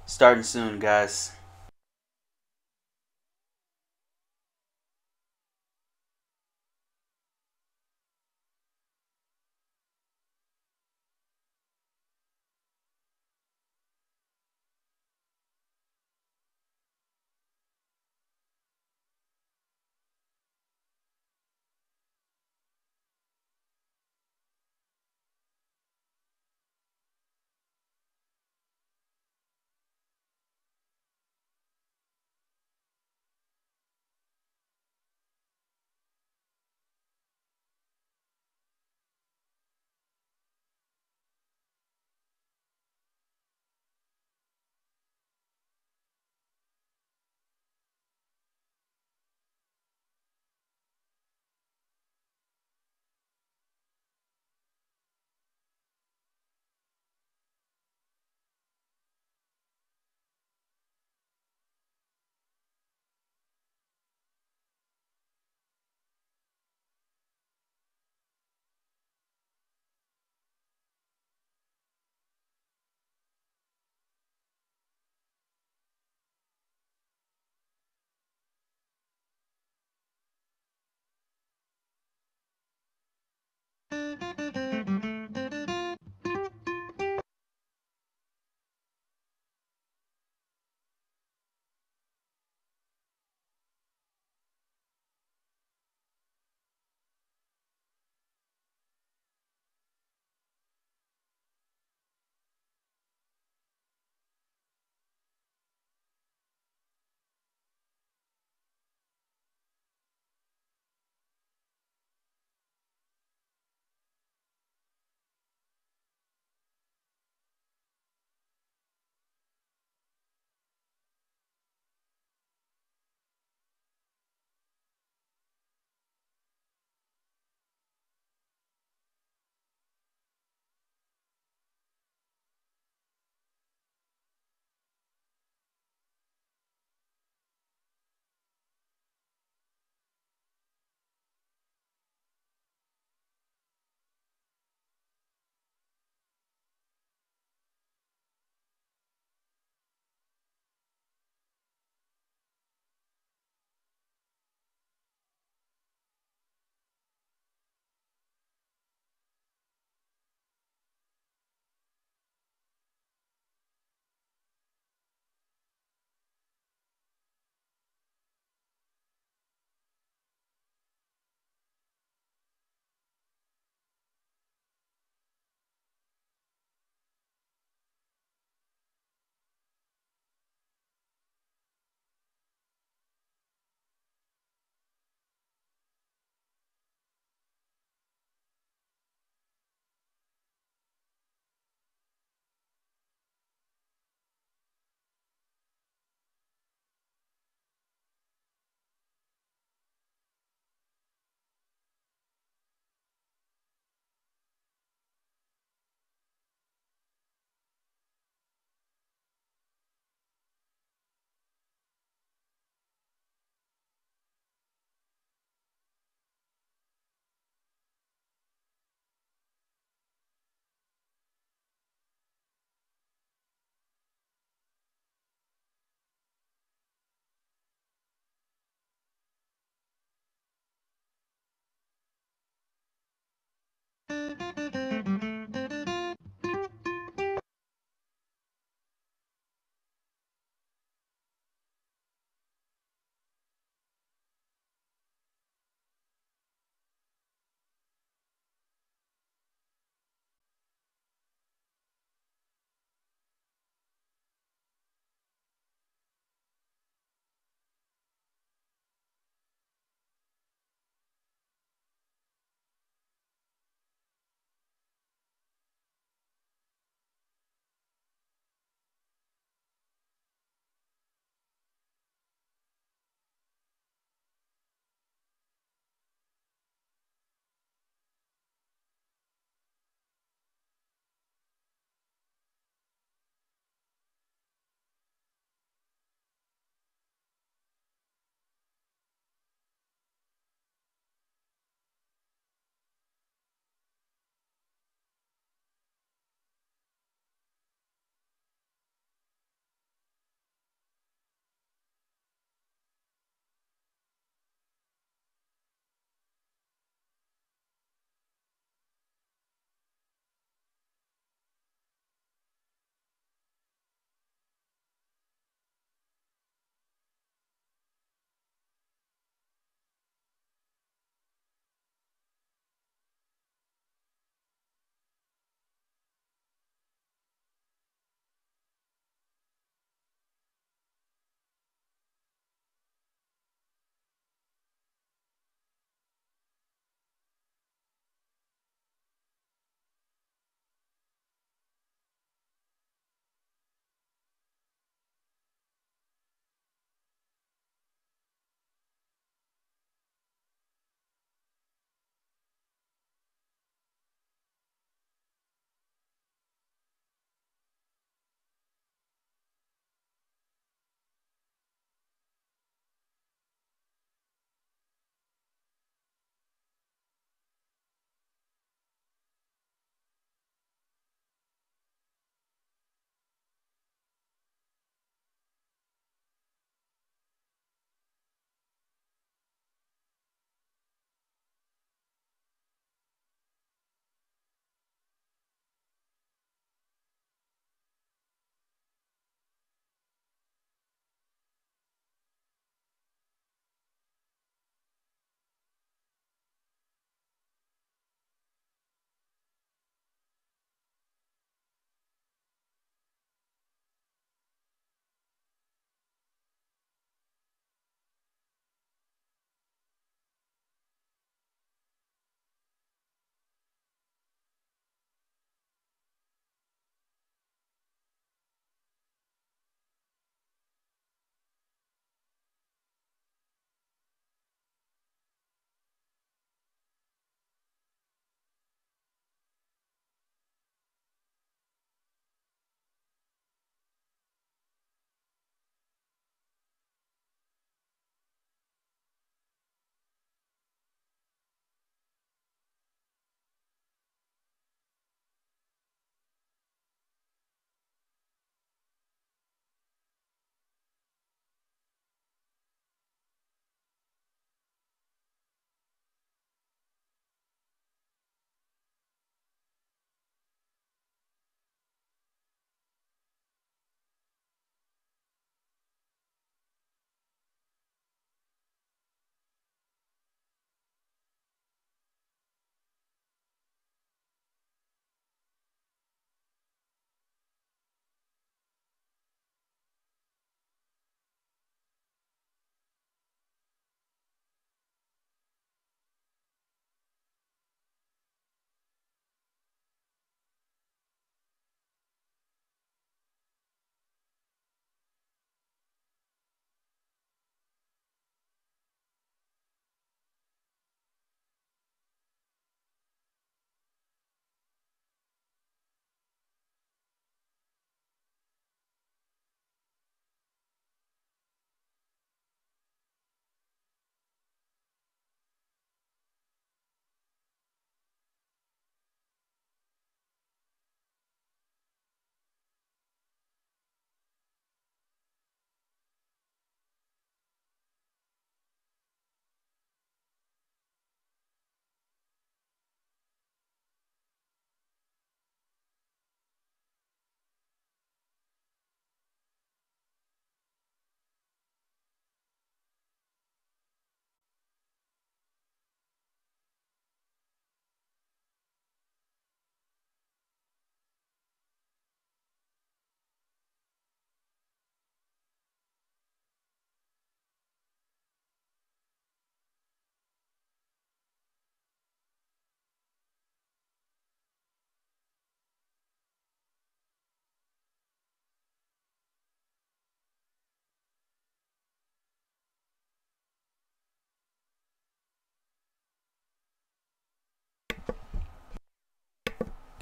Starting soon, guys.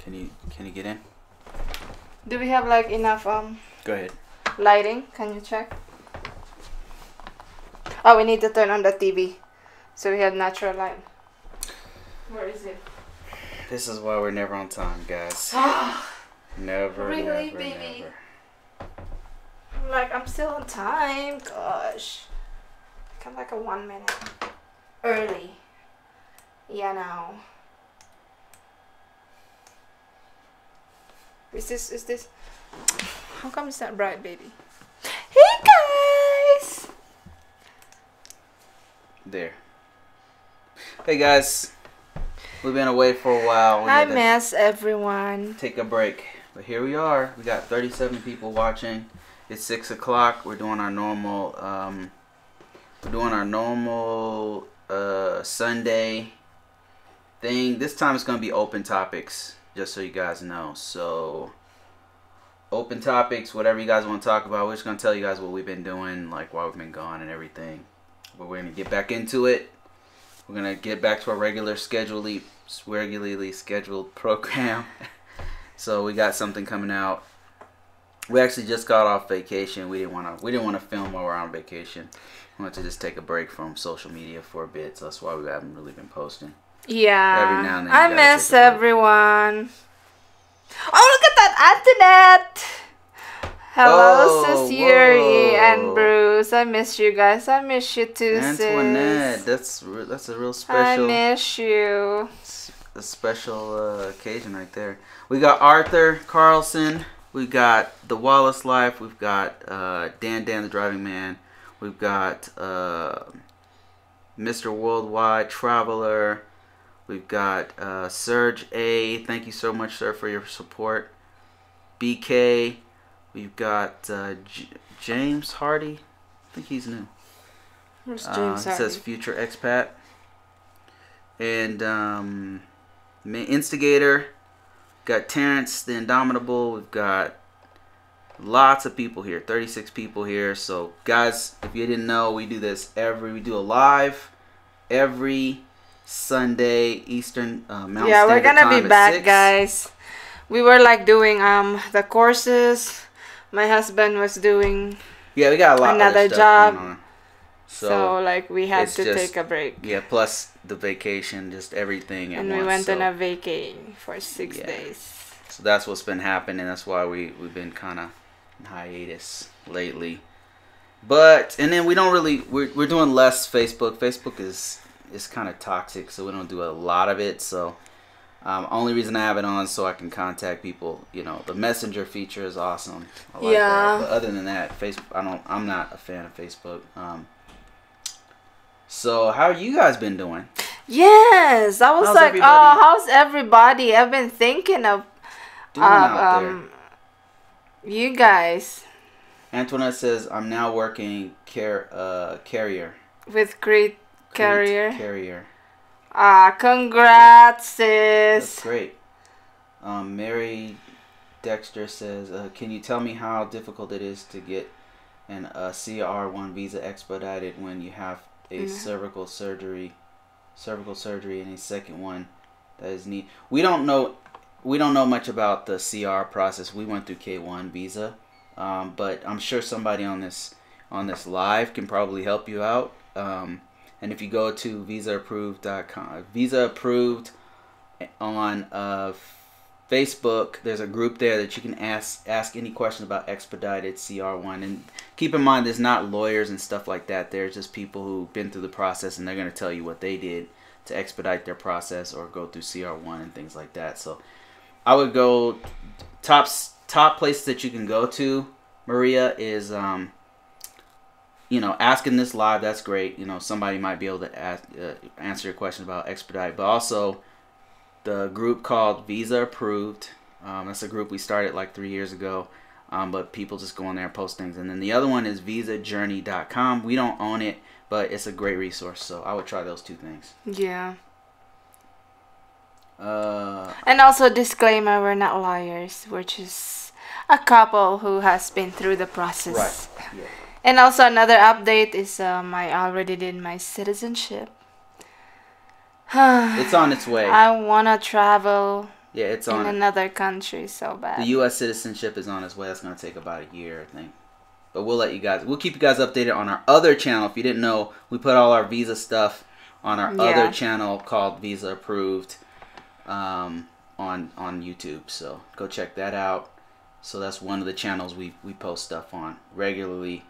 Can you get in? Do we have like enough Go ahead. lighting? Can you check? Oh, we need to turn on the TV so we have natural light. Where is it? This is why we're never on time, guys. Never, Really, never, baby? never. Like, I'm still on time. Gosh. Come like a 1 minute early. Yeah, now. Is this? How come it's not bright, baby? Hey, guys! There. Hey, guys. We've been away for a while. I miss everyone. Take a break. But here we are. We got 37 people watching. It's 6 o'clock. We're doing our normal Sunday thing. This time it's going to be open topics, just so you guys know. So open topics, whatever you guys want to talk about. We're just going to tell you guys what we've been doing, like why we've been gone and everything. But we're going to get back into it. We're going to get back to our regularly scheduled program. So we got something coming out. We actually just got off vacation. We didn't want to film while we're on vacation. We wanted to just take a break from social media for a bit. So that's why we haven't really been posting. Yeah. Every now and then I miss everyone. Oh, look at that, Antoinette! Hello, Sis Yuri and Bruce. I miss you guys. I miss you too, Antoinette, sis. that's a real special. I miss you. A special occasion right there. We got Arthur Carlson. We got The Wallace Life. We've got Dan the Driving Man. We've got Mr. Worldwide Traveler. We've got Serge A. Thank you so much, sir, for your support. BK. We've got James Hardy. I think he's new. Where's James Hardy? It says future expat. And Instigator. Got Terrence the Indomitable. We've got lots of people here. 36 people here. So guys, if you didn't know, we do a live every Sunday Eastern Mountain Standard Time. Yeah, we're gonna be back, 6. guys. We were like doing the courses. My husband was doing we got a lot another other stuff going job. on. So like we had to take a break. Yeah, plus the vacation, just everything at and once. we went on a vacay for 6 days. So that's what's been happening. That's why we've been kind of in hiatus lately. But and then we don't really we're doing less Facebook. Facebook is kind of toxic, so we don't do a lot of it. So only reason I have it on is so I can contact people. You know, the messenger feature is awesome. I like that. But other than that, Facebook, I'm not a fan of Facebook. So how you guys been doing? Yes, I was like, oh, how's everybody? I've been thinking of you guys. Antoinette says, I'm now working carrier. With Great Carrier. Carrier. Congrats, sis. That's great. Mary Dexter says, can you tell me how difficult it is to get an CR1 visa expedited when you have a cervical surgery and a second one that is needed? We don't know much about the CR process. We went through K1 visa, but I'm sure somebody on this live can probably help you out. And if you go to visaapproved.com, Visa Approved on Facebook, there's a group there that you can ask any question about expedited CR1. And keep in mind, there's not lawyers and stuff like that. There's just people who've been through the process, and they're going to tell you what they did to expedite their process or go through CR1 and things like that. So I would go top places that you can go to, Maria, is asking this live. That's great. Somebody might be able to answer your question about expedite, but also the group called Visa Approved. That's a group we started like 3 years ago, but people just go on there and post things. And then the other one is visajourney.com. We don't own it, but it's a great resource, so I would try those two things. Yeah. And also, disclaimer, we're not lawyers. We're just a couple who has been through the process. Right. Yeah. And also another update is I already did my citizenship. It's on its way. I want to travel Yeah, it's in on another country. So bad. The U.S. citizenship is on its way. That's going to take about a year, I think. But we'll keep you guys updated on our other channel. If you didn't know, we put all our visa stuff on our other channel called Visa Approved on YouTube. So go check that out. So that's one of the channels we post stuff on regularly.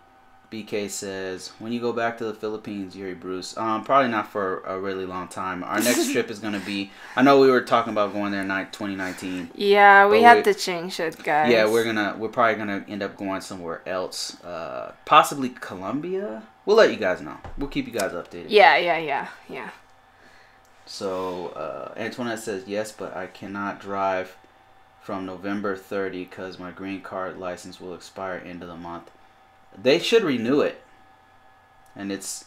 BK says, when you go back to the Philippines, Yuri Bruce, probably not for a really long time. Our next trip is going to be, I know we were talking about going there 2019. Yeah, we had to change it, guys. Yeah, we're probably going to end up going somewhere else. Possibly Colombia. We'll let you guys know. We'll keep you guys updated. Yeah. So, Antoinette says, yes, but I cannot drive from November 30 because my green card license will expire end of the month. They should renew it, and it's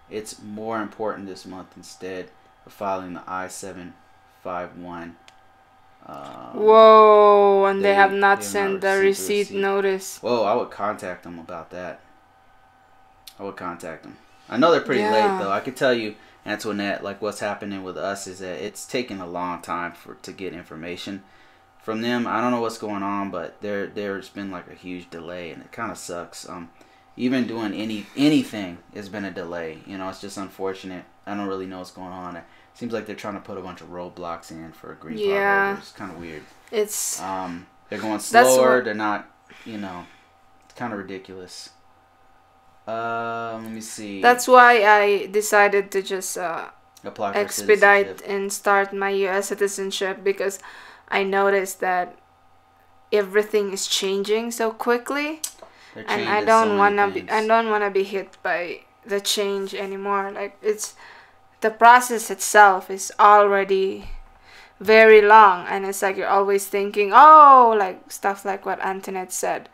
it's more important this month instead of filing the I-751. Whoa, and they have not sent the receipt notice. Whoa, I would contact them about that. I know they're pretty late though. I could tell you, Antoinette, like what's happening with us is that it's taking a long time to get information from them. I don't know what's going on, but there's been like a huge delay, and it kind of sucks. Even doing anything has been a delay. You know, it's just unfortunate. I don't really know what's going on. It seems like they're trying to put a bunch of roadblocks in for a green card holder. It's kind of weird. It's they're going slower. They're not. You know, it's kind of ridiculous. Let me see. That's why I decided to just apply for expedite and start my U.S. citizenship, because I noticed that everything is changing so quickly, and I don't wanna be hit by the change anymore. Like, the process itself is already very long, and it's like you're always thinking, like stuff like what Antoinette said.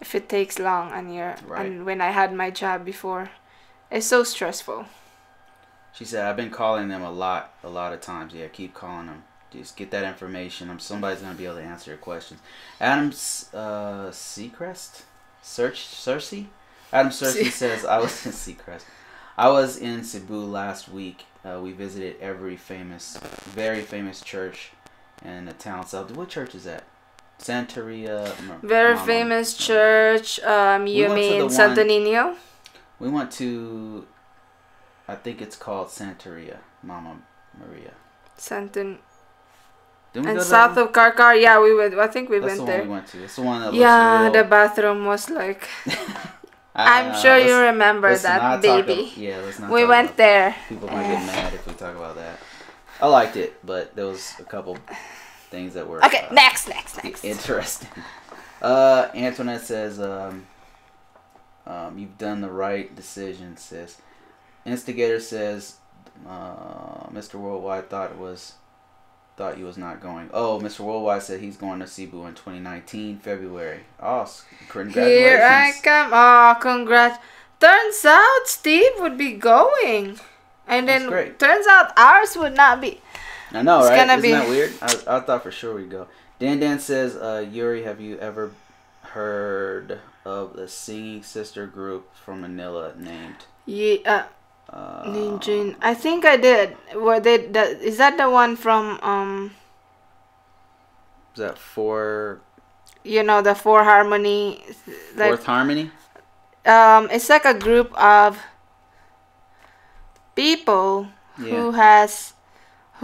If it takes long, and when I had my job before, it's so stressful. She said, I've been calling them a lot of times. Yeah, keep calling them. Just get that information. Somebody's going to be able to answer your questions. Adam Seacrest? Cersei? Adam Cersei says, I was in Seacrest. I was in Cebu last week. We visited very famous church in the town south. What church is that? Santeria. Very famous church. You mean Santo Niño? We went to, I think it's called Santeria, Mama Maria. Santon. And south of Karkar, yeah, we went. I think we went there. That's the one we went to. It's the one that looks real. The bathroom was like. I'm sure you remember that, baby. Let's not. We went there. People might get mad if we talk about that. I liked it, but there was a couple things that were next. Interesting. Antoinette says, you've done the right decision, sis. Instigator says, Mr. Worldwide thought you was not going. Oh, Mr. Worldwide said he's going to Cebu in 2019 February. Oh, congratulations! Here I come. Oh, congrats! Turns out Steve would be going, and then turns out ours would not be. I know, right? Isn't that weird? I thought for sure we'd go. Dan says, Yuri, have you ever heard of the singing sister group from Manila named? Yeah. Named Jane. I think I did. Is that the one from Is that four? You know, the Four Harmony. Fourth Harmony. It's like a group of people who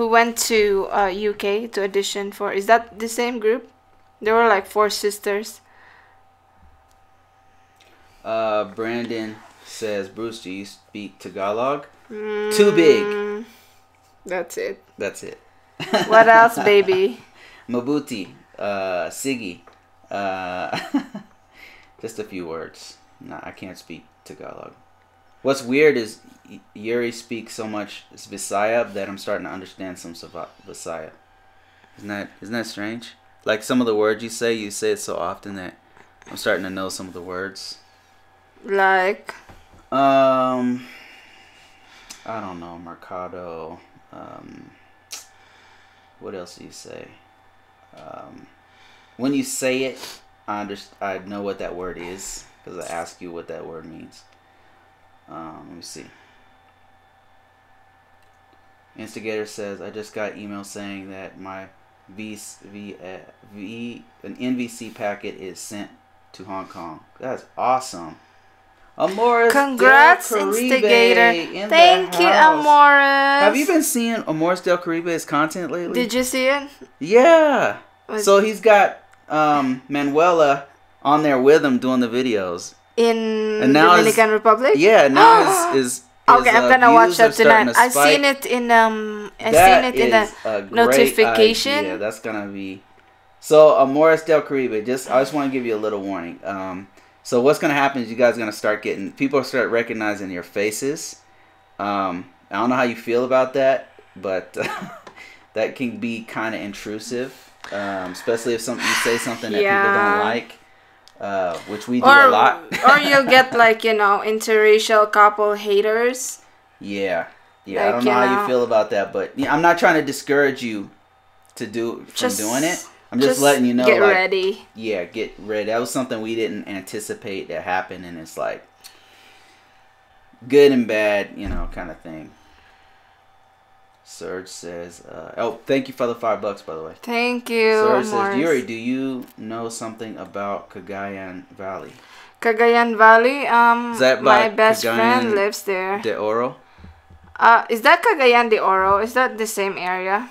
went to UK to audition for. Is that the same group? There were like four sisters. Brandon says, Bruce, do you speak Tagalog? Too big. That's it. What else, baby? Mabuti. Sige. Just a few words. No, I can't speak Tagalog. What's weird is Yuri speaks so much Visaya that I'm starting to understand some Visaya. Isn't that strange? Like some of the words you say it so often that I'm starting to know some of the words. Like? I don't know. Mercado. What else do you say? When you say it, I know what that word is because I ask you what that word means. Let me see. Instigator says, I just got email saying that my an NVC packet is sent to Hong Kong. That's awesome. Amoris Congrats, Del Caribe Instigator. Thank you, Amoris. Have you been seeing Amoris Del Caribe's content lately? Did you see it? Yeah. So he's got Manuela on there with him doing the videos. In Dominican Republic? Yeah, now his okay, I'm gonna watch that tonight. I've seen it in the notification. Yeah, that's gonna be. So Amoris Del Caribe. I just want to give you a little warning. So what's gonna happen is you guys are gonna start getting people start recognizing your faces. I don't know how you feel about that, but that can be kind of intrusive, especially if you say something that people don't like. Which we do a lot. Or you'll get like, interracial couple haters. Yeah. Like, I don't know how you feel about that, but I'm not trying to discourage you from doing it. I'm just letting you know. Get ready. Yeah, get ready. That was something we didn't anticipate that happened, and it's like good and bad, kind of thing. Serge says, thank you for the $5, by the way. Thank you. Serge says, Yuri, do you know something about Cagayan Valley? Cagayan Valley? My best Cagayan friend lives there. De Oro? Is that Cagayan de Oro? Is that the same area?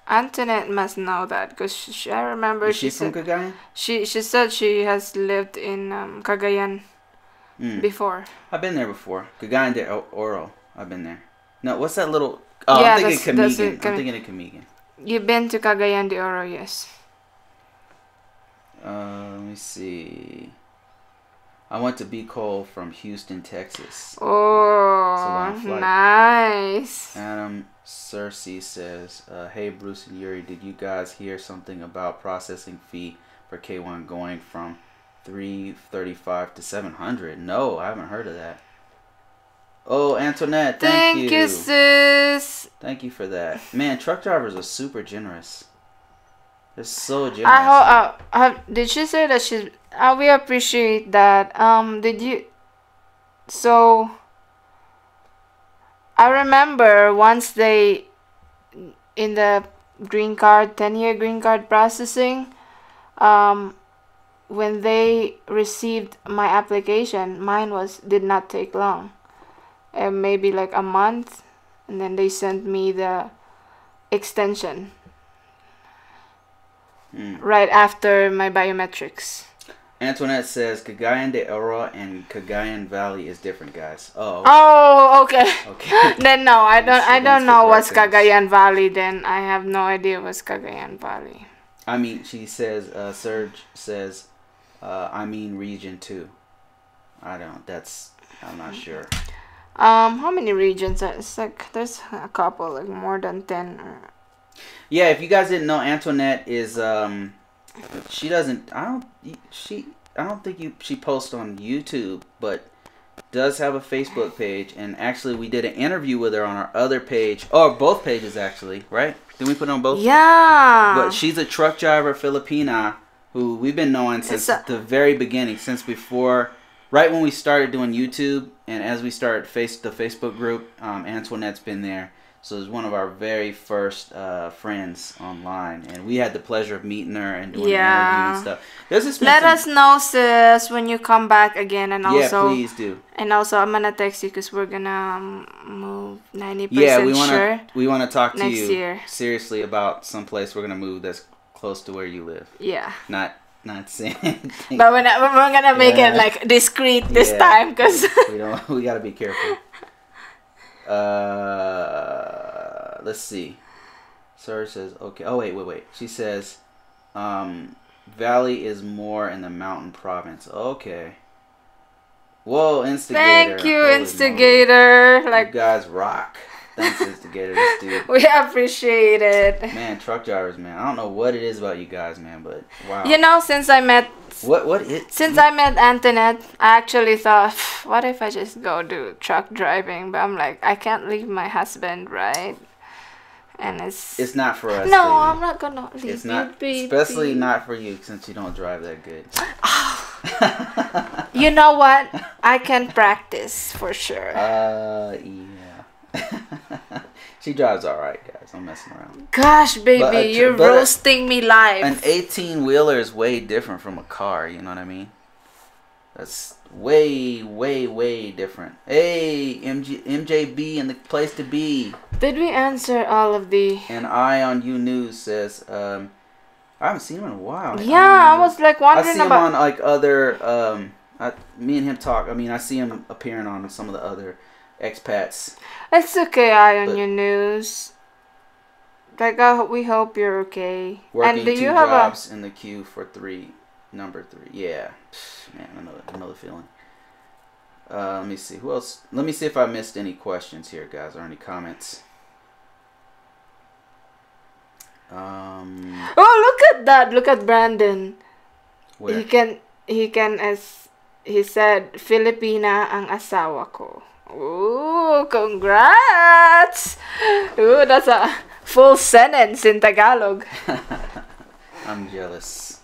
Antoinette must know that because I remember Is she from Cagayan? She said she has lived in Cagayan before. I've been there before. Cagayan de Oro. I've been there. No, what's that little... Oh, yeah, I'm thinking Camigan. I'm thinking of Camigan. You've been to Cagayan de Oro, yes. Let me see. I went to Be Cole from Houston, Texas. Oh, nice. Adam Cersei says, hey, Bruce and Yuri, did you guys hear something about processing fee for K1 going from $335 to $700? No, I haven't heard of that. Oh, Antoinette, thank you, sis. Thank you for that. Man, truck drivers are super generous. They're so generous. Did she say that she... we appreciate that. Did you... So... I remember once in the green card, 10-year green card processing, when they received my application, mine did not take long. Maybe like a month, and then they sent me the extension right after my biometrics. Antoinette says Cagayan de Oro and Cagayan Valley is different, guys. Oh. Okay. Okay. Then no, I don't know what's Cagayan Valley. Then I have no idea what's Cagayan Valley. I mean, she says. Serge says, I mean region 2. I'm not sure. How many regions? It's like there's a couple, like more than 10. Yeah, if you guys didn't know, Antoinette is she doesn't. I don't think she posts on YouTube, but does have a Facebook page. And actually, we did an interview with her on our other page, or both pages actually, right? Did we put it on both? Yeah. But she's a truck driver Filipina who we've been knowing since the very beginning, since before. Right when we started doing YouTube, and as we started the Facebook group, Antoinette's been there. So it's one of our very first friends online, and we had the pleasure of meeting her and doing an interview and stuff. Let us know, sis, when you come back again, and also please do. And also, I'm gonna text you because we're gonna move 90%. Yeah, we wanna talk to you next year. Seriously about some place we're gonna move that's close to where you live. Yeah. Not saying anything. But we're gonna make it like discreet this time, because we gotta be careful. Let's see. Sarah says, okay. Oh, wait. She says, Valley is more in the mountain province. Okay. Whoa, Instigator. Thank you, Instigator. Like, you guys rock. Thanks, Instigator. This dude. We appreciate it. Man, truck drivers, man. I don't know what it is about you guys, man, but wow. Since I met... Since I met Antoinette, I actually thought, what if I just go do truck driving? But I'm like, I can't leave my husband, right? And it's not for us. No, baby. I'm not gonna leave. It's not, especially not for you, since you don't drive that good. You know what? I can practice for sure. Yeah. She drives all right, guys. I'm messing around. Gosh, baby, you're roasting me live. An 18-wheeler is way different from a car. You know what I mean? That's way, way, way different. Hey, MJB in the place to be. Did we answer all of the... And Eye on You News says, I haven't seen him in a while. Yeah, I was like wondering I see him on like other, me and him talk. I mean, I see him appearing on some of the other expats. It's okay, Eye on Your News. Like, we hope you're okay. Working and do you have jobs in the queue for number 3. Yeah. Man, another feeling. Let me see. Who else? Let me see if I missed any questions here, guys, or any comments. Oh, look at that. Look at Brandon. Where? He can, as he said, Filipina ang asawa ko. Ooh, congrats! Ooh, that's a full sentence in Tagalog. I'm jealous.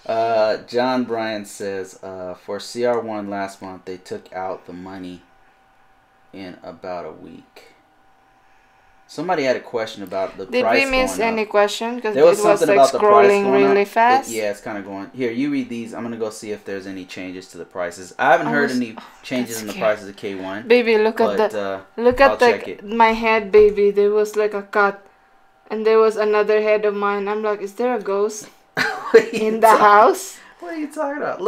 John Bryan says, for CR1 last month, they took out the money in about a week. Somebody had a question about the price going up. Did we miss any question? Because it was like scrolling really fast. Yeah, it's kind of going. Here, you read these. I'm going to go see if there's any changes to the prices. I haven't heard any changes in the prices of K1. Baby, look at my head, baby. There was like a cut. And there was another head of mine. I'm like, is there a ghost in the house? What are you talking about?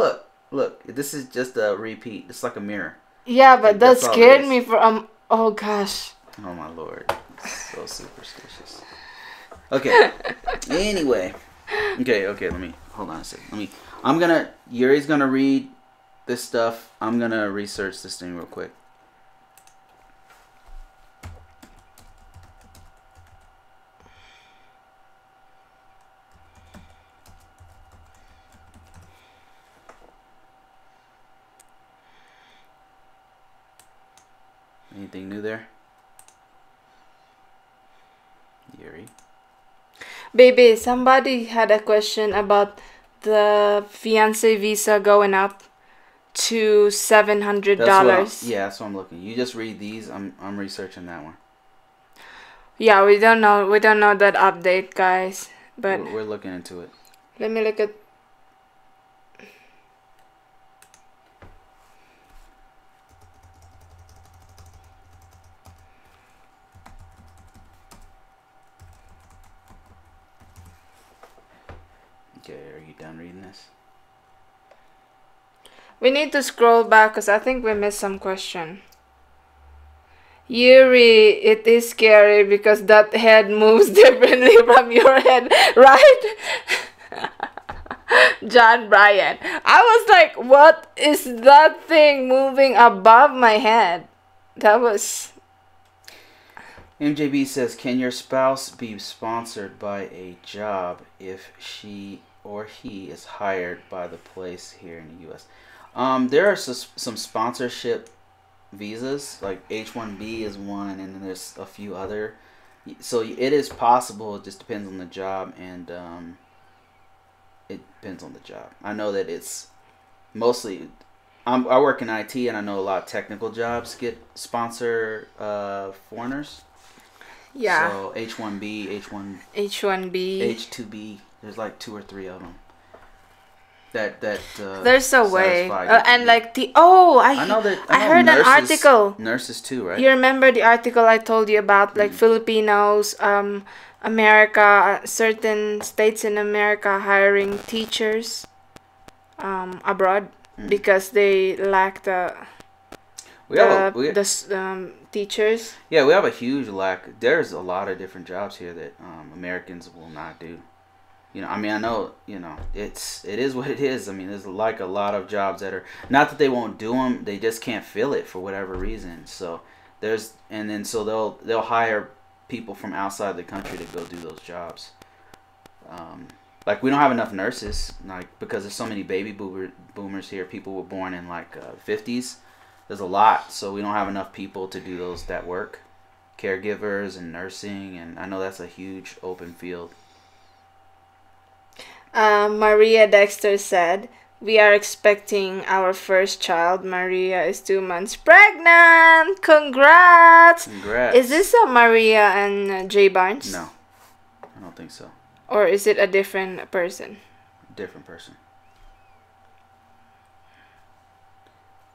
Look. This is just a repeat. It's like a mirror. Yeah, but that scared me for oh gosh. Oh my Lord. So superstitious. Okay. Anyway. Okay, let me hold on a second. Yuri's gonna read this stuff. I'm gonna research this thing real quick. Anything new there? Yuri. Baby, somebody had a question about the fiancé visa going up to $700. That's what I'm looking. You just read these. I'm researching that one. Yeah, we don't know that update, guys. But we're looking into it. Let me look at. Okay, are you done reading this? We need to scroll back because I think we missed some question. Yuri, it is scary because that head moves differently from your head, right? John Bryan. I was like, what is that thing moving above my head? That was... MJB says, can your spouse be sponsored by a job if she or he is hired by the place here in the U.S.? There are some sponsorship visas, like H-1B is one, and then there's a few other. So it is possible. It just depends on the job, and it depends on the job. I know that it's mostly. I work in IT, and I know a lot of technical jobs get sponsor foreigners. Yeah. So H-1B, H-1B, H-2B. There's like 2 or 3 of them. There's a way, and like I heard an article. Nurses too, right? You remember the article I told you about, like Filipinos, America, certain states in America hiring teachers, abroad because they lack teachers. Yeah, we have a huge lack. There's a lot of different jobs here that Americans will not do. You know, I mean, I know, you know, it is what it is. I mean, there's like a lot of jobs that are, not that they won't do them, they just can't fill it for whatever reason. So so they'll hire people from outside the country to go do those jobs. Like we don't have enough nurses, like because there's so many baby boomers here. People were born in like 50s. There's a lot, so we don't have enough people to do that work, caregivers and nursing, and I know that's a huge open field. Maria Dexter said, we are expecting our first child. Maria is 2 months pregnant. Congrats! Congrats. Is this Maria and Jay Barnes? No, I don't think so. Or is it a different person? Different person.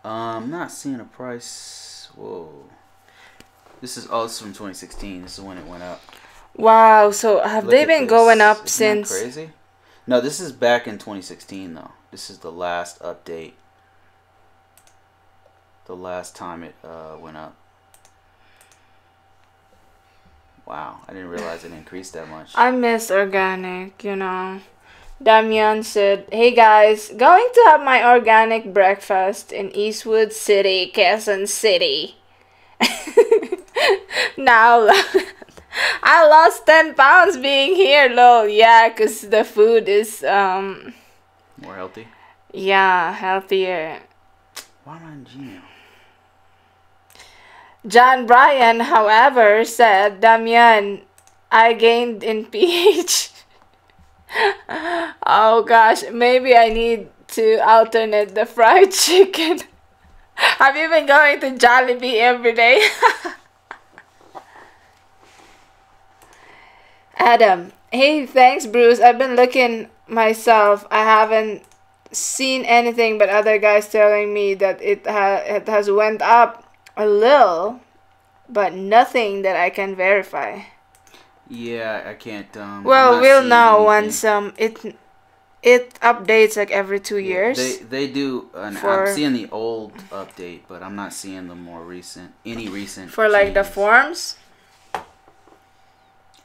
I'm not seeing a price. Whoa. This is from 2016. This is when it went up. Wow, so have they been going up since? Isn't that crazy? No, this is back in 2016 though. This is the last update. The last time it went up. Wow, I didn't realize it increased that much. I miss organic, you know. Damian said, "Hey guys, going to have my organic breakfast in Eastwood City, Quezon City." Now, I lost 10 pounds being here, lol. Yeah, because the food is, more healthy? Yeah, healthier. Why am I in Gmail? John Bryan, however, said, Damian, I gained in pH. Oh gosh, maybe I need to alternate the fried chicken. Have you been going to Jollibee every day? Adam, hey, thanks Bruce. I've been looking myself. I haven't seen anything but other guys telling me that it has went up a little, but nothing that I can verify. Yeah, I can't. Well, we'll know once it updates like every 2 years. They do. I'm seeing the old update, but I'm not seeing the more recent. Any recent for like the forms.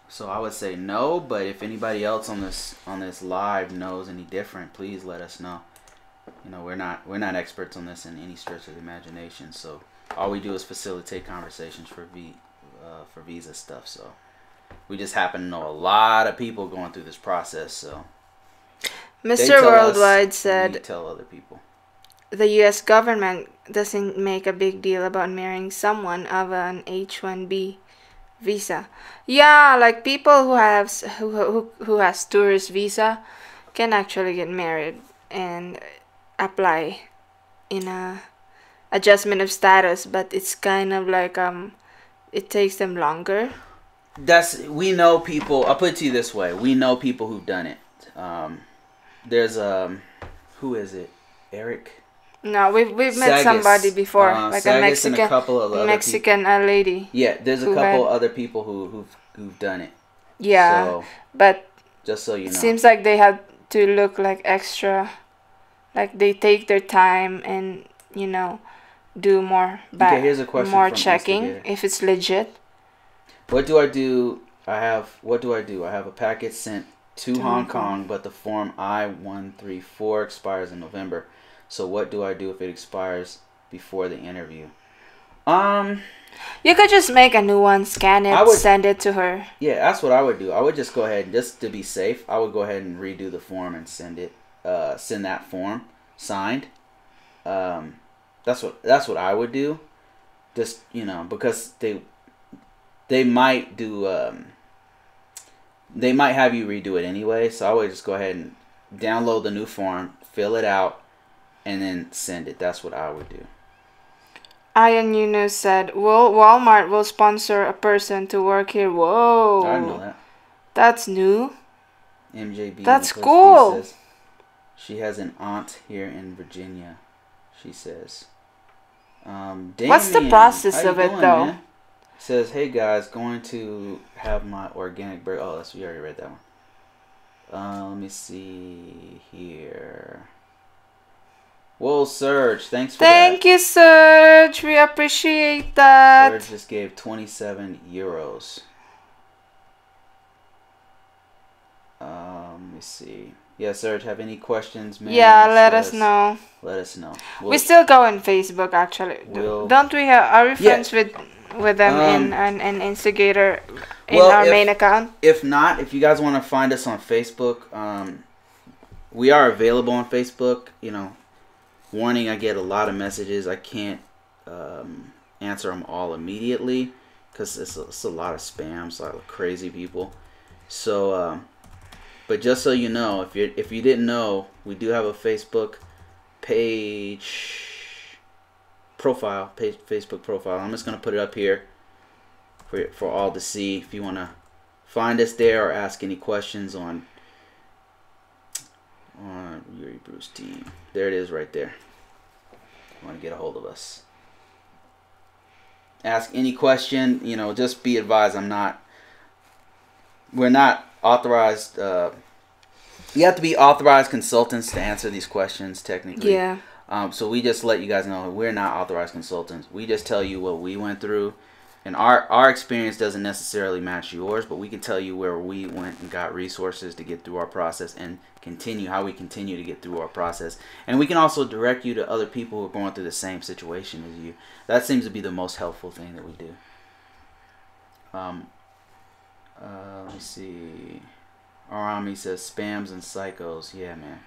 So I would say no, but if anybody else on this live knows any different, please let us know. You know, we're not experts on this in any stretch of the imagination. So all we do is facilitate conversations for visa stuff. So we just happen to know a lot of people going through this process. So Mr. Worldwide said, tell other people. The U.S. government doesn't make a big deal about marrying someone of an H-1B visa. Yeah, like people who has tourist visa can actually get married and apply in a adjustment of status, but it's kind of like it takes them longer. We know people. I'll put it to you this way: we know people who've done it. There's who is it? Eric. No, we've met somebody before, like Sagas a Mexican, and a couple of other lady. Yeah, there's a couple other people who've done it. Yeah, so, but just so you know, seems like they had to look like extra, like they take their time and do more here's a question more from checking Instigator. If it's legit. What do I do? I have a packet sent to Hong Kong, but the form I-134 expires in November. So what do I do if it expires before the interview? You could just make a new one, scan it, send it to her. Yeah, that's what I would do. I would just go ahead, just to be safe, I would go ahead and redo the form and send that form signed. That's what I would do. Just, because they might do they might have you redo it anyway, so I would just go ahead and download the new form, fill it out, and then send it. That's what I would do. Ian Yunus said, Walmart will sponsor a person to work here. Whoa. I didn't know that. That's new. MJB. That's cool. Says, she has an aunt here in Virginia, she says. Damien, what's the process of it, though? Man? Says, hey guys, going to have my organic bread. Oh, we already read that one. Let me see here. Whoa, Serge, thanks for that. Thank you, Serge. We appreciate that. Serge just gave 27 euros. Let me see. Yeah, Serge, have any questions, man? Yeah, let us know. Let us know. We still go on Facebook, actually. Don't we have? Are we friends with them in an Instigator in our main account? If not, if you guys want to find us on Facebook, we are available on Facebook. Warning, I get a lot of messages. I can't answer them all immediately because it's a lot of spam, it's a lot of crazy people. So, but just so you know, if you didn't know, we do have a Facebook Facebook profile. I'm just gonna put it up here for all to see. If you wanna find us there or ask any questions on Yuri Bruce team, there it is right there. You want to get a hold of us? Ask any question. You know, just be advised. We're not authorized. You have to be authorized consultants to answer these questions technically. Yeah. So we just let you guys know we're not authorized consultants. We just tell you what we went through. And our experience doesn't necessarily match yours, but we can tell you where we went and got resources to get through our process and how we continue to get through our process. And we can also direct you to other people who are going through the same situation as you. That seems to be the most helpful thing that we do. Let me see. Arami says spams and psychos. Yeah, man.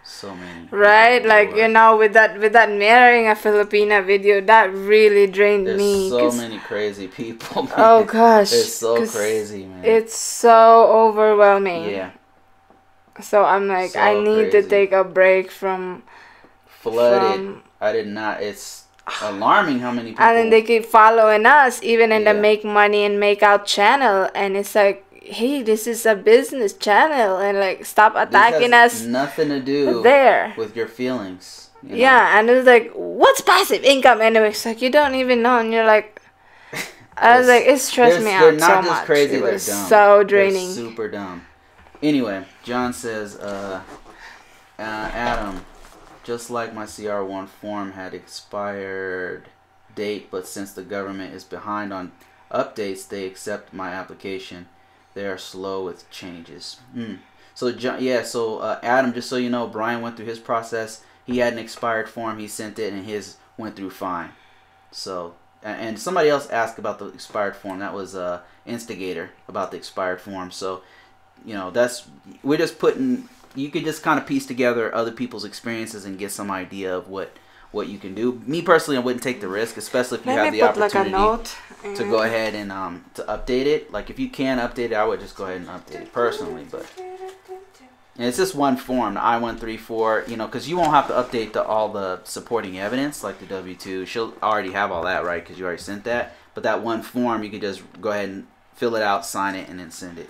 So many. Right, like you know, with that marrying a Filipina video, that really drained me. There's so many crazy people. Man. Oh gosh, it's so crazy, man. It's so overwhelming. Yeah. So I'm like, so I need to take a break from flooded. I did not. It's alarming how many people. And then they keep following us, even in the Make Money and Make Out channel, and it's like, hey, this is a business channel, and like, stop attacking us. Nothing to do with your feelings. You know? Yeah, and it's like, what's passive income anyway? It's like, you don't even know, and you're like, I was like, it stressed me out so much. Crazy, it was so draining. They're super dumb. Anyway, John says, Adam, just like my CR1 form had expired date, but since the government is behind on updates, they accept my application. They are slow with changes. So Adam, just so you know, Brian went through his process. He had an expired form. He sent it, and his went through fine. So, and somebody else asked about the expired form. That was Instigator about the expired form. So, you know, we're just putting. You could just kind of piece together other people's experiences and get some idea of what you can do. Me personally, I wouldn't take the risk, especially if you have the opportunity to go ahead and to update it. Like if you can update it, I would just go ahead and update it personally. But and it's just one form, the I-134, you know, because you won't have to update all the supporting evidence like the W-2. She'll already have all that, right? Because you already sent that. But that one form, you could just go ahead and fill it out, sign it, and then send it.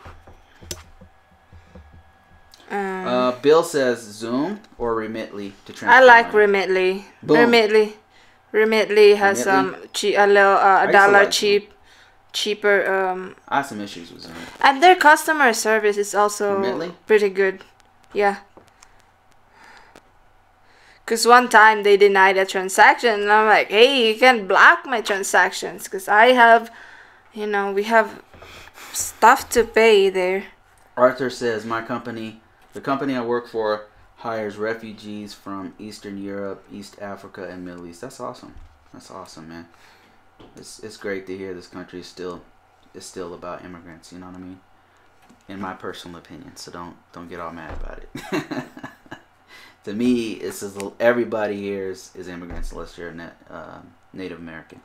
Bill says Zoom or Remitly to transfer. I like Remitly. Remitly has a dollar cheaper. I have some issues with Zoom. And their customer service is also pretty good. Yeah. Because one time they denied a transaction, and I'm like, hey, you can block my transactions because I have, you know, we have stuff to pay there. Arthur says the company I work for hires refugees from Eastern Europe, East Africa, and Middle East. That's awesome. That's awesome, man. It's great to hear this country is still about immigrants. You know what I mean? In my personal opinion, so don't get all mad about it. To me, it's just, everybody here is immigrants unless you're Native American.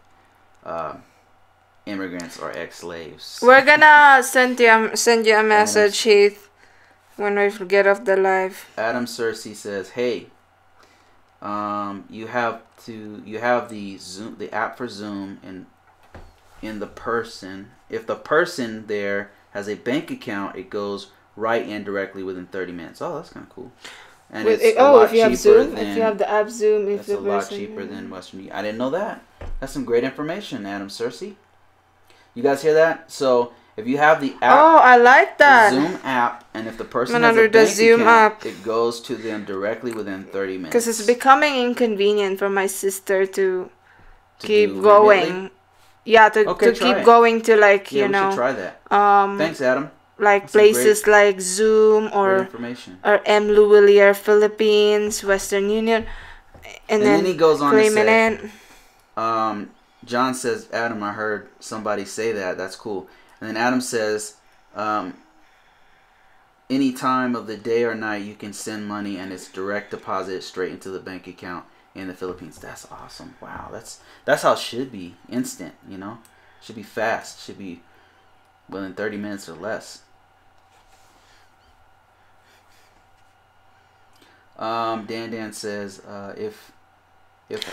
Immigrants or ex-slaves. We're gonna send you a message, Heath, when we get off the live. Adam Cersei says, "Hey, you have the app for Zoom, and in the person, if the person there has a bank account, it goes right in directly within 30 minutes. Oh, that's kind of cool. And if you have Zoom, if you have the app Zoom, it's a lot cheaper than Western Union. I didn't know that. That's some great information, Adam Cersei. You guys hear that? So if you have the app, I like that Zoom app, and if the person has a bank account, it goes to them directly within 30 minutes. Because it's becoming inconvenient for my sister to keep going. Yeah, to keep going to we should try that. Thanks, Adam. Like places like Zoom or Mluwilier Philippines, Western Union, and then he goes on to say, John says, Adam, I heard somebody say that. That's cool. And then Adam says, any time of the day or night you can send money and it's direct deposit straight into the bank account in the Philippines. That's awesome. Wow, that's how it should be. Instant, you know? Should be fast. Should be within 30 minutes or less. Dan says if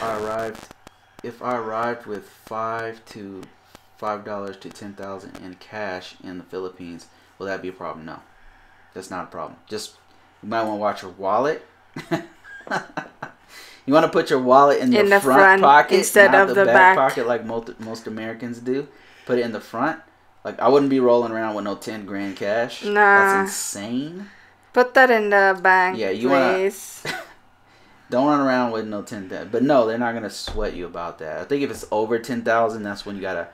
I arrived with $5 to $10,000 in cash in the Philippines, will that be a problem? No, that's not a problem. Just you might want to watch your wallet. You want to put your wallet in the front pocket instead of the back back pocket like most Americans do. Put it in the front. Like I wouldn't be rolling around with no 10 grand cash. Nah, that's insane. Put that in the bank. Yeah, you please. Don't run around with no 10,000. But no, they're not gonna sweat you about that. I think if it's over 10,000, that's when you gotta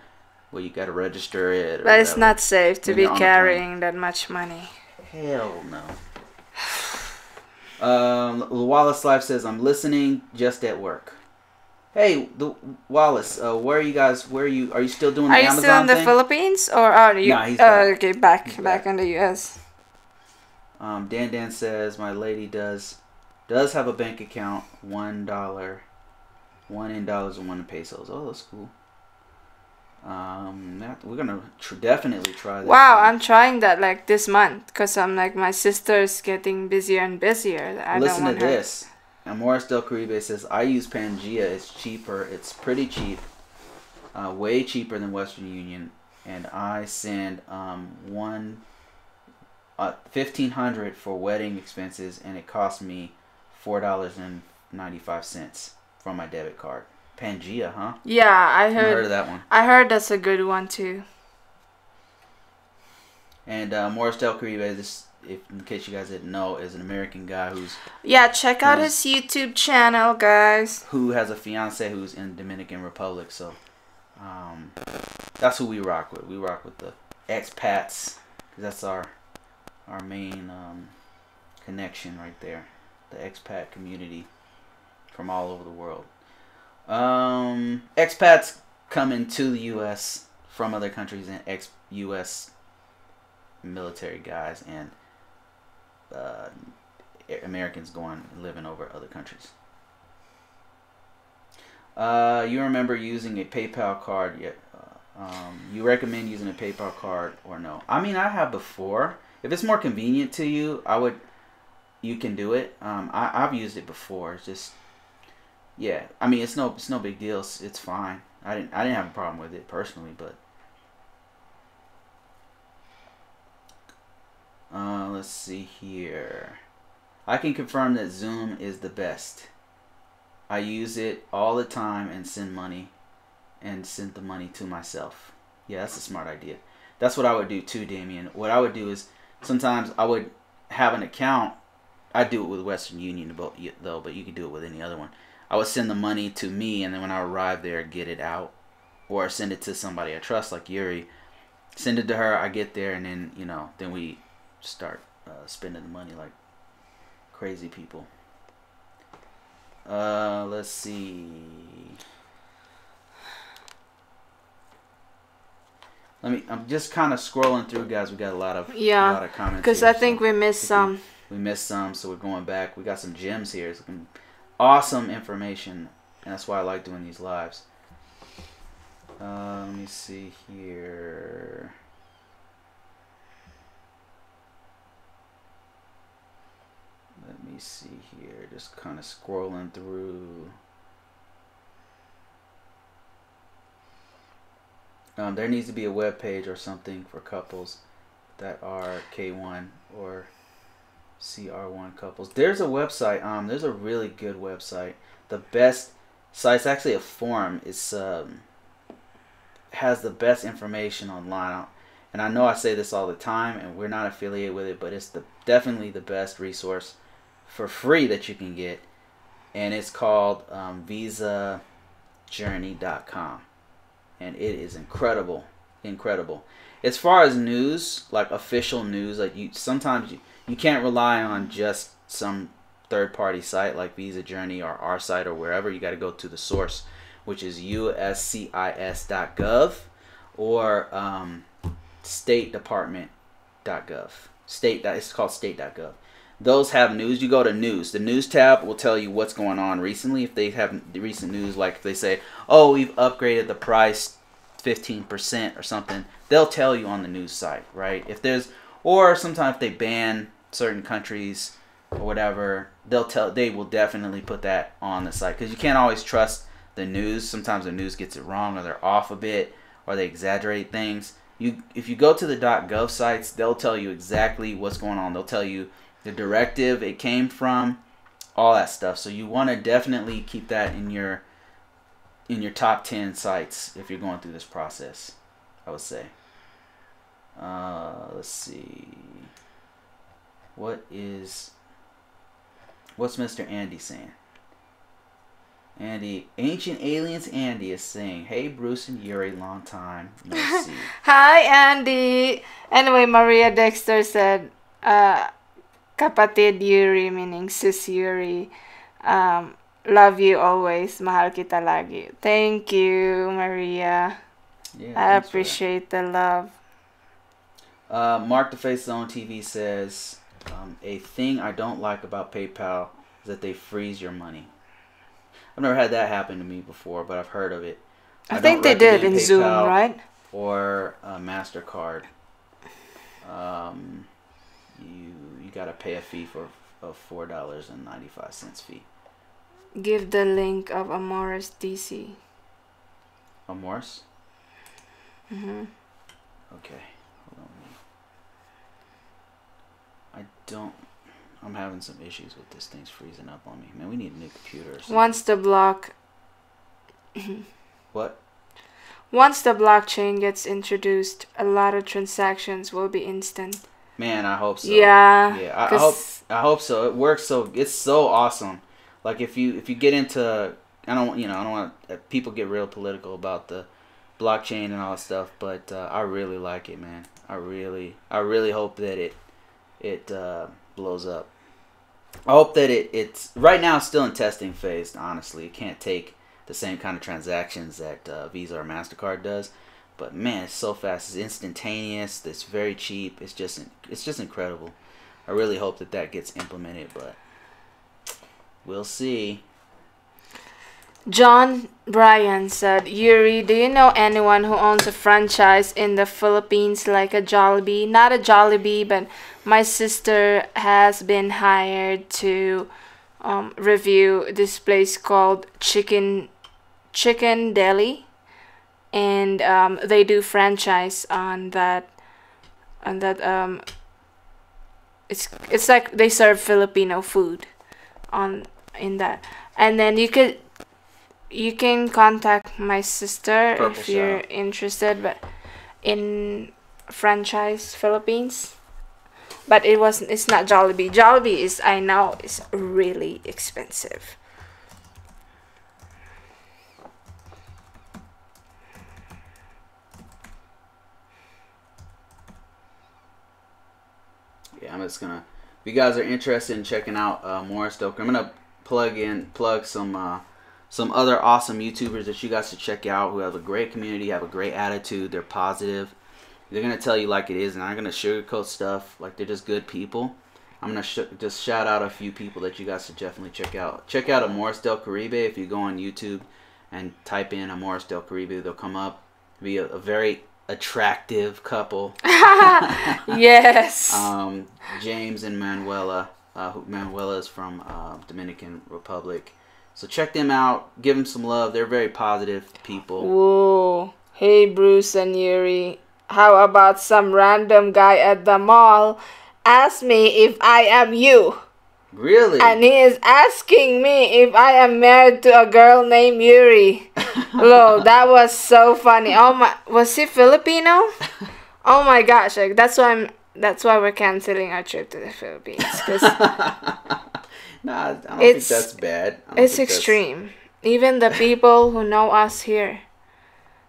register it. But it's not safe to be carrying that much money. Hell no. Wallace Life says, I'm listening just at work. Hey, Wallace, where are you guys? Are you still doing the Amazon thing? Are you still in the Philippines or are you? No, he's back. Okay, back in the U.S. Dan says, my lady does have a bank account, $1, one in dollars and one in pesos. Oh, that's cool. We're gonna definitely try that. Wow, I'm trying that like this month because I'm like my sister's getting busier and busier. Listen to this. And Morris Del Caribe says, I use Pangea. It's cheaper. It's pretty cheap. Way cheaper than Western Union. And I send $1,500 for wedding expenses, and it cost me $4.95 from my debit card. Pangea, huh? Yeah, I heard of that one. I heard that's a good one too. And Morris Del Caribe, in case you guys didn't know, is an American guy who's... Yeah, check out his YouTube channel, guys. Who has a fiance who's in Dominican Republic, so... that's who we rock with. We rock with the expats. Cause that's our main connection right there. The expat community from all over the world. Expats coming to the U.S. from other countries, and ex-U.S. military guys and Americans going and living over other countries. You remember using a PayPal card yet? You recommend using a PayPal card or no? I mean, I have before. If it's more convenient to you, you can do it. I've used it before. It's just, yeah. I mean, it's no big deal. It's fine. I didn't have a problem with it personally, but let's see here. I can confirm that Zoom is the best. I use it all the time and send the money to myself. Yeah, that's a smart idea. That's what I would do too, Damien. What I would do is sometimes I would have an account. I do it with Western Union though, but you can do it with any other one. I would send the money to me, and then when I arrive there, get it out, or send it to somebody I trust, like Yuri. Send it to her. I get there, and then then we start spending the money like crazy people. Let's see. I'm just kind of scrolling through, guys. We got a lot of comments. Because I think we missed some. We missed some, so we're going back. We got some gems here. It's awesome information, and that's why I like doing these lives. Let me see here. Let me see here. Just kind of scrolling through. There needs to be a web page or something for couples that are K1 or CR1 couples. There's a website. There's a really good website. The best site's actually a forum. It's has the best information online. And I know I say this all the time, and we're not affiliated with it, but it's definitely the best resource for free that you can get, and it's called visaajourney.com, and it is incredible. As far as news, like official news, like sometimes you can't rely on just some third-party site like Visa Journey or our site or wherever. You got to go to the source, which is uscis.gov or statedepartment.gov. It's called state.gov. Those have news. You go to news. The news tab will tell you what's going on recently. If they have recent news, like if they say, oh, we've upgraded the price 15% or something, they'll tell you on the news site, right? Or sometimes if they ban certain countries, or whatever, they will definitely put that on the site, because you can't always trust the news. Sometimes the news gets it wrong, or they're off a bit, or they exaggerate things. If you go to the .gov sites, they'll tell you exactly what's going on. They'll tell you the directive it came from, all that stuff. So you want to definitely keep that in your top 10 sites if you're going through this process, I would say. Let's see. What's Mr. Andy saying? Andy, Ancient Aliens Andy is saying, "Hey Bruce and Yuri, long time no see." Hi Andy. Anyway, Maria Dexter said, kapatid Yuri, meaning sis Yuri. Love you always. Mahal kita lagi. Thank you, Maria. Yeah, I appreciate the love. Mark the Face Zone TV says, a thing I don't like about PayPal is that they freeze your money. I've never had that happen to me before, but I've heard of it. I think they did in PayPal Zoom, right? Or MasterCard. You gotta pay a fee of $4.95 fee. Give the link of Amoris DC. Amoris? Mm-hmm. Okay. Hold on. I'm having some issues with this thing's freezing up on me. Man, we need a new computer or something. Once the What? Once the blockchain gets introduced, a lot of transactions will be instant. Man, I hope so. Yeah. Yeah, I hope so. It works it's so awesome. Like if you get into, I don't want people get real political about the blockchain and all that stuff, but I really like it, man. I really hope that it blows up. I hope that it's right now still in testing phase. Honestly, it can't take the same kind of transactions that Visa or MasterCard does, but man, it's so fast. It's instantaneous. It's very cheap. It's just incredible. I really hope that gets implemented, but we'll see. John Bryan said, Yuri, do you know anyone who owns a franchise in the Philippines like a Jollibee? Not a Jollibee, but my sister has been hired to review this place called Chicken Deli, and they do franchise on that. It's like they serve Filipino food in that, and then you can contact my sister if you're interested, but in franchise Philippines. But it's not Jollibee. Jollibee is really expensive. Yeah, I'm just gonna. If you guys are interested in checking out Morris Stoker, I'm gonna plug some other awesome YouTubers that you guys should check out, who have a great community, have a great attitude, they're positive. They're going to tell you like it is, and I'm going to sugarcoat stuff. Like, they're just good people. I'm going to just shout out a few people that you guys should definitely check out. Check out Amoris Del Caribe. If you go on YouTube and type in Amoris Del Caribe, they'll come up. Be a very attractive couple. Yes. James and Manuela. Manuela is from Dominican Republic. So check them out. Give them some love. They're very positive people. Whoa. Hey, Bruce and Yuri. How about some random guy at the mall ask me if I am you? Really? And he is asking me if I am married to a girl named Yuri. Lo, that was so funny. Oh my, was he Filipino? Oh my gosh, like that's why we're canceling our trip to the Philippines. Nah, I don't think that's bad. It's extreme. Even the people who know us here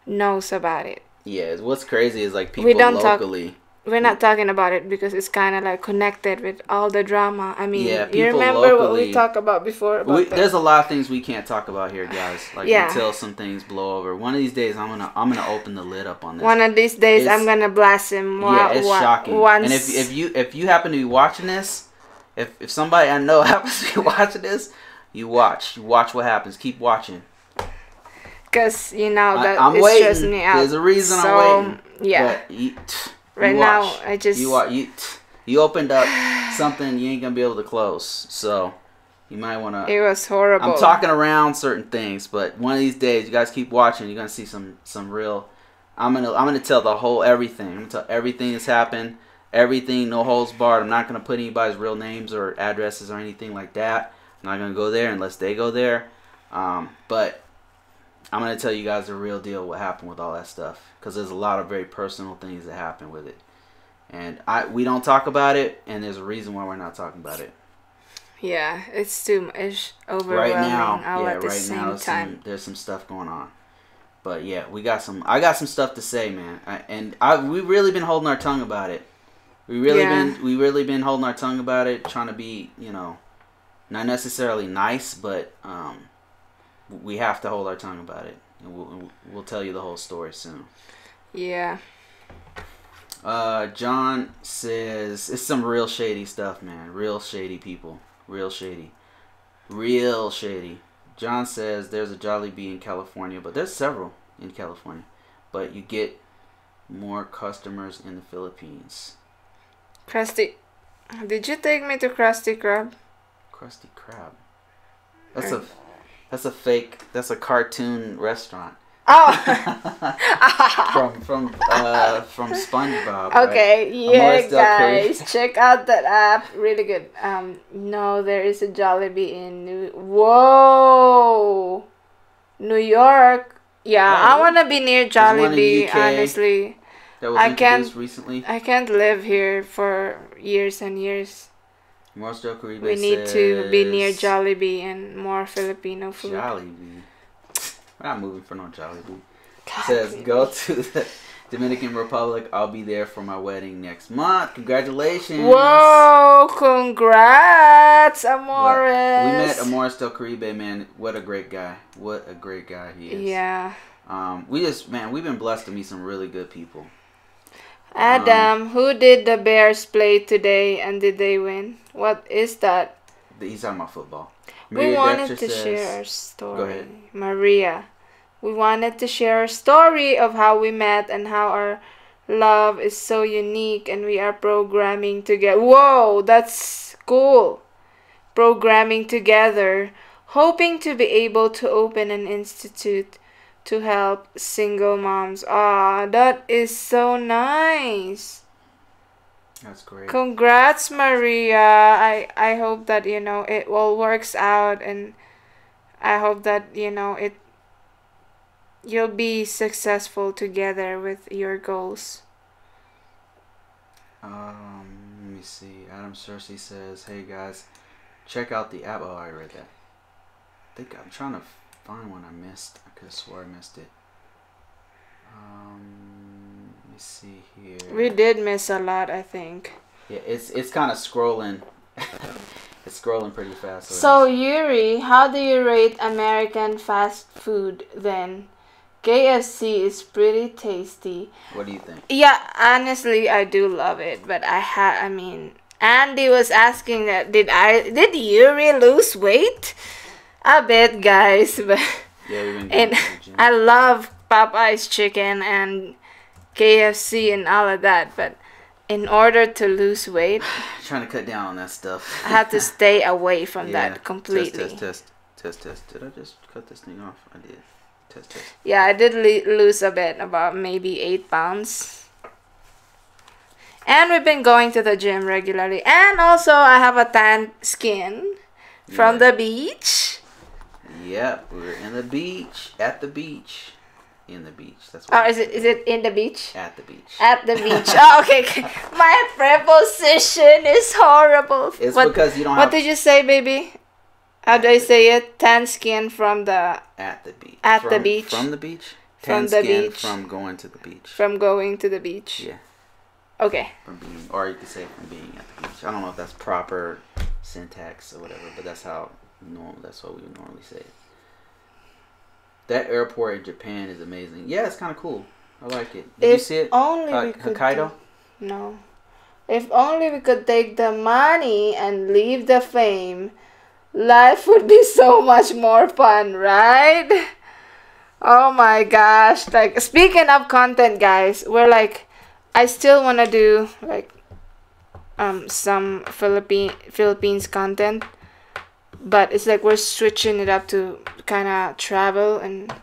knows about it. Yeah, what's crazy is like people locally. We're not talking about it because it's kind of like connected with all the drama. I mean, yeah, you remember locally, what we talked about before? There's a lot of things we can't talk about here, guys. Like until some things blow over. One of these days, I'm gonna open the lid up on this. One of these days, I'm gonna blast him. Yeah, it's shocking. And if you happen to be watching this, if somebody I know happens to be watching this, you watch what happens. Keep watching. Because that I'm it waiting. stresses me out. There's a reason I'm waiting. Yeah. But Now I just you You opened up something you ain't gonna be able to close. So you might wanna. It was horrible. I'm talking around certain things, but one of these days, you guys keep watching. You're gonna see some real. I'm gonna tell the whole everything. I'm gonna tell everything that's happened. Everything, no holds barred. I'm not gonna put anybody's real names or addresses or anything like that. I'm not gonna go there unless they go there. But I'm gonna tell you guys the real deal, what happened with all that stuff, because there's a lot of very personal things that happen with it, and we don't talk about it, and there's a reason why we're not talking about it. Yeah, it's too much overwhelming. Right now, at the same time. There's some stuff going on, but yeah, I got some stuff to say, man, we've really been holding our tongue about it. We really been holding our tongue about it, trying to be, not necessarily nice, but we have to hold our tongue about it, and we'll tell you the whole story soon. Yeah. John says it's some real shady stuff, man. Real shady people. Real shady. John says there's a Jollibee in California, but there's several in California, but you get more customers in the Philippines. Krusty, did you take me to Krusty Krab? Krusty Krab. That's a fake. That's a cartoon restaurant. Oh. from SpongeBob. Okay, right? yeah, guys, check out that app. Really good. No, there is a Jollibee in New York. Yeah, I wanna be near Jollibee. Honestly, that was introduced recently. I can't live here for years and years. We need to be near Jollibee and more Filipino food. Jollibee. We're not moving for no Jollibee. It says, go to the Dominican Republic. I'll be there for my wedding next month. Congratulations. Whoa, congrats, Amores. Well, we met Amores Del Caribe, man. What a great guy. What a great guy he is. Yeah. We've been blessed to meet some really good people. Adam, who did the Bears play today and did they win? What is that? He's talking about football. We wanted to share our story. Go ahead. Maria. We wanted to share a story of how we met and how our love is so unique and we are programming together. Whoa, that's cool. Programming together, hoping to be able to open an institute to help single moms. Ah, that is so nice. That's great. Congrats, Maria. I hope that, it all works out, and I hope that, you'll be successful together with your goals. Let me see. Adam Cersei says, hey guys, check out the app. Oh, I read that. I'm trying to find one I missed. I could have swore I missed it. Let me see here. We did miss a lot, I think. Yeah, it's kind of scrolling. It's scrolling pretty fast. So Yuri, how do you rate American fast food then? KFC is pretty tasty. What do you think? Yeah, honestly, I do love it, but Andy was asking that did Yuri lose weight? A bit, guys, but yeah, we've been and I love Popeye's chicken and KFC and all of that, but in order to lose weight, trying to cut down on that stuff, I had to stay away from that completely. Test. Did I just cut this thing off? I did. Test. Yeah, I did lose a bit, about maybe 8 pounds. And we've been going to the gym regularly, and also I have a tan skin from the beach. Yep, we're in the beach, at the beach. In the beach. That's what is it in the beach? At the beach. At the beach. Oh, okay. My preposition is horrible. It's because you don't have... What did you say, baby? How do I say it? Tan skin from the... At the beach. At the beach. From the beach? From the beach. From going to the beach. From going to the beach. Yeah. Okay. Or you could say from being at the beach. I don't know if that's proper syntax or whatever, but that's what we would normally say it. That airport in Japan is amazing. Yeah, it's kind of cool. I like it. Did you see it? Only we could Hokkaido? No. If only we could take the money and leave the fame, life would be so much more fun, right? Oh my gosh. Like, speaking of content, guys, I still want to do, some Philippines content, but it's like we're switching it up to kind of travel and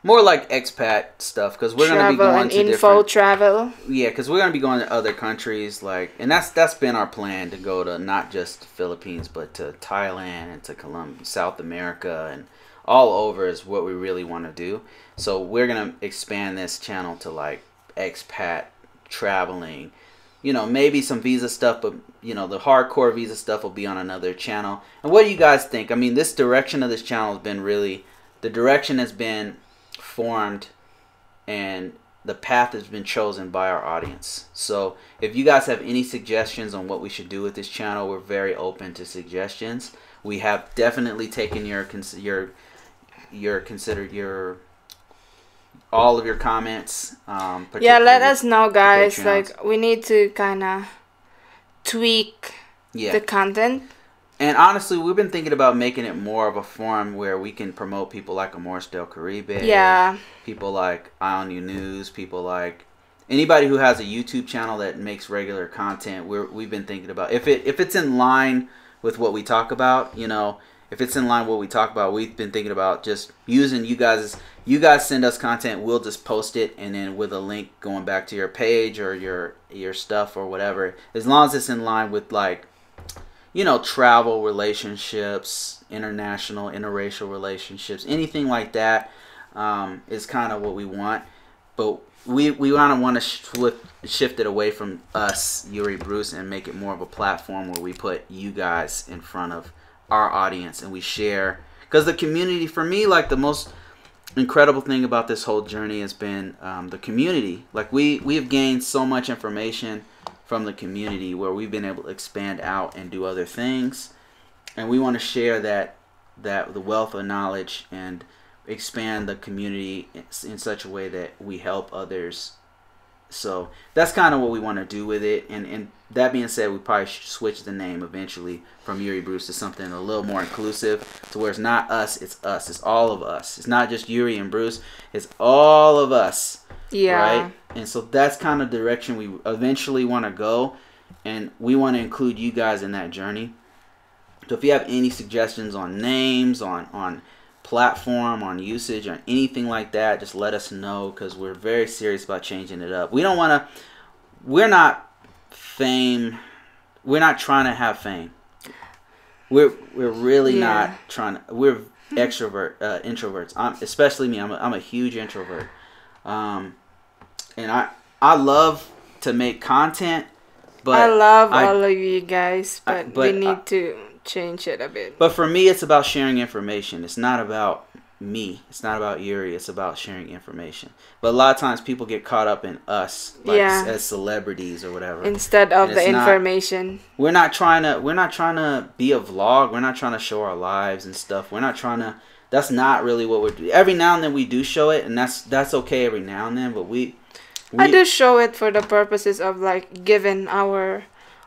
more like expat stuff, because we're going to be going to info travel. Yeah, because we're going to be going to other countries, like, and that's been our plan, to go to not just Philippines, but to Thailand and to Colombia, South America, and all over is what we really want to do. So we're going to expand this channel to like expat traveling, you know, maybe some visa stuff, but you know, the hardcore visa stuff will be on another channel. And what do you guys think? I mean, this direction of this channel has been really, the direction has been formed and the path has been chosen by our audience. So if you guys have any suggestions on what we should do with this channel, we're very open to suggestions. We have definitely taken all of your comments. Yeah, let us know, guys. Like, we need to kind of tweak the content. And honestly, we've been thinking about making it more of a forum where we can promote people like Amores del Caribe. Yeah. People like IONU News. People like anybody who has a YouTube channel that makes regular content. We've been thinking about if it's in line with what we talk about. You know, if it's in line with what we talk about, we've been thinking about just using you guys. You guys send us content, we'll just post it, and then with a link going back to your page or your stuff or whatever. As long as it's in line with, like, you know, travel, relationships, international, interracial relationships, anything like that, is kind of what we want. But we want to shift it away from us, Yuri, Bruce, and make it more of a platform where we put you guys in front of our audience and we share. Because the community, for me, like, the most incredible thing about this whole journey has been the community. Like, we have gained so much information from the community where we've been able to expand out and do other things, and we want to share that the wealth of knowledge and expand the community in such a way that we help others. So that's kind of what we want to do with it. And that being said, we probably should switch the name eventually from Yuri Bruce to something a little more inclusive, to where it's not us, it's us. It's all of us. It's not just Yuri and Bruce. It's all of us. Yeah. Right? And so that's kind of the direction we eventually want to go. And we want to include you guys in that journey. So if you have any suggestions on names, on platform, on usage, on anything like that, just let us know, because we're very serious about changing it up. We're not trying to have fame. We're really not trying to. We're introverts. Especially me. I'm a huge introvert. And I love to make content, but I love all of you guys, but we need to change it a bit. But for me, it's about sharing information. It's not about me. It's not about Yuri. It's about sharing information. But a lot of times people get caught up in us, like, as celebrities or whatever, instead of the information. We're not trying to be a vlog. We're not trying to show our lives and stuff. We're not trying to. That's not really what we're doing. Every now and then we do show it, and that's okay every now and then. But I do show it for the purposes of, like, giving our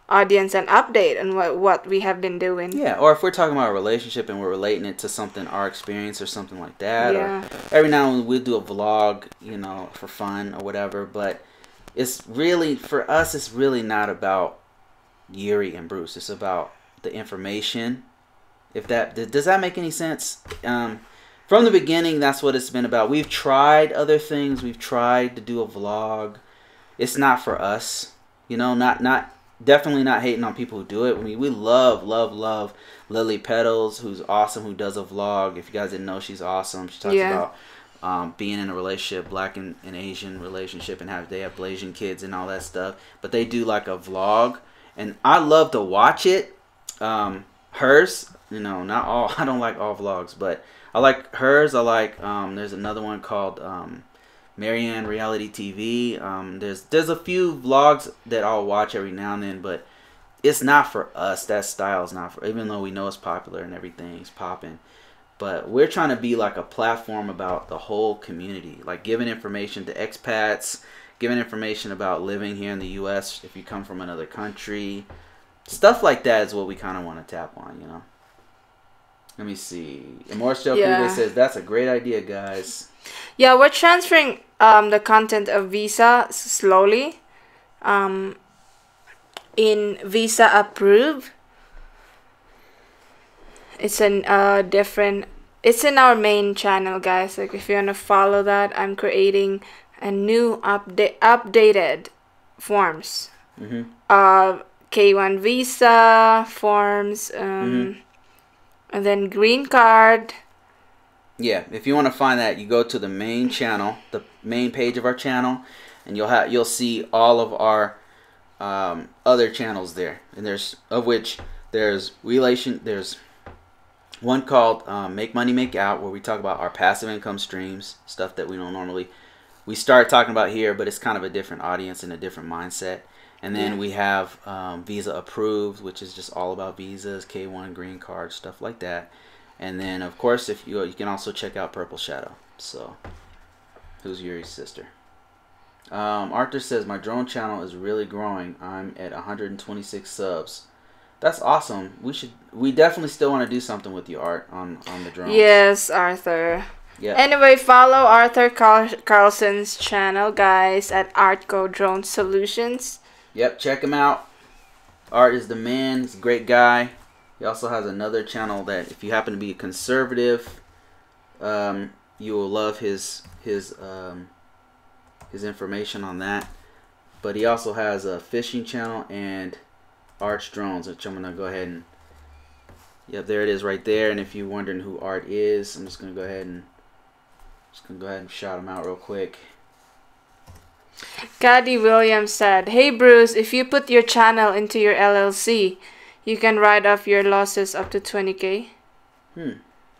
audience an update on what we have been doing. Yeah, or if we're talking about a relationship and we're relating it to something, our experience or something like that. Yeah. Or every now and then we'll do a vlog, you know, for fun or whatever. But it's really, for us, it's really not about Yuri and Bruce. It's about the information. Does that make any sense? From the beginning, that's what it's been about. We've tried other things. We've tried to do a vlog. It's not for us, you know. Definitely not hating on people who do it. I mean, we love Lily Petals, who's awesome, who does a vlog. If you guys didn't know, she's awesome. She talks about being in a relationship, black and Asian relationship, and they have Blasian kids and all that stuff. But they do like a vlog, and I love to watch it. Hers, you know, not all. I don't like all vlogs, but I like hers. I like there's another one called Marianne Reality TV. There's a few vlogs that I'll watch every now and then, but it's not for us. That style is not for, even though we know it's popular and everything's popping. But we're trying to be like a platform about the whole community, like giving information to expats, giving information about living here in the U.S. if you come from another country. Stuff like that is what we kind of want to tap on, you know. Let me see. Amores says, that's a great idea, guys. Yeah, we're transferring the content of Visa slowly. in Visa Approved. It's an different. It's in our main channel, guys. Like if you wanna follow that, I'm creating a new updated forms. K1 visa forms, and then green card. Yeah, if you want to find that, you go to the main channel, the main page of our channel, and you'll see all of our other channels there. And there's one called Make Money Make Out, where we talk about our passive income streams, stuff that we don't normally start talking about here, but it's kind of a different audience and a different mindset. And then we have Visa Approved, which is just all about visas, K1, green card, stuff like that. And then, of course, if you can also check out Purple Shadow. So, who's Yuri's sister? Arthur says, my drone channel is really growing. I'm at 126 subs. That's awesome. We definitely still want to do something with you, Art, on the drones. Yes, Arthur. Yeah. Anyway, follow Arthur Carlson's channel, guys, at Artco Drone Solutions. Yep, check him out. Art is the man. He's a great guy. He also has another channel that, if you happen to be a conservative, you will love his information on that. But he also has a fishing channel and Art's Drones, which I'm gonna go ahead and, yep, there it is right there. And if you're wondering who Art is, I'm just gonna go ahead and shout him out real quick. Caddy Williams said, "Hey Bruce, if you put your channel into your LLC, you can write off your losses up to 20K.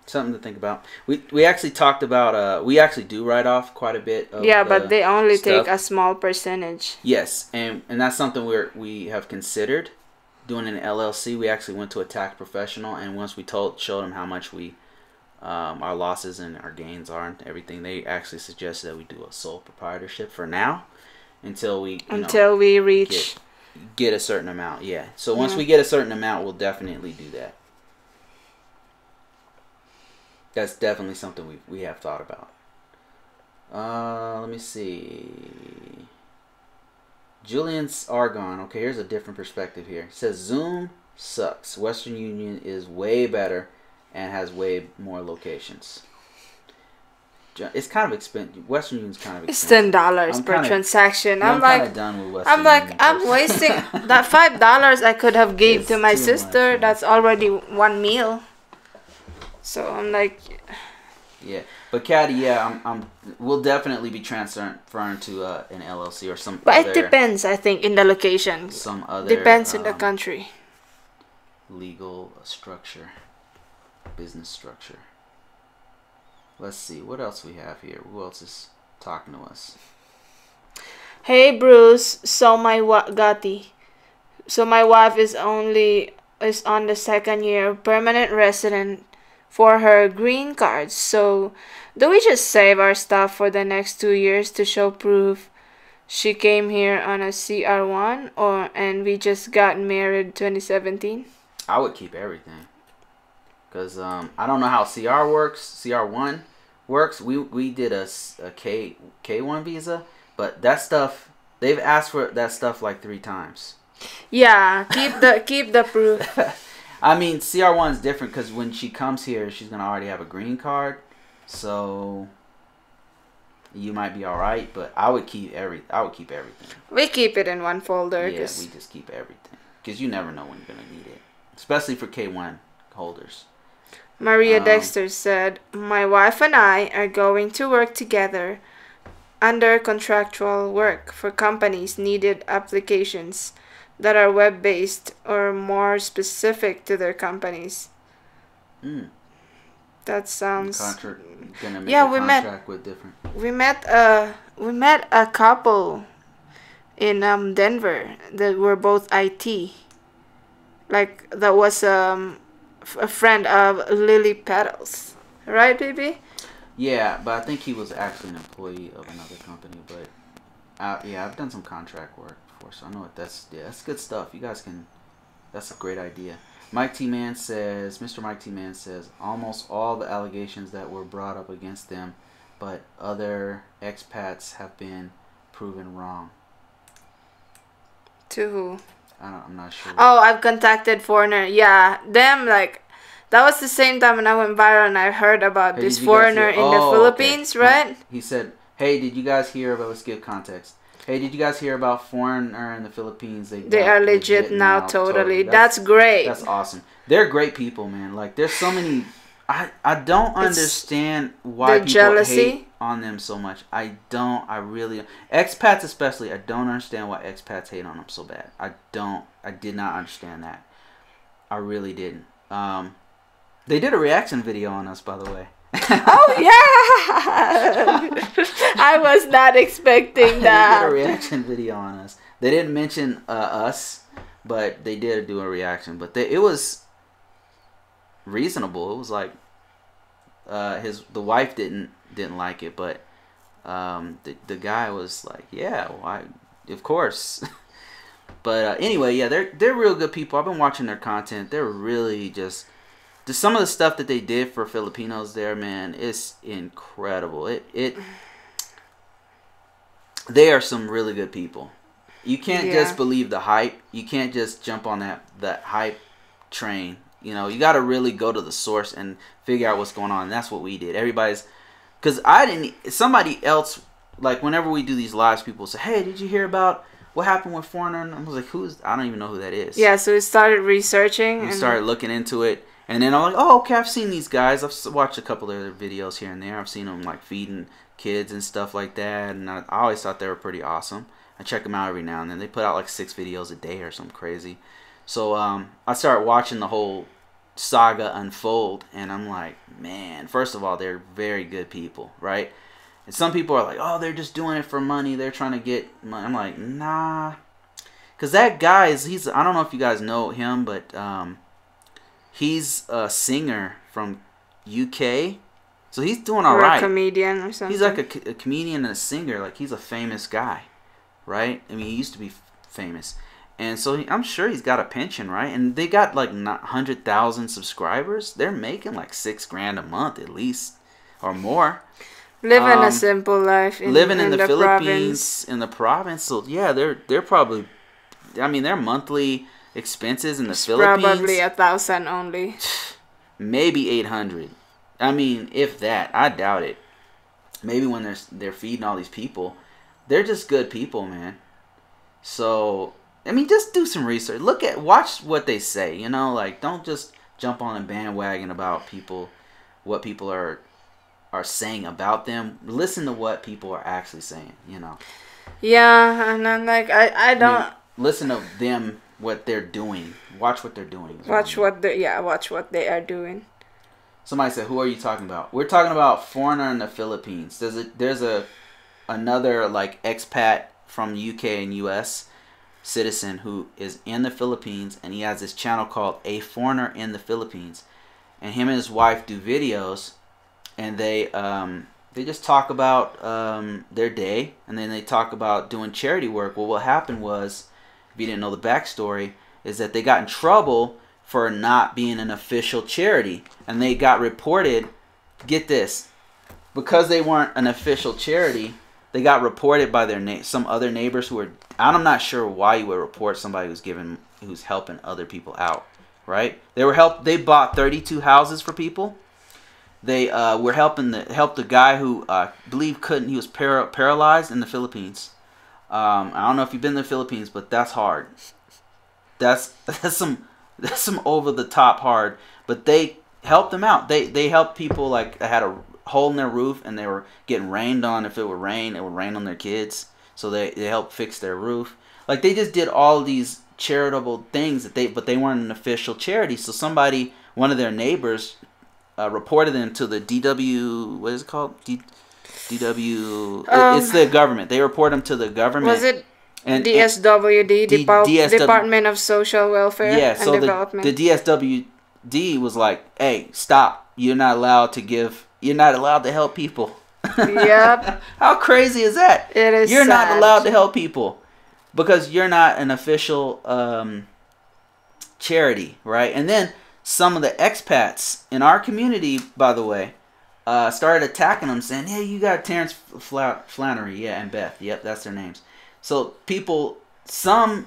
Something to think about. We actually talked about we actually do write off quite a bit of but they only stuff. take a small percentage. Yes, and that's something we have considered doing an LLC. We actually went to a tax professional, and once we showed them how much our losses and our gains are and everything, they actually suggested that we do a sole proprietorship for now until we reach get a certain amount. Yeah. So once we get a certain amount, we'll definitely do that. That's definitely something we have thought about. Let me see. Julian's Argon. Okay, here's a different perspective here. It says Zoom sucks. Western Union is way better and has way more locations. It's kind of expensive. Western Union's kind of expensive. It's $10 per transaction. I'm like done with Western Union. I'm wasting that $5 I could have gave to my sister. Much, that's already one meal. So I'm like, yeah. But Caddy, we'll definitely be transferring to an LLC or some. But it depends, I think, in the location. Some other depends in the country. Legal structure, business structure. Let's see what else we have here. Who else is talking to us? Hey Bruce, so my wife is on the second year permanent resident for her green card. So do we just save our stuff for the next 2 years to show proof she came here on a CR1 and we just got married 2017? I would keep everything. Because I don't know how CR1 works. We did a K1 visa, but that stuff, they've asked for that stuff like 3 times. Yeah, keep the proof. I mean, CR1 is different because when she comes here, she's gonna already have a green card, so you might be all right. But I would keep everything. We keep it in one folder. Yeah, we just keep everything because you never know when you're gonna need it, especially for K1 holders. Maria Dexter said, my wife and I are going to work together under contractual work for companies needed applications that are web-based or more specific to their companies. That sounds... Gonna make a contract with different... We met a couple in Denver that were both IT. Like, that was a friend of Lily Petals, right, baby? Yeah, but I think he was actually an employee of another company. But I've done some contract work before, so I know that's good stuff. You guys can. That's a great idea. Mr. Mike T. Man says almost all the allegations that were brought up against them, but other expats have been proven wrong. To who? I'm not sure. Oh, I've contacted foreigner. Yeah, them like. That was the same time when I went viral and I heard about this foreigner in the Philippines, right? He said, "Hey, did you guys hear about? Let's give context. Hey, did you guys hear about foreigner in the Philippines? They are legit now, totally. That's great. That's awesome. They're great people, man. Like, there's so many. I don't understand why people hate on them so much. I really expats especially. I don't understand why expats hate on them so bad. I did not understand that. I really didn't. They did a reaction video on us, by the way. Oh yeah! I was not expecting that. They did a reaction video on us. They didn't mention us, but they did do a reaction. But it was reasonable. It was like the wife didn't like it, but the guy was like, yeah, well, of course. But anyway, yeah, they're real good people. I've been watching their content. They're really just some of the stuff that they did for Filipinos there, man, is incredible. They are some really good people. You can't just believe the hype. You can't just jump on that hype train. You know, you got to really go to the source and figure out what's going on. And that's what we did. Because somebody else, like whenever we do these lives, people say, hey, did you hear about what happened with Foreigner? And I was like, I don't even know who that is. Yeah, so we started researching. We started looking into it. And then I'm like, oh, okay, I've seen these guys. I've watched a couple of their videos here and there. I've seen them like feeding kids and stuff like that. And I always thought they were pretty awesome. I check them out every now and then. They put out like 6 videos a day or something crazy. So I started watching the whole saga unfold. And I'm like, man, first of all, they're very good people, right? And some people are like, oh, they're just doing it for money. They're trying to get money. I'm like, nah. Because that guy I don't know if you guys know him, but he's a singer from UK. So he's doing all right. A comedian or something. He's like a comedian and a singer. Like, he's a famous guy, right? I mean, he used to be famous. And so I'm sure he's got a pension, right? And they got like 100,000 subscribers. They're making like $6,000 a month at least, or more. Living a simple life in the Philippines, province. in the province. So yeah, they're probably, I mean, their monthly expenses in the Philippines probably 1,000 only. Maybe 800. I mean, if that, I doubt it. Maybe when they're feeding all these people, they're just good people, man. So I mean, just do some research. Watch what they say. You know, like, don't just jump on a bandwagon about what people are saying about them. Listen to what people are actually saying. You know. Yeah, and I'm like, I don't listen to them, what they're doing. Watch what they're doing. Watch what they are doing. Somebody said, "Who are you talking about?" We're talking about Foreigner in the Philippines. There's another like expat from UK and US citizen who is in the Philippines, and he has this channel called A Foreigner in the Philippines, and him and his wife do videos, and they just talk about their day, and then they talk about doing charity work. Well, what happened was, if you didn't know the backstory, is that they got in trouble for not being an official charity, and they got reported, get this, because they weren't an official charity, they got reported by some other neighbors who were, I'm not sure why you would report somebody who's helping other people out, right? They bought 32 houses for people. They were helped the guy who believe couldn't, he was paralyzed in the Philippines. I don't know if you've been to the Philippines, but that's hard. That's some over the top hard, but they helped them out. They helped people like that had a hole in their roof and they were getting rained on. If it would rain on their kids. So they helped fix their roof. Like, they just did all these charitable things but they weren't an official charity. So one of their neighbors reported them to the DW. What is it called? DW. It's the government. They report them to the government. Was it? And DSWD, Department of Social Welfare and Development. The DSWD was like, hey, stop. You're not allowed to help people. Yep. How crazy is that? It is. You're not allowed to help people because you're not an official charity, right? And then some of the expats in our community, by the way, started attacking them, saying, hey, you got Terrence Flannery, and Beth. Yep, that's their names. So some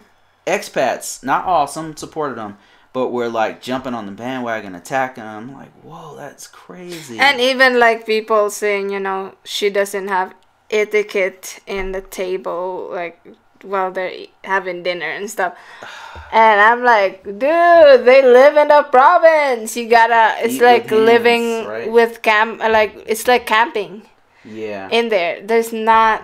expats, not all, some supported them, but were like jumping on the bandwagon, attacking them. I'm like, whoa, that's crazy. And even like people saying, you know, she doesn't have etiquette in the table, like while they're having dinner and stuff. And I'm like, dude, they live in the province. You gotta, it's Eat like with hands, living right? with like, it's like camping. Yeah. In there. There's no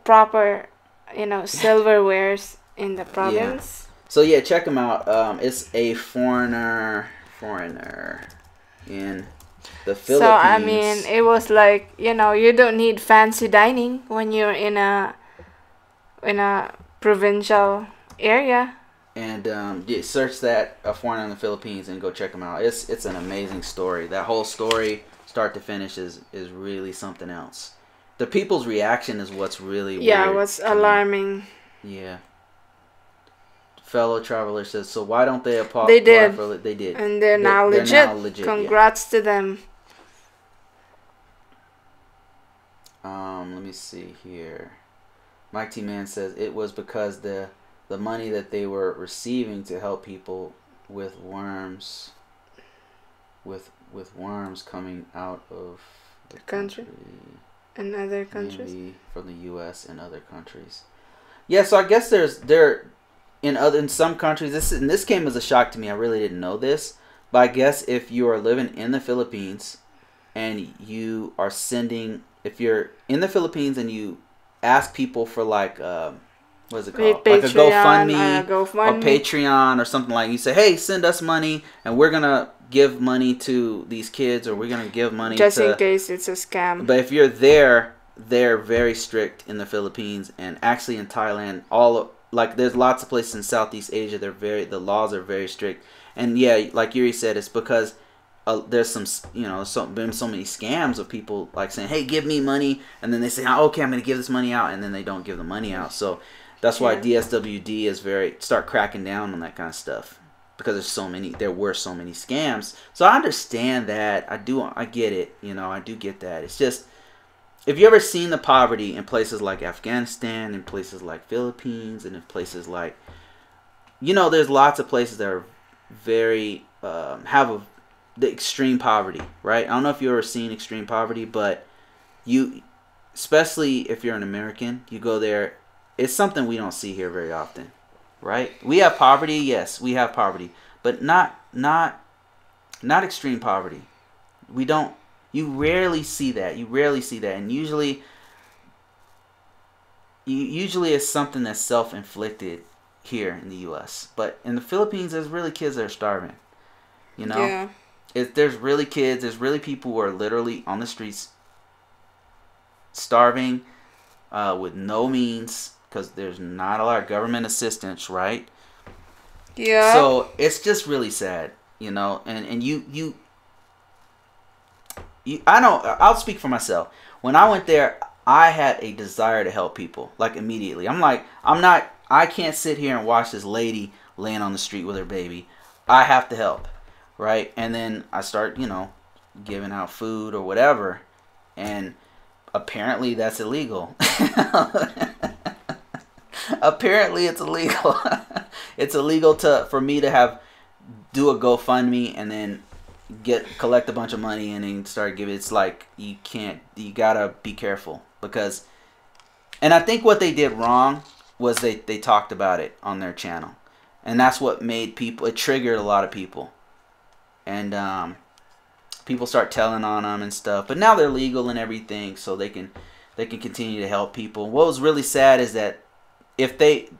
proper, you know, silverwares in the province. Yeah. So yeah, check them out. It's a foreigner in the Philippines. So I mean, it was like, you know, you don't need fancy dining when you're in a provincial area. And search that, A Foreigner in the Philippines, and go check them out. It's an amazing story. That whole story, start to finish, is really something else. The people's reaction is what's really weird. What's alarming. Yeah. Fellow traveler says, so why don't they apply? They did. They did. And they're now legit. Congrats to them. Let me see here. Mike T. Man says it was because the money that they were receiving to help people with worms, with worms coming out of the country. In other countries? Maybe from the U.S. and other countries. Yeah, so I guess in some countries, this came as a shock to me. I really didn't know this. But I guess if you are living in the Philippines and you are if you're in the Philippines and you ask people for like, what is it called? Patreon, like a GoFundMe or Patreon or something like, you say, hey, send us money and we're going to give money to these kids, or we're going to give money just in case it's a scam. But if you're there, they're very strict in the Philippines, and actually in Thailand, there's lots of places in Southeast Asia, the laws are very strict. And yeah, like Yuri said, it's because there's been so many scams of people like saying, hey, give me money, and then they say, oh, okay, I'm going to give this money out, and then they don't give the money out. So that's why DSWD is start cracking down on that kind of stuff, because there were so many scams. So I understand that. I get it. I do get that. It's just, if you ever seen the poverty in places like Afghanistan, in places like Philippines, and in places like, there's lots of places that are very, have the extreme poverty, right? I don't know if you've ever seen extreme poverty, but especially if you're an American, you go there, it's something we don't see here very often, right? We have poverty, yes, we have poverty, but not extreme poverty. You rarely see that. And usually it's something that's self-inflicted here in the U.S. But in the Philippines, there's really kids that are starving. Yeah. There's really kids. There's really people who are literally on the streets starving with no means, because there's not a lot of government assistance, right? Yeah. So it's just really sad, and I'll speak for myself. When I went there, I had a desire to help people, like immediately. I can't sit here and watch this lady laying on the street with her baby. I have to help, right? And then I start, giving out food or whatever, and apparently that's illegal. Apparently it's illegal. It's illegal for me to do a GoFundMe and then collect a bunch of money and then start giving. It's like you gotta be careful, because, and I think what they did wrong was they talked about it on their channel, and that's what it triggered a lot of people, and people start telling on them and stuff. But now they're legal and everything, so they can continue to help people. What was really sad is that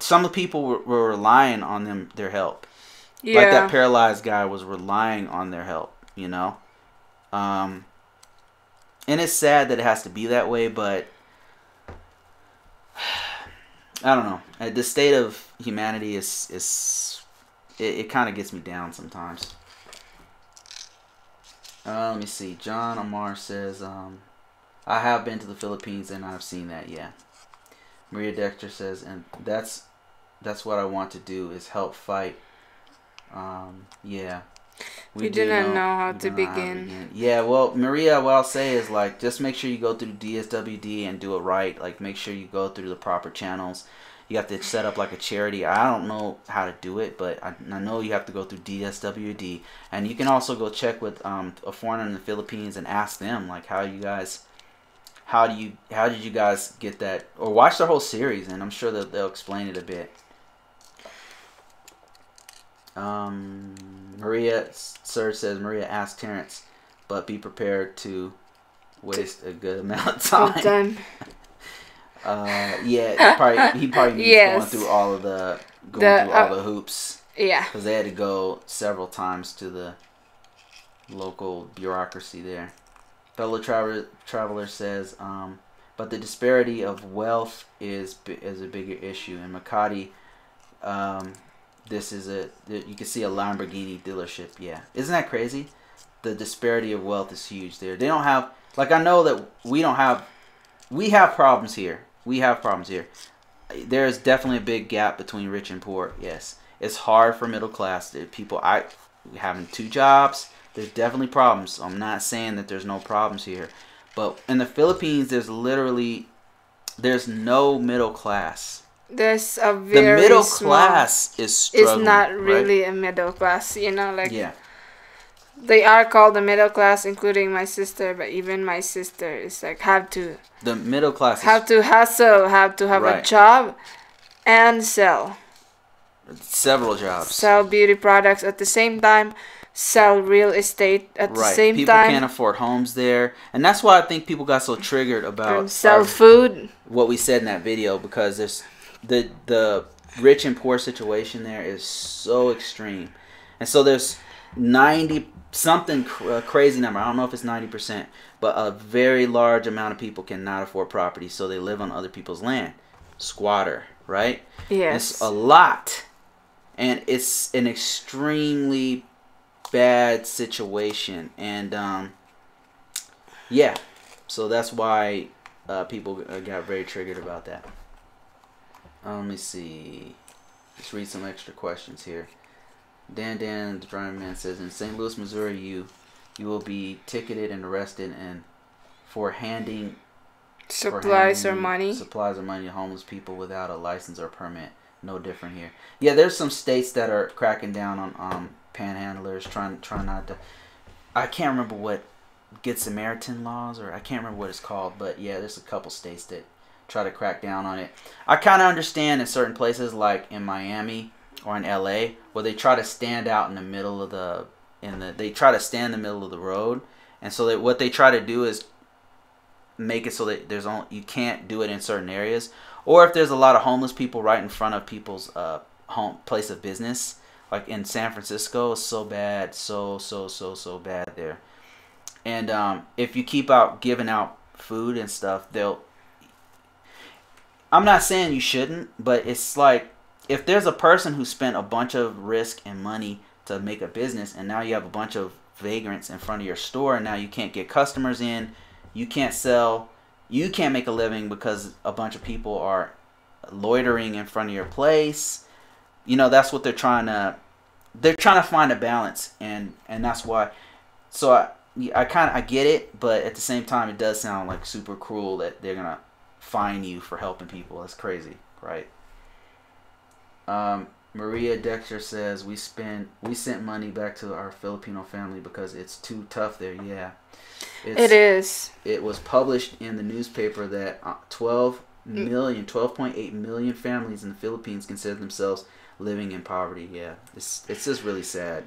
some of the people were relying on their help. Yeah. Like that paralyzed guy was relying on their help, and it's sad that it has to be that way, but I don't know. The state of humanity it kind of gets me down sometimes. Let me see. John Amar says, I have been to the Philippines and I've seen that, yeah. Maria Dexter says, and that's what I want to do, is help fight. Yeah. We do not know how to begin. Yeah, well, Maria, what I'll say is, just make sure you go through DSWD and do it right. Make sure you go through the proper channels. You have to set up like a charity. I don't know how to do it, but I know you have to go through DSWD, and you can also go check with a foreigner in the Philippines and ask them like how did you guys get that, or watch the whole series, and I'm sure that they'll explain it a bit. Maria Surge says, Maria asked Terrence, but be prepared to waste a good amount of time. Yeah, he probably means going through all the hoops. Yeah. Because they had to go several times to the local bureaucracy there. Fellow traveler says, but the disparity of wealth is a bigger issue. In Makati, you can see a Lamborghini dealership. Yeah, isn't that crazy? The disparity of wealth is huge there. They don't have, like, I know that we have problems here. There's definitely a big gap between rich and poor. Yes, it's hard for middle class people. Having 2 jobs. There's definitely problems. I'm not saying that there's no problems here, but in the Philippines, there's no middle class. There's a very the middle class is struggling. It's not really a middle class, like they are called the middle class, including my sister, but even my sister is like the middle class have to hustle, have to have a job, and sell several jobs, sell beauty products at the same time, sell real estate at the same people time. People can't afford homes there, and that's why I think people got so triggered about sell food. What we said in that video, because there's the rich and poor situation there is so extreme, and so there's 90 something crazy number. I don't know if it's 90%, but a very large amount of people cannot afford property, so they live on other people's land. Squatter, right? Yes. It's a lot, and it's an extremely bad situation, and so that's why people got very triggered about that. Let me see. Let's read some extra questions here. Dan, the driving man, says, in St. Louis, Missouri, you will be ticketed and arrested for handing supplies or money to homeless people without a license or permit. No different here. Yeah, there's some states that are cracking down on panhandlers, trying not to. I can't remember what Good Samaritan laws, or I can't remember what it's called, but yeah, there's a couple states that try to crack down on it. I kind of understand in certain places, like in Miami or in LA, where they try to stand out in the middle of the road, and so what they try to do is make it so that you can't do it in certain areas, or if there's a lot of homeless people right in front of people's place of business, like in San Francisco, it's so bad, so bad there. And if you keep giving out food and stuff, I'm not saying you shouldn't, but it's like, if there's a person who spent a bunch of risk and money to make a business, and now you have a bunch of vagrants in front of your store, and now you can't get customers in, you can't sell, you can't make a living because a bunch of people are loitering in front of your place. That's what they're trying to find a balance, and that's why. So I get it, but at the same time, it does sound like super cruel that they're gonna fine you for helping people. That's crazy, right? Maria Dexter says, we sent money back to our Filipino family because it's too tough there. Yeah, it is. It was published in the newspaper that 12.8 million families in the Philippines consider themselves living in poverty. Yeah, it's just really sad.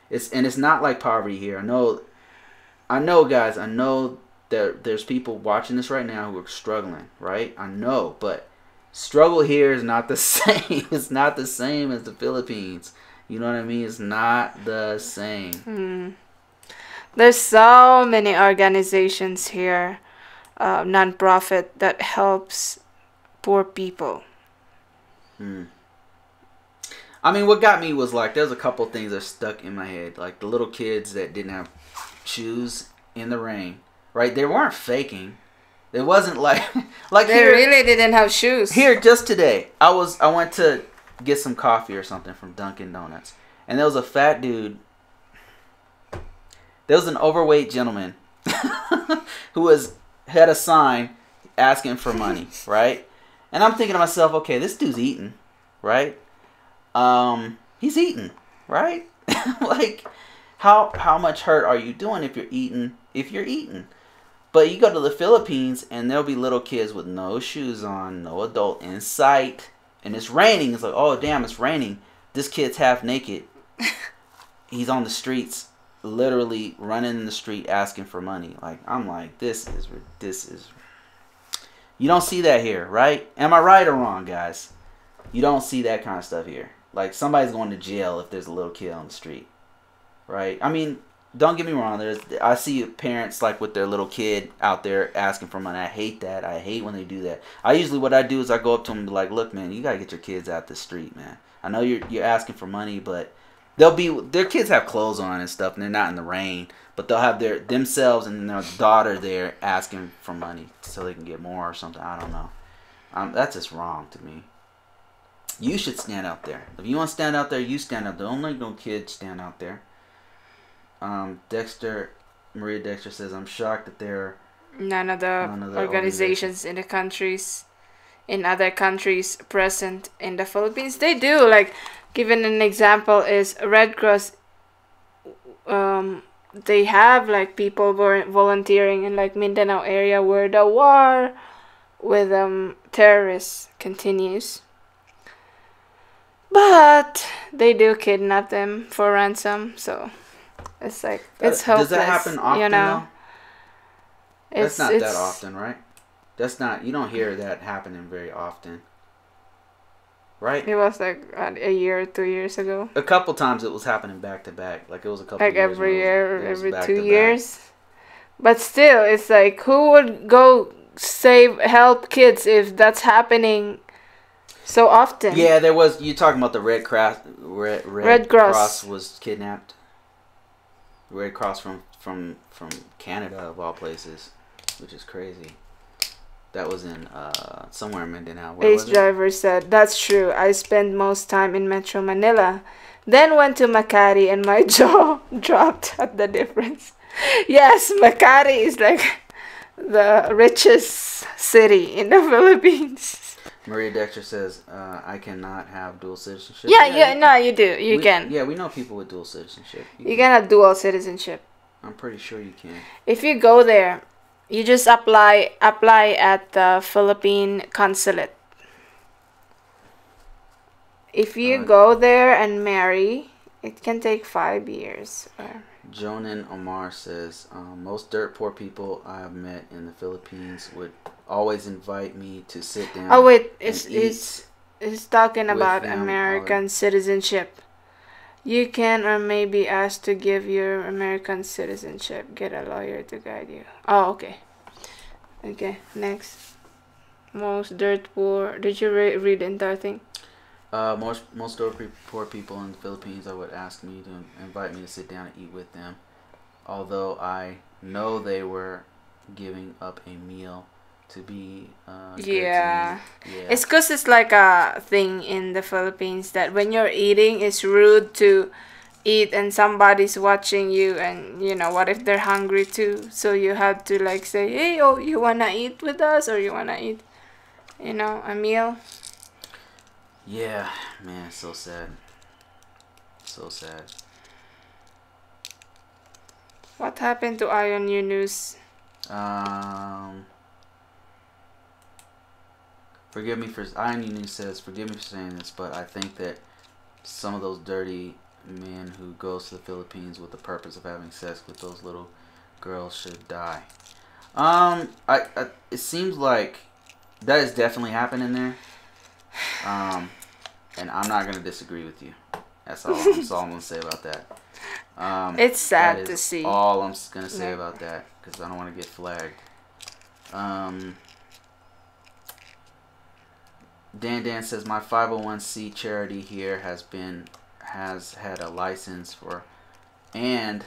It's not like poverty here. I know, guys. I know that there's people watching this right now who are struggling, right? I know, but struggle here is not the same. It's not the same as the Philippines. You know what I mean? It's not the same. There's so many organizations here, non-profit, that helps poor people. I mean, what got me was, like, there's a couple things that stuck in my head. Like the little kids that didn't have shoes in the rain, right? They weren't faking. It wasn't like they here, really didn't have shoes. Here, just today, I went to get some coffee or something from Dunkin' Donuts, and there was a fat dude. There was an overweight gentleman who had a sign asking for money, right? And I'm thinking to myself, okay, this dude's eating, right? He's eating, right? Like, how much hurt are you doing if you're eating? But you go to the Philippines and there'll be little kids with no shoes on, no adult in sight, and it's raining. It's like, oh damn, it's raining. This kid's half naked. He's on the streets, literally running in the street asking for money. Like, I'm like, this is. You don't see that here, right? Am I right or wrong, guys? You don't see that kind of stuff here. Like, somebody's going to jail if there's a little kid on the street, right? I mean, don't get me wrong. I see parents like with their little kid out there asking for money. I hate that. I hate when they do that. What I do is I go up to them and be like, look, man, you gotta get your kids out the street, man. I know you're asking for money, but their kids have clothes on and stuff, and they're not in the rain. But they'll have themselves and their daughter there asking for money so they can get more or something. I don't know. That's just wrong to me. You should stand out there. If you want to stand out there, you stand out there. Don't let no kids stand out there. Maria Dexter says, I'm shocked that there are none of the organizations in other countries present in the Philippines. They do, like, given an example is Red Cross. They have like people volunteering in like Mindanao area where the war with terrorists continues. But they do kidnap them for ransom, so it's like it's hopeless. Does that happen often, you know? Though? That's not that often, right? You don't hear that happening very often. Right? It was like a year or 2 years ago. A couple times it was happening back to back. Like it was a couple like years. Every year or every 2 years. But still, it's like, who would go help kids if that's happening so often? Yeah, there was. You talking about the Red Cross? Red Cross was kidnapped. Red Cross from Canada of all places, which is crazy. That was in somewhere in Mindanao. Ace Driver said, that's true. I spend most time in Metro Manila. Then went to Makati and my jaw dropped at the difference. Yes, Makati is like the richest city in the Philippines. Maria Dexter says, I cannot have dual citizenship. You do. You can. Yeah, we know people with dual citizenship. You can have dual citizenship. I'm pretty sure you can. If you go there, you just apply at the Philippine consulate. If you go there and marry, it can take 5 years. Jonan Omar says, most dirt poor people I have met in the Philippines would always invite me to sit down. Oh wait, it's talking about American citizenship. You can or may be asked to give your American citizenship. Get a lawyer to guide you. Oh, okay. Okay, next. Most dirt poor. Did you read the entire thing? Most dirt poor people in the Philippines, I would ask me to invite me to sit down and eat with them. Although I know they were giving up a meal to be yeah. It's because it's like a thing in the Philippines that when you're eating, it's rude to eat and somebody's watching you, and you know, what if they're hungry too? So you have to like say, hey, oh, you wanna eat with us, or you wanna eat, you know, a meal. Yeah, man, so sad. So sad. What happened to Ion Yunus? Forgive me for Ion Yunus says, forgive me for saying this, but I think that some of those dirty men who goes to the Philippines with the purpose of having sex with those little girls should die. It seems like that is definitely happening there. And I'm not gonna disagree with you. That's all I'm gonna say about that. It's sad to see. All I'm gonna say about that, because I don't want to get flagged. Dan says, my 501c charity here has had a license for and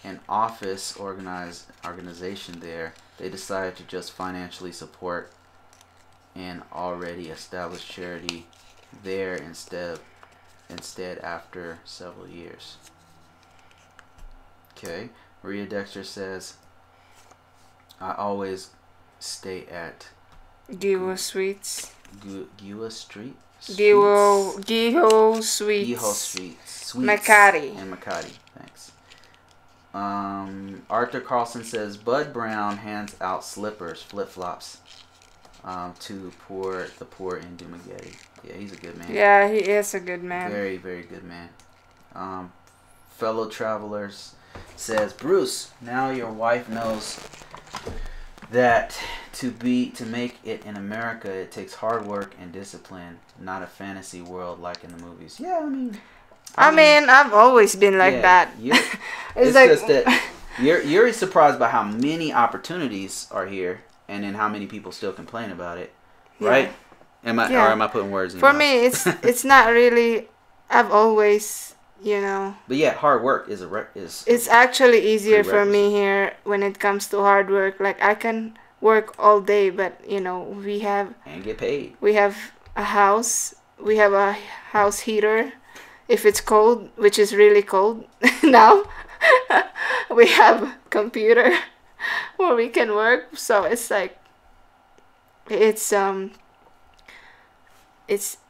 an office organization there. They decided to just financially support an already established charity there instead after several years. Okay. Maria Dexter says, I always stay at Giwa Sweets. Gua Street. Giho Sweets. Giho Street. Sweets. Makati. And Makati. Thanks. Arthur Carlson says Bud Brown hands out slippers, flip flops, to the poor in Dumageddon. Yeah, he's a good man. Yeah, he is a good man. Very, very good man. Fellow Travelers says Bruce, now your wife knows that to make it in America, it takes hard work and discipline, not a fantasy world like in the movies. Yeah, I mean, I've always been like that. It's like, just that you're surprised by how many opportunities are here, and then how many people still complain about it, right? Or am I putting words in your mouth? For me, it's not really. I've always, But yeah, hard work is It's actually easier for me here when it comes to hard work. Like I can work all day, but we have and get paid. We have a house. We have a house heater. If it's cold, which is really cold now, we have computer where we can work. So it's like it's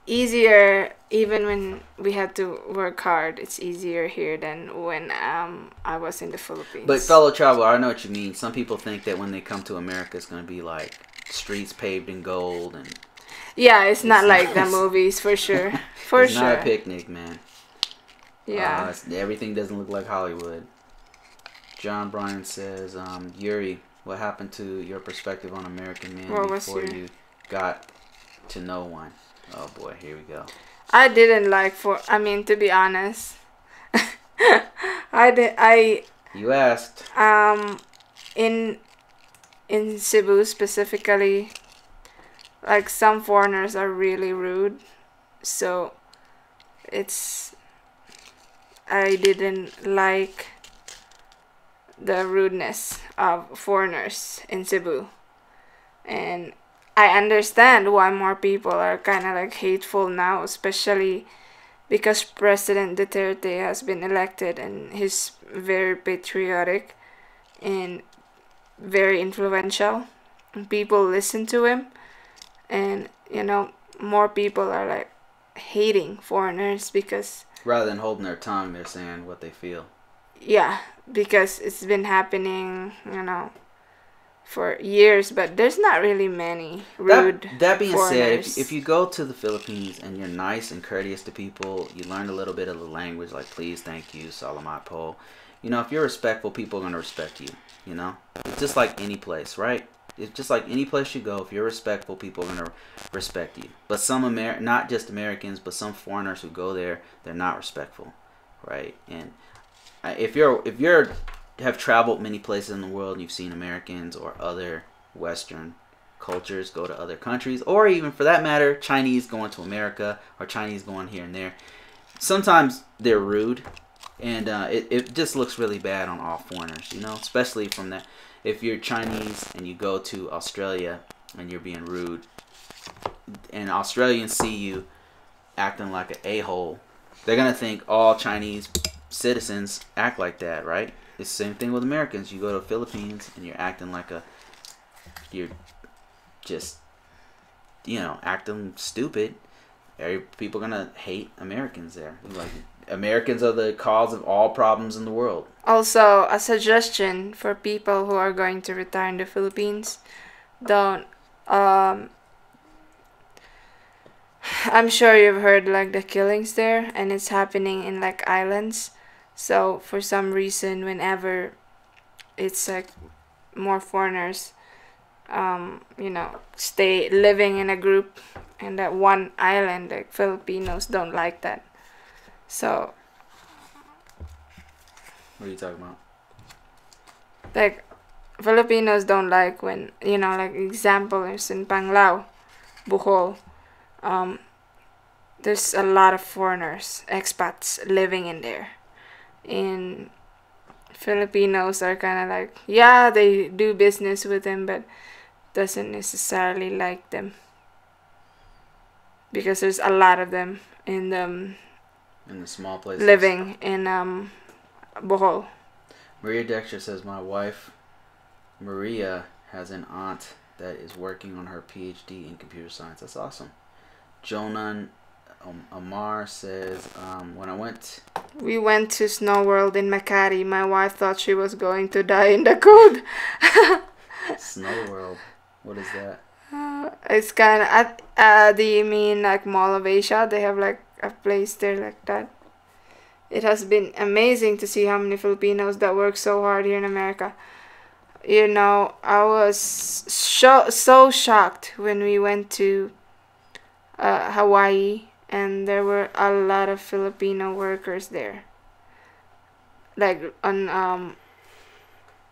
easier even when we had to work hard. It's easier here than when I was in the Philippines. But fellow traveler, I know what you mean. Some people think that when they come to America, it's going to be like streets paved in gold and. Yeah, it's not like the movies, for sure. It's not a picnic, man. Yeah. Everything doesn't look like Hollywood. John Bryan says, Yuri, what happened to your perspective on American men before you got to know one? Oh boy, here we go. I didn't like to be honest. You asked. In Cebu specifically, like some foreigners are really rude, so I didn't like the rudeness of foreigners in Cebu, and I understand why more people are kind of like hateful now, especially because President Duterte has been elected and he's very patriotic and very influential, and people listen to him. And more people are like hating foreigners because rather than holding their tongue, they're saying what they feel. Yeah, because it's been happening, for years, but there's not really many rude that being foreigners. said, if you go to the Philippines and you're nice and courteous to people, you learn a little bit of the language, like please, thank you, salamat po. If you're respectful, people are going to respect you. It's just like any place, right? It's just like any place you go. If you're respectful, people are going to respect you. But some not just Americans, but some foreigners who go there, they're not respectful, right? And if you're have traveled many places in the world and you've seen Americans or other Western cultures go to other countries, or even for that matter, Chinese going to America or Chinese going here and there, sometimes they're rude, and it just looks really bad on all foreigners, especially from that. If you're Chinese and you go to Australia and you're being rude, and Australians see you acting like an a-hole, they're going to think all Chinese citizens act like that, right? It's the same thing with Americans. You go to the Philippines and you're acting like you're just, acting stupid. People are going to hate Americans there. Like, Americans are the cause of all problems in the world. Also, a suggestion for people who are going to retire in the Philippines, don't I'm sure you've heard like the killings there, and it's happening in like islands. So for some reason, whenever it's like more foreigners stay living in a group in that one island, like Filipinos don't like that. So what are you talking about? Like Filipinos don't like when like example is in Panglao, Bohol, there's a lot of foreigners, expats living in there, and Filipinos are kind of like, yeah, they do business with them, but doesn't necessarily like them because there's a lot of them in the small places living in Bohol. Maria Dexter says, my wife Maria has an aunt that is working on her PhD in computer science. That's awesome. Jonan Amar says, we went to Snow World in Makati. My wife thought she was going to die in the cold. Snow World. What is that? It's kind of do you mean like Mall of Asia? They have like a place there like that. It has been amazing to see how many Filipinos that work so hard here in America. You know, I was so shocked when we went to Hawaii, and there were a lot of Filipino workers there, like on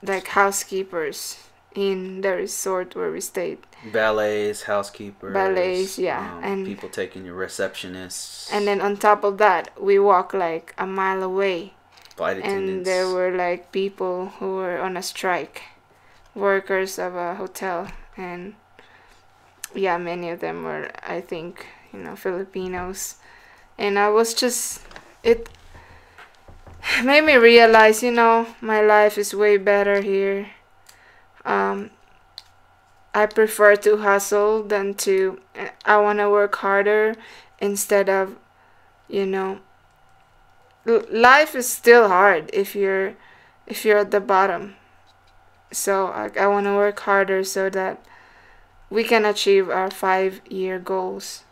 like housekeepers in the resort where we stayed. Valets, housekeepers, yeah, and people taking your receptionists. And then on top of that, we walked like a mile away, flight attendants, and there were like people who were on a strike, workers of a hotel, and yeah, many of them were, I think, Filipinos. And I was just, it made me realize, my life is way better here. I prefer to hustle than I want to work harder instead of, life is still hard if you're at the bottom. So I want to work harder so that we can achieve our 5-year goals.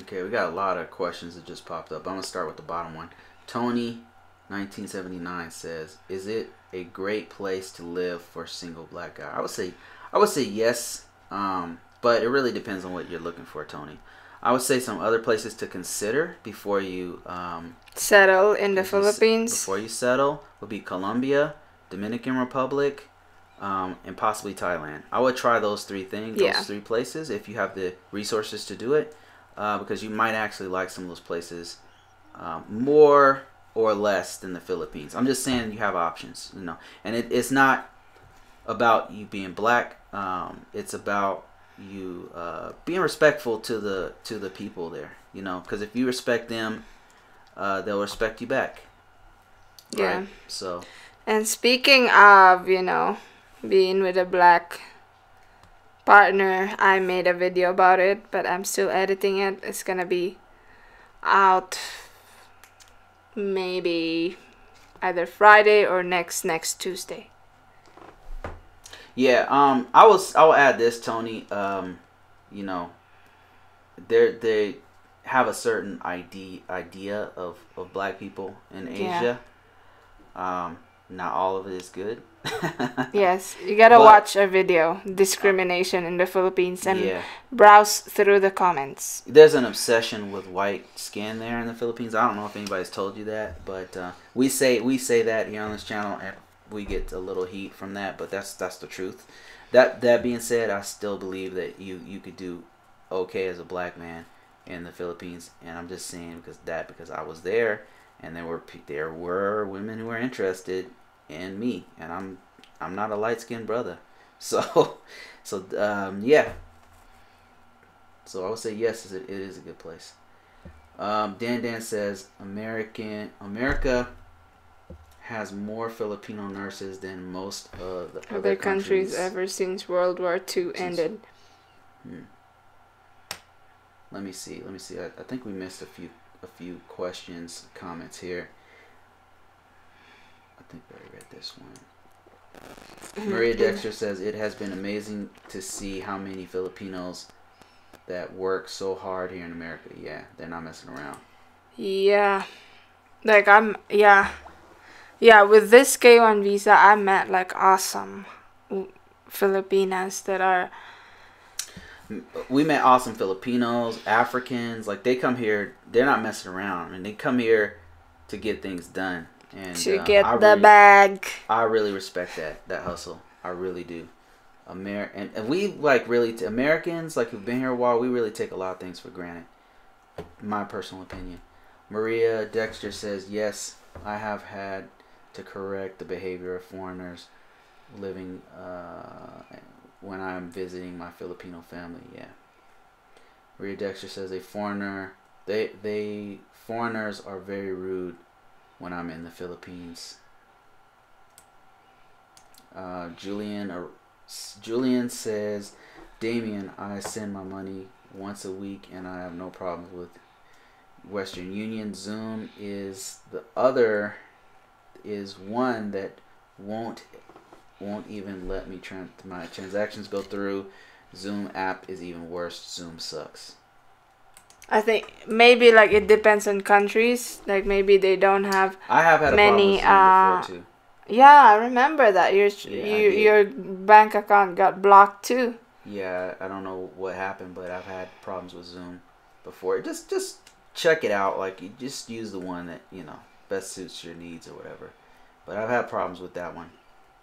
Okay, we got a lot of questions that just popped up. I'm going to start with the bottom one. Tony, 1979, says, is it a great place to live for a single black guy? I would say yes, but it really depends on what you're looking for, Tony. I would say some other places to consider before you settle in the Philippines. Before you settle would be Colombia, Dominican Republic, and possibly Thailand. I would try those three things, those three places, if you have the resources to do it, because you might actually like some of those places more or less than the Philippines. I'm just saying you have options, and it's not about you being black. It's about you being respectful to the people there, because if you respect them, they'll respect you back. Yeah. Right? So. And speaking of, being with a black partner, I made a video about it, but I'm still editing it. It's gonna be out maybe either Friday or next Tuesday. Yeah, I will add this, Tony. They have a certain idea of black people in Asia. Not all of it is good. Yes, you gotta watch a video, Discrimination in the Philippines, and browse through the comments. There's an obsession with white skin there in the Philippines. I don't know if anybody's told you that, but we say that here on this channel, and we get a little heat from that, but that's the truth. That being said, I still believe that you could do okay as a black man in the Philippines, and I'm just saying because I was there, and there were women who were interested in me, and I'm not a light-skinned brother, so yeah. So I would say yes, it is a good place. Dan says America has more Filipino nurses than most of the other countries ever since World War II ended. Let me see. I think we missed a few questions, comments here. I think I read this one. Maria Dexter says, it has been amazing to see how many Filipinos that work so hard here in America. Yeah, they're not messing around. Yeah. Like, with this K1 visa, I met, like, awesome Filipinas that are... We met awesome Filipinos, Africans. Like, they come here, they're not messing around. I mean, they come here to get things done. And to get the bag. I really respect that hustle. I really do. And we, like, really... Americans, like, who've been here a while, we really take a lot of things for granted. My personal opinion. Maria Dexter says, yes, I have had to correct the behavior of foreigners living when I'm visiting my Filipino family. Yeah. Maria Dexter says foreigners are very rude when I'm in the Philippines. Julian says, Damien, I send my money once a week and I have no problems with Western Union. Zoom is the other, is one that won't even let me my transactions go through. Zoom app is even worse. Zoom sucks. I think maybe like it depends on countries. Like maybe they don't have. I have had many, a problem with Zoom before too. Yeah, I remember that your bank account got blocked too. Yeah, I don't know what happened, but I've had problems with Zoom before. Just check it out. Like, you just use the one that, best suits your needs or whatever. But I've had problems with that one.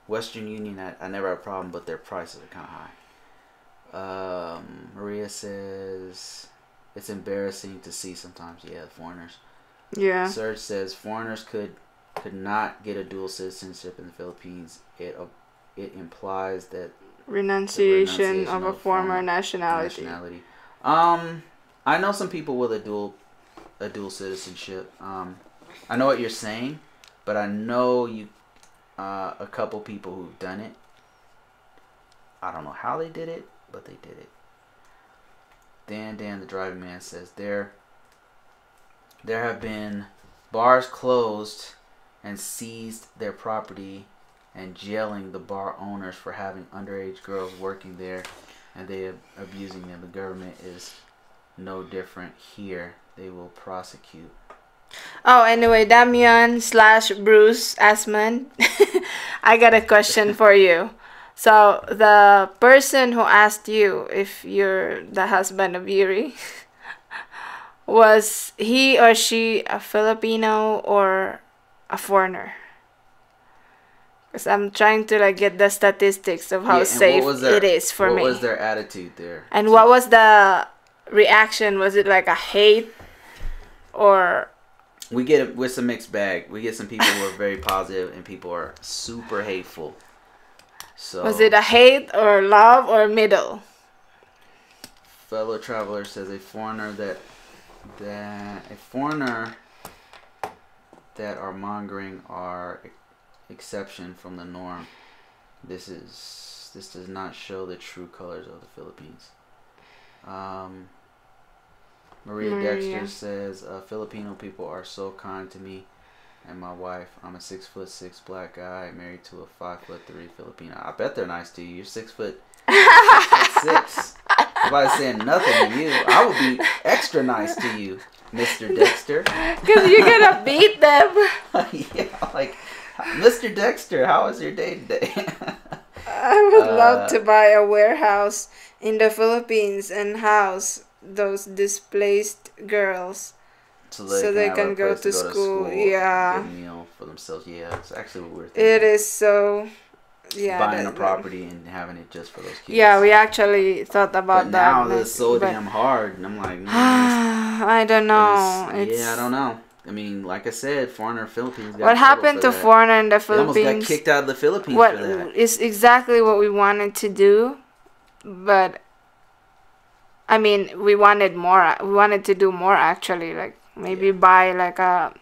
Western Union, I never had a problem, but their prices are kind of high. Maria says, it's embarrassing to see sometimes. Yeah, foreigners. Yeah. Serge says, foreigners could not get a dual citizenship in the Philippines. It implies that renunciation of a former nationality. I know some people with a dual citizenship. I know what you're saying, but I know a couple people who've done it. I don't know how they did it, but they did it. Dan the driving man says there have been bars closed and seized their property and jailing the bar owners for having underage girls working there, and they are abusing them. The government is no different here. They will prosecute. Oh, anyway, Damian/Bruce Asman, I got a question for you. So the person who asked you if you're the husband of Yuri, was he or she a Filipino or a foreigner? Because I'm trying to get the statistics of how safe it is for me. What was their attitude there? And what was the reaction? Was it like a hate or? We get it with some mixed bag. We get some people who are very positive and people are super hateful. So was it a hate or love or middle? Fellow traveler says a foreigner that are mongering are exception from the norm. This does not show the true colors of the Philippines. Maria Dexter says Filipino people are so kind to me and my wife. I'm a 6'6" black guy married to a 5'3" Filipino. I bet they're nice to you. You're 6'6". Nobody's saying nothing to you. I would be extra nice to you, Mr. Dexter. Because you're gonna beat them. Yeah, like, Mr. Dexter, how was your day today? I would love to buy a warehouse in the Philippines and house those displaced girls so they can go to school. Yeah. Get a meal for themselves. Yeah, it's actually what we're thinking. It is so. Yeah, buying a property and having it just for those kids. Yeah, we actually thought about that. But now it's so damn hard, and I'm like, I don't know. I don't know. I mean, like I said, foreigner Philippines. What happened to foreigner in the Philippines? They almost got kicked out of the Philippines for that. Is exactly what we wanted to do, but I mean, we wanted more. We wanted to do more actually, like maybe buy like a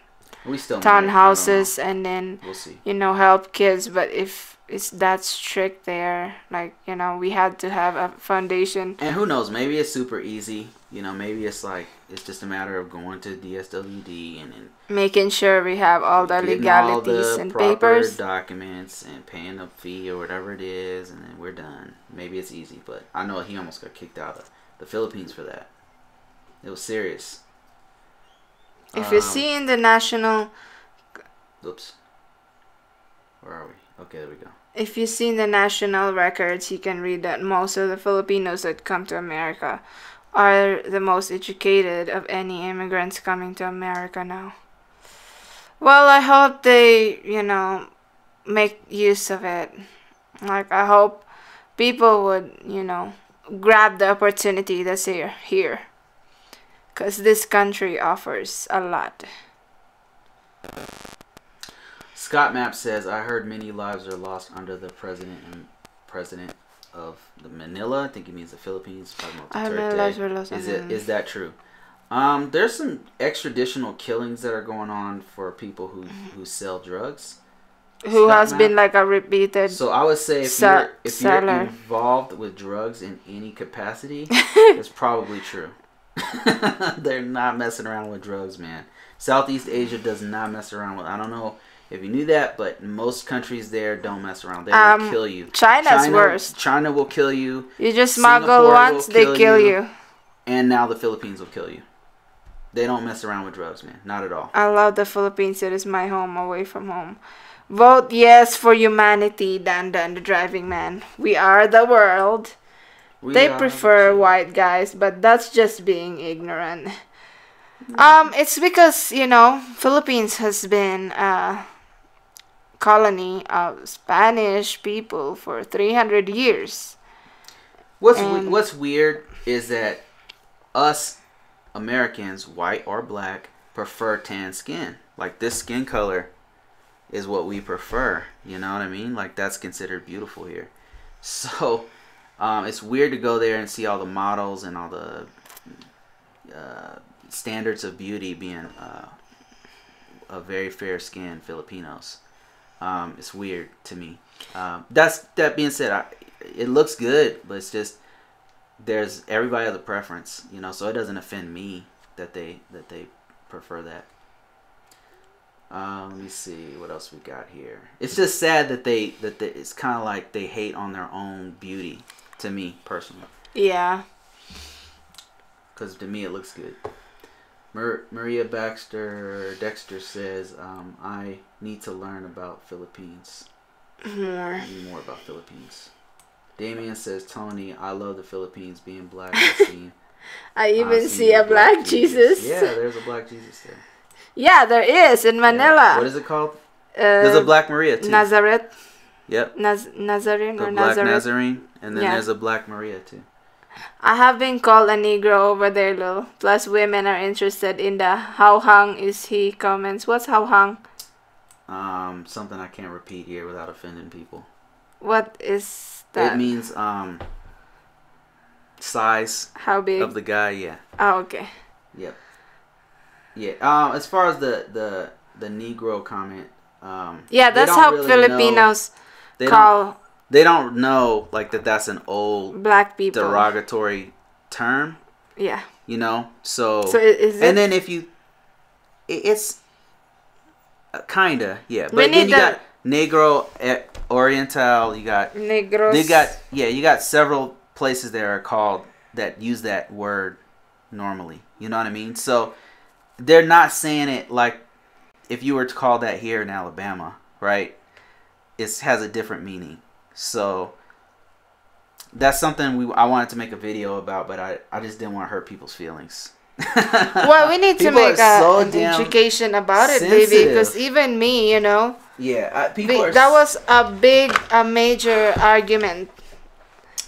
townhouses and then we'll see. Help kids. But if it's that strict there, like we had to have a foundation. And who knows? Maybe it's super easy. Maybe it's like it's just a matter of going to DSWD and then making sure we have all the legalities all the and proper papers, documents, and paying a fee or whatever it is, and then we're done. Maybe it's easy, but I know he almost got kicked out of the Philippines for that. It was serious. If you see in the national... Oops. Where are we? Okay, there we go. If you see in the national records, you can read that most of the Filipinos that come to America are the most educated of any immigrants coming to America now. Well, I hope they, make use of it. Like, I hope people would, grab the opportunity that's here. Because this country offers a lot. Scott Mapp says, I heard many lives are lost under the president of the Manila. I think he means the Philippines. I heard many lives were lost. Is that true? There's some extraditional killings that are going on for people who sell drugs. who has been like a repeated. So I would say if you're involved with drugs in any capacity, it's probably true. They're not messing around with drugs, man. Southeast Asia does not mess around with. I don't know if you knew that, but most countries there don't mess around. They will kill you. China's worse. China will kill you. You just smuggle once, they kill you. And now the Philippines will kill you. They don't mess around with drugs, man. Not at all. I love the Philippines. It is my home away from home. Vote yes for humanity, Dan the driving man. We are the world. They prefer white guys, but that's just being ignorant. It's because, Philippines has been a colony of Spanish people for 300 years. What's weird is that us Americans, white or black, prefer tan skin. Like, this skin color is what we prefer. You know what I mean? Like, that's considered beautiful here. So, it's weird to go there and see all the models and all the standards of beauty being a very fair skinned Filipinos. It's weird to me. That being said, it looks good, but it's just there's everybody has a preference, so it doesn't offend me that they prefer that. Let me see what else we got here. It's just sad that it's kind of like they hate on their own beauty, to me personally. Yeah. Because to me it looks good. Maria Dexter says, I need to learn about Philippines. More about Philippines. Damien says, Tony, I love the Philippines, being black. I even see a black Jesus. Yeah, there's a black Jesus there. Yeah, there is in Manila. Yeah. What is it called? There's a Black Maria too. Nazareth. Yep. Nazarene or Black Nazareth. Nazarene, and then there's a Black Maria too. I have been called a Negro over there, Lil. Plus, women are interested in the how hung is he comments. What's how hung? Something I can't repeat here without offending people. What is that? It means size. How big of the guy? Yeah. Oh, okay. Yep. Yeah. As far as the Negro comment. Yeah, that's how really Filipinos call. They don't know that's an old black people derogatory term. Yeah. So is it? And then it's kinda, yeah. But then you got Negro, Oriental. You got Negros. You got several places that use that word normally. You know what I mean? So they're not saying it like if you were to call that here in Alabama, right? It has a different meaning. So that's something I wanted to make a video about, but I just didn't want to hurt people's feelings. Well, we need to make an education about it, baby, because even me, Yeah, that was a major argument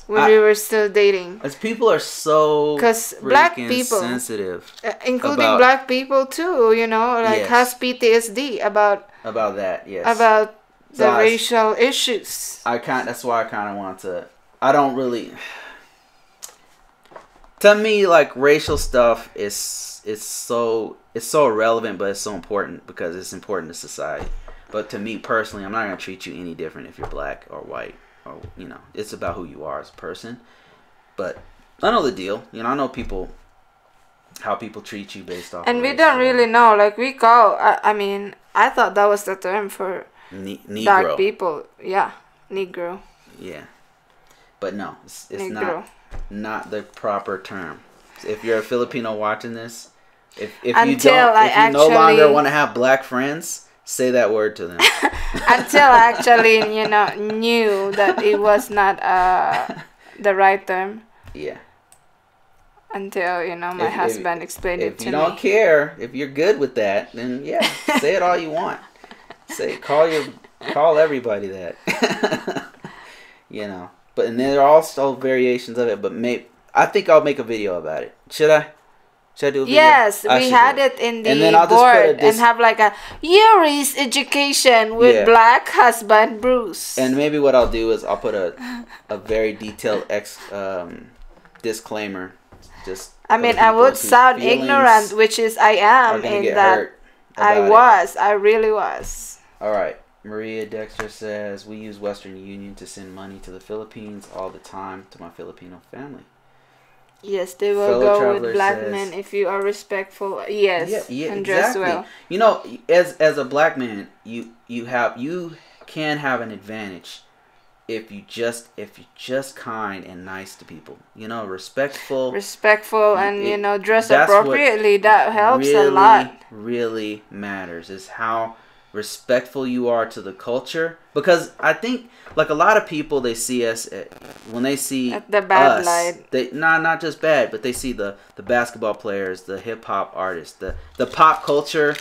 when we were still dating. As people are so black people sensitive, including black people too, has PTSD about that, yes, about the racial issues. That's why I kind of want to. I don't really. To me, racial stuff is so irrelevant, but it's so important because it's important to society. But to me personally, I'm not gonna treat you any different if you're black or white, or it's about who you are as a person. But I know the deal. I know how people treat you based off. And we don't really know. We call. I thought that was the term for Negro. Dark people. Yeah, Negro. Yeah, but no, it's not the proper term. If you're a Filipino watching this, if you no longer want to have black friends, say that word to them. Until I actually knew that it was not the right term. Yeah. Until my husband explained it to me. If you don't care, if you're good with that, then yeah, say it all you want. Call everybody that. But and there are also variations of it. But I think I'll make a video about it. Should I? Should I do a video? Yes, we had it in the board and have a Yuri's education with black husband Bruce. And maybe what I'll do is I'll put a very detailed disclaimer. I would sound ignorant, which is I am in that. I really was. All right. Maria Dexter says, we use Western Union to send money to the Philippines all the time to my Filipino family. Yes, they will go with black men if you are respectful. Yes, yeah, and exactly. dress well. You know, as a black man, you can have an advantage if you just kind and nice to people. You know, respectful, and dress appropriately. That helps a lot. Really matters is how respectful you are to the culture, because I think like a lot of people, they see us when they see at the bad us, light. they not just bad, but they see the basketball players, the hip hop artists, the pop culture,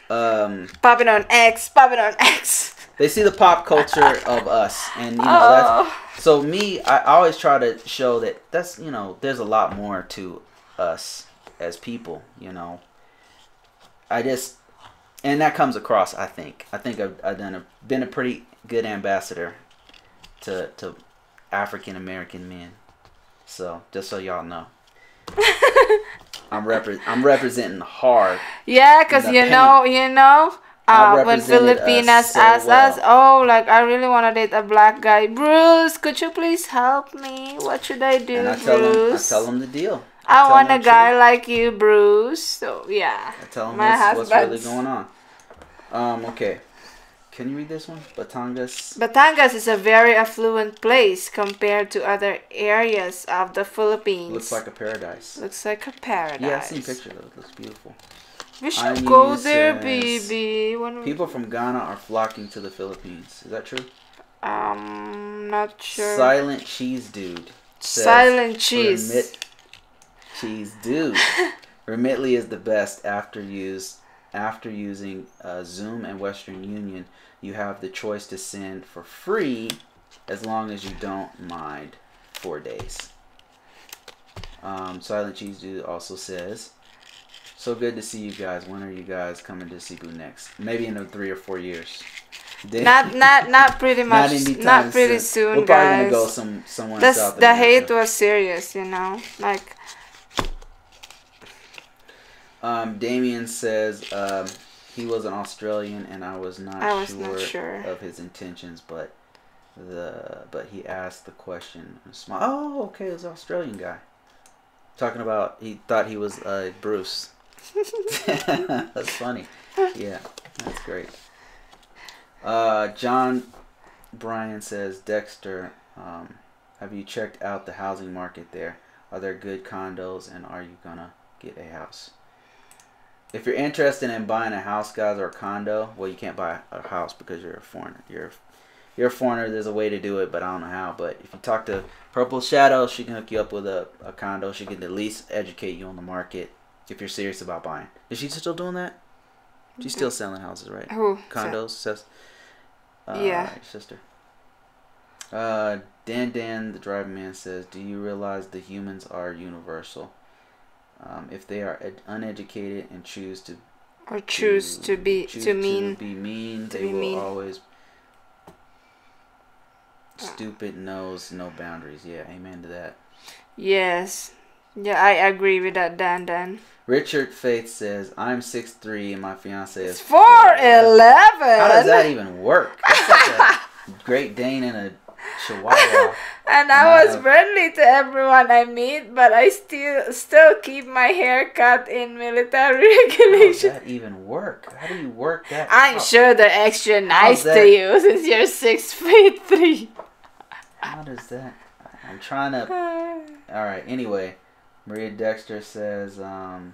popping on X. They see the pop culture of us, and that's so me. I always try to show that that's there's a lot more to us as people. And that comes across. I think I've been a pretty good ambassador to African American men. So just so y'all know, I'm representing hard. Yeah, cause you know. When Filipinas asked us, I really want to date a black guy. Bruce, could you please help me? What should I do, Bruce? I tell them the deal. I want a guy like you, Bruce. So, yeah. I tell them what's really going on. Okay. Can you read this one? Batangas is a very affluent place compared to other areas of the Philippines. Looks like a paradise. Yeah, I've seen pictures of it. It looks beautiful. We should go there, baby. People from Ghana are flocking to the Philippines. Is that true? Not sure. Silent Cheese Dude says, Silent Cheese. Cheese Dude. Remitly is the best after using Zoom and Western Union. You have the choice to send for free as long as you don't mind 4 days. Silent Cheese Dude also says, so good to see you guys. When are you guys coming to Cebu next? Maybe in 3 or 4 years. Not pretty much. Not pretty soon, We're probably gonna go somewhere in South America. The hate was serious, like. Damien says he was an Australian and I was not sure of his intentions, but he asked the question. Oh, okay, it was an Australian guy. Talking about he thought he was Bruce. That's funny. Yeah, that's great. John Bryan says, Dexter, have you checked out the housing market there? Are there good condos, and are you gonna get a house? If you're interested in buying a house, guys, or a condo, well, you can't buy a house because you're a foreigner. You're a foreigner. There's a way to do it, but I don't know how. But if you talk to Purple Shadow, she can hook you up with a condo. She can at least educate you on the market if you're serious about buying. Is she still doing that? She's still selling houses, right? Who? Condos? Yeah. Your sister. Dan, the driving man, says, do you realize the humans are universal? If they are uneducated and choose to be mean, they will always stupid knows no boundaries. Yeah, amen to that. Yes. Yeah, I agree with that, Dan. Richard Faith says, I'm 6'3" and my fiance is 4'11". How does that even work? That's like a Great Dane and a Chihuahua. And I was friendly to everyone I meet, but I still keep my hair cut in military regulations. How does that even work? How do you work that I'm sure they're extra nice to you since you're 6'3". How does that... I'm trying to... Alright, anyway. Maria Dexter says, I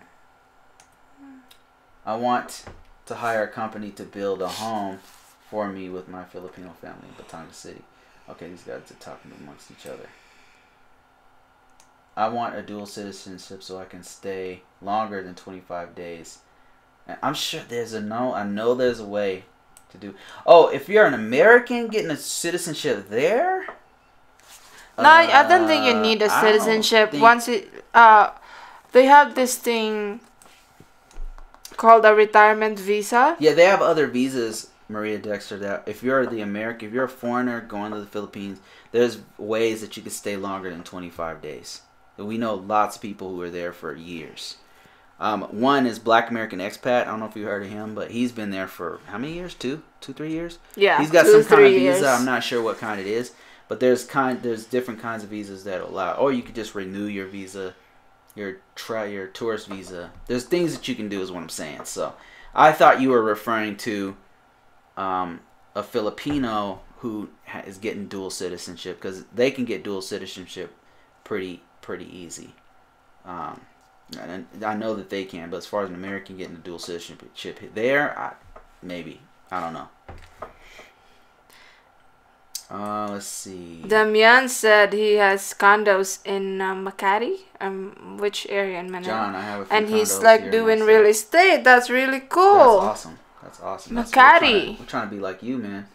want to hire a company to build a home for me with my Filipino family in Batangas City. Okay, these guys are talking amongst each other. I want a dual citizenship so I can stay longer than 25 days. And I'm sure I know there's a way to do. Oh, if you're an American getting a citizenship there? No, I don't think you need a citizenship. Once they have this thing called a retirement visa. Yeah, they have other visas, Maria Dexter, that if you're a foreigner going to the Philippines, there's ways that you can stay longer than 25 days. We know lots of people who are there for years. One is Black American Expat. I don't know if you heard of him, but he's been there for how many years? 3 years? Yeah, he's got some kind of visa. I'm not sure what kind it is, but there's different kinds of visas that allow, or you could just renew your visa, your tourist visa. There's things that you can do, is what I'm saying. So I thought you were referring to a Filipino who is getting dual citizenship, because they can get dual citizenship pretty easy. And I know that they can, but as far as an American getting a dual citizenship there, maybe. I don't know. Let's see. Damian said he has condos in Makati. Which area in Manila? John, I have a few and he's condos like here doing myself. real estate. That's really cool. That's awesome. Makati. We're trying to be like you, man.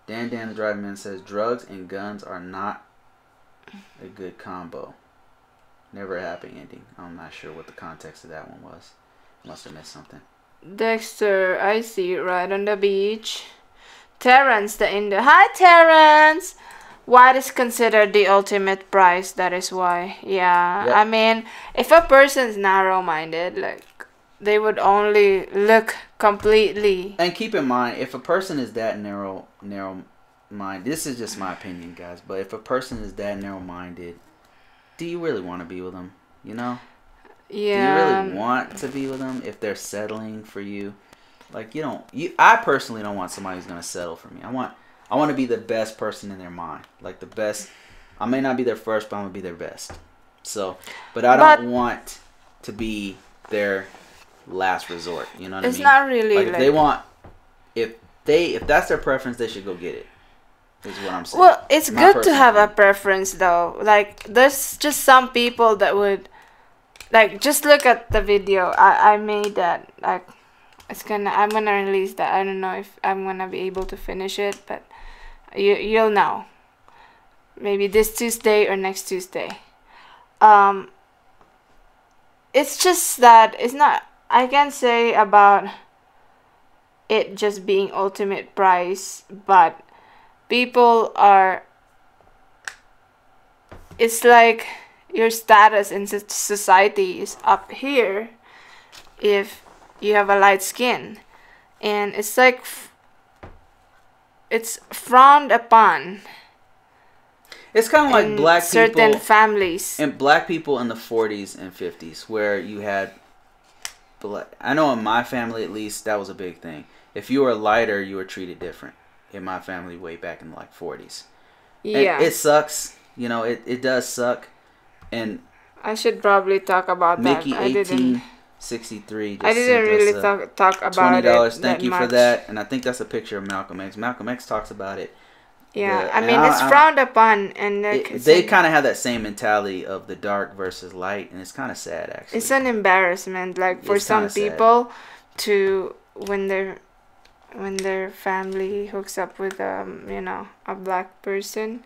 Dan the Driving Man says drugs and guns are not a good combo. Never a happy ending. I'm not sure what the context of that one was. Must have missed something. Dexter, I see you right on the beach. Terrence, the Indo. Hi, Terrence. What is considered the ultimate price? That is why. Yeah. Yep. I mean, if a person's narrow-minded, like, they would only look completely. And keep in mind, if a person is that narrow-minded, this is just my opinion, guys, but if a person is that narrow-minded, do you really want to be with them? You know? Yeah. Do you really want to be with them if they're settling for you? Like, I personally don't want somebody who's going to settle for me. I want to be the best person in their mind. Like, the best. I may not be their first, but I'm going to be their best. So, but I don't want to be their last resort. You know what I mean? It's not really like, if they want, if that's their preference, they should go get it. Is what I'm saying. Well, it's good to have a preference, though. Like, there's just some people that would, like, just look at the video. I made that. Like, I'm gonna release that. I don't know if I'm gonna be able to finish it, but you'll know. Maybe this Tuesday or next Tuesday. It's just that it's not. I can't say about it just being ultimate price, but people are, it's like your status in society is up here if you have a light skin, and it's like it's frowned upon. It's kind of like black people, certain families, and black people in the 40s and 50s, where you had, I know in my family at least, that was a big thing. If you were lighter, you were treated different. In my family, way back in the 40s. Yeah. And it sucks. You know, it does suck. And I should probably talk about Mickey that. 1863 just I didn't really talk about $20. it. Thank you for that. And I think that's a picture of Malcolm X. Malcolm X talks about it. Yeah, I mean, it's frowned upon, and they kind of have that same mentality of the dark versus light, and it's kind of sad, actually. It's an embarrassment, like, for some people to when their family hooks up with a black person.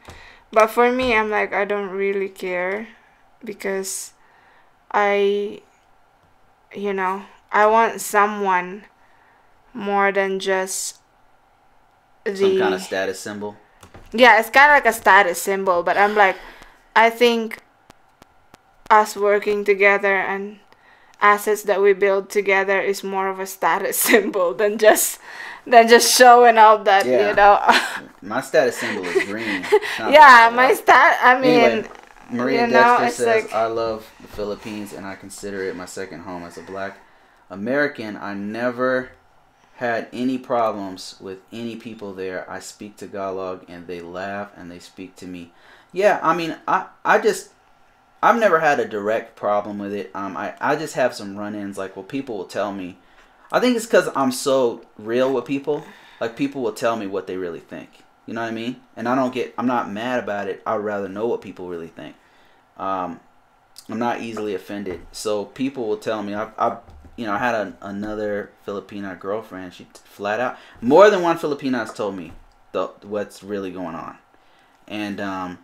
But for me, I'm like, I don't really care, because I want someone more than just some kind of status symbol. Yeah, it's kind of like a status symbol, but I'm like, I think us working together and assets that we build together is more of a status symbol than just showing out that, My status symbol is green. Yeah, I mean, anyway, Maria Dexter says, like, I love the Philippines and I consider it my second home. As a black American, I never had any problems with any people there. I speak Tagalog and they laugh and they speak to me. Yeah, I mean, I've never had a direct problem with it. I just have some run-ins. Like, well, people will tell me. I think it's because I'm so real with people. Like, people will tell me what they really think. You know what I mean? And I'm not mad about it. I'd rather know what people really think. I'm not easily offended. So people will tell me. I had another Filipina girlfriend. She flat out, more than one Filipina has told me what's really going on. And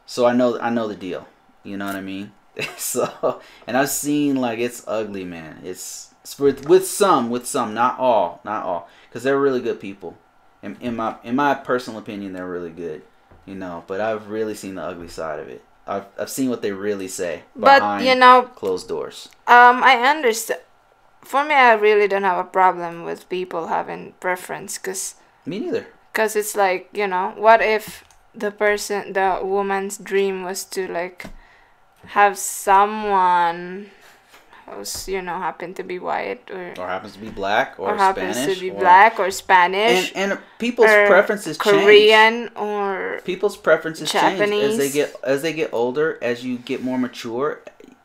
so I know the deal. You know what I mean? So, and I've seen, like, it's ugly, man. It's with some, not all, because they're really good people. In my personal opinion, they're really good. But I've really seen the ugly side of it. I've seen what they really say But behind closed doors. I understand. For me, I really don't have a problem with people having preference, cause me neither. Cause it's like, what if the woman's dream was to like have someone who's happen to be white or happens to be black or happens Spanish to be black or Spanish and people's preferences Korean change. Or people's preferences Japanese. change as they get older, as you get more mature,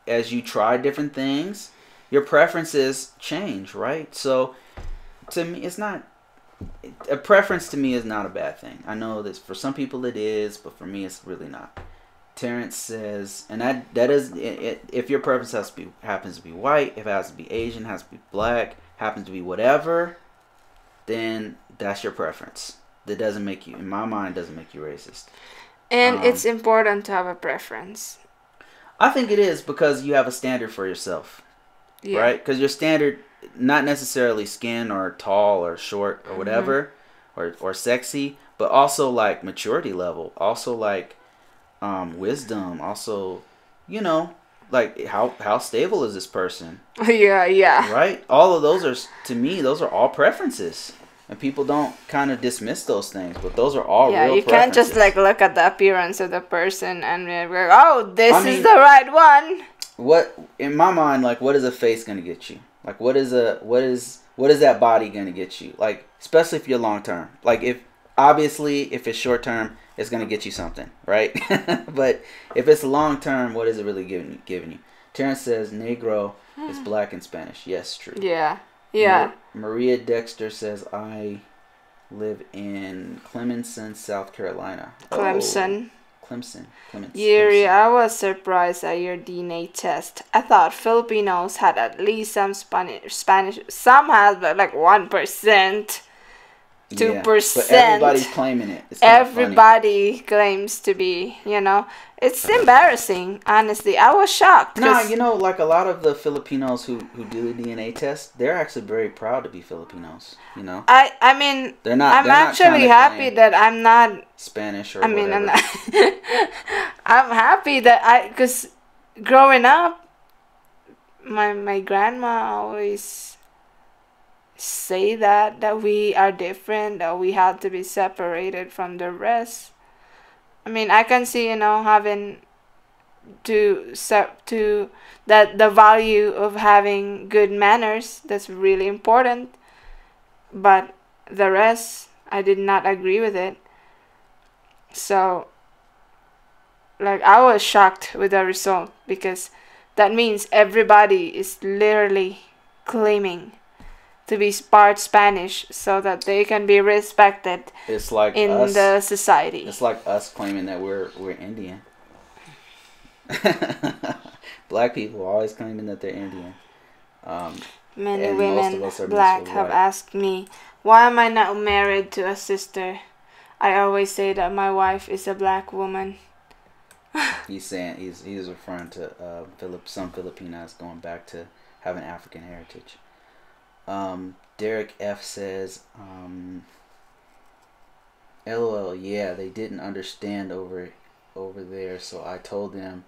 as you try different things, your preferences change, right? So to me, it's not a preference. To me, is not a bad thing. I know that for some people it is, but for me, it's really not. Terrence says, and that is if your preference happens to be white, if it has to be Asian, has to be black, happens to be whatever, then that's your preference. That doesn't make you, in my mind, doesn't make you racist. And it's important to have a preference. I think it is, because you have a standard for yourself, right? Because your standard, not necessarily skin or tall or short or whatever, or sexy, but also like maturity level, also like wisdom, also, like how stable is this person? Yeah. Right? All of those are, to me, those are all preferences. And people don't kind of dismiss those things, but those are all real preferences. Yeah, you can't just like look at the appearance of the person and be like, oh, this is the right one. What, in my mind, like, what is a face gonna get you? Like, what is that body gonna get you? Like, especially if you're long term. Like, if it's short term, it's gonna get you something, right? But if it's long term, what is it really giving you? Terrence says Negro is black in Spanish. Yes, true. Yeah. Maria Dexter says, I live in Clemson, South Carolina. Clemson. Clemson. Yuri, I was surprised at your DNA test. I thought Filipinos had at least some Spanish. Some has, but like 1%. 2%. Yeah, but everybody's claiming it. Everybody claims to be, It's embarrassing, honestly. I was shocked. No, like a lot of the Filipinos who do the DNA test, they're actually very proud to be Filipinos, I mean, they're not. I'm actually happy that I'm not Spanish or whatever. I'm not. I'm happy that because growing up, my grandma always say that we are different, that we have to be separated from the rest. I mean, I can see, having to that the value of having good manners, that's really important. But the rest, I did not agree with it. So, like, I was shocked with the result, because that means everybody is literally claiming to be part Spanish so that they can be respected. It's like in the society. It's like us claiming that we're Indian. Black people are always claiming that they're Indian. Many women black have asked me, why am I not married to a sister? I always say that my wife is a black woman. He's saying he's referring to some Filipinas going back to having African heritage. Derek F says, LOL, yeah, they didn't understand over there, so I told them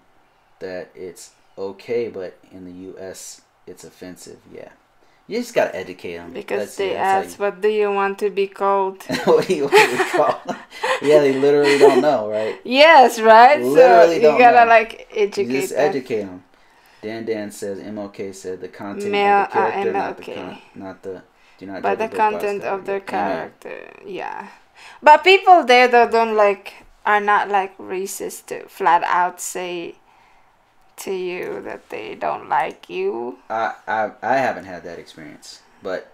that it's okay, but in the U.S. it's offensive. Yeah, you just gotta educate them. Because they ask, what do you want to be called? What do you want to be called? Yeah, they literally don't know, right? Yes, right? Literally so you gotta like educate them. Just educate them. Dan says, MLK said the content of the character, the content of their character. Yeah, but people there that are not like racist to flat out say to you that they don't like you. I haven't had that experience, but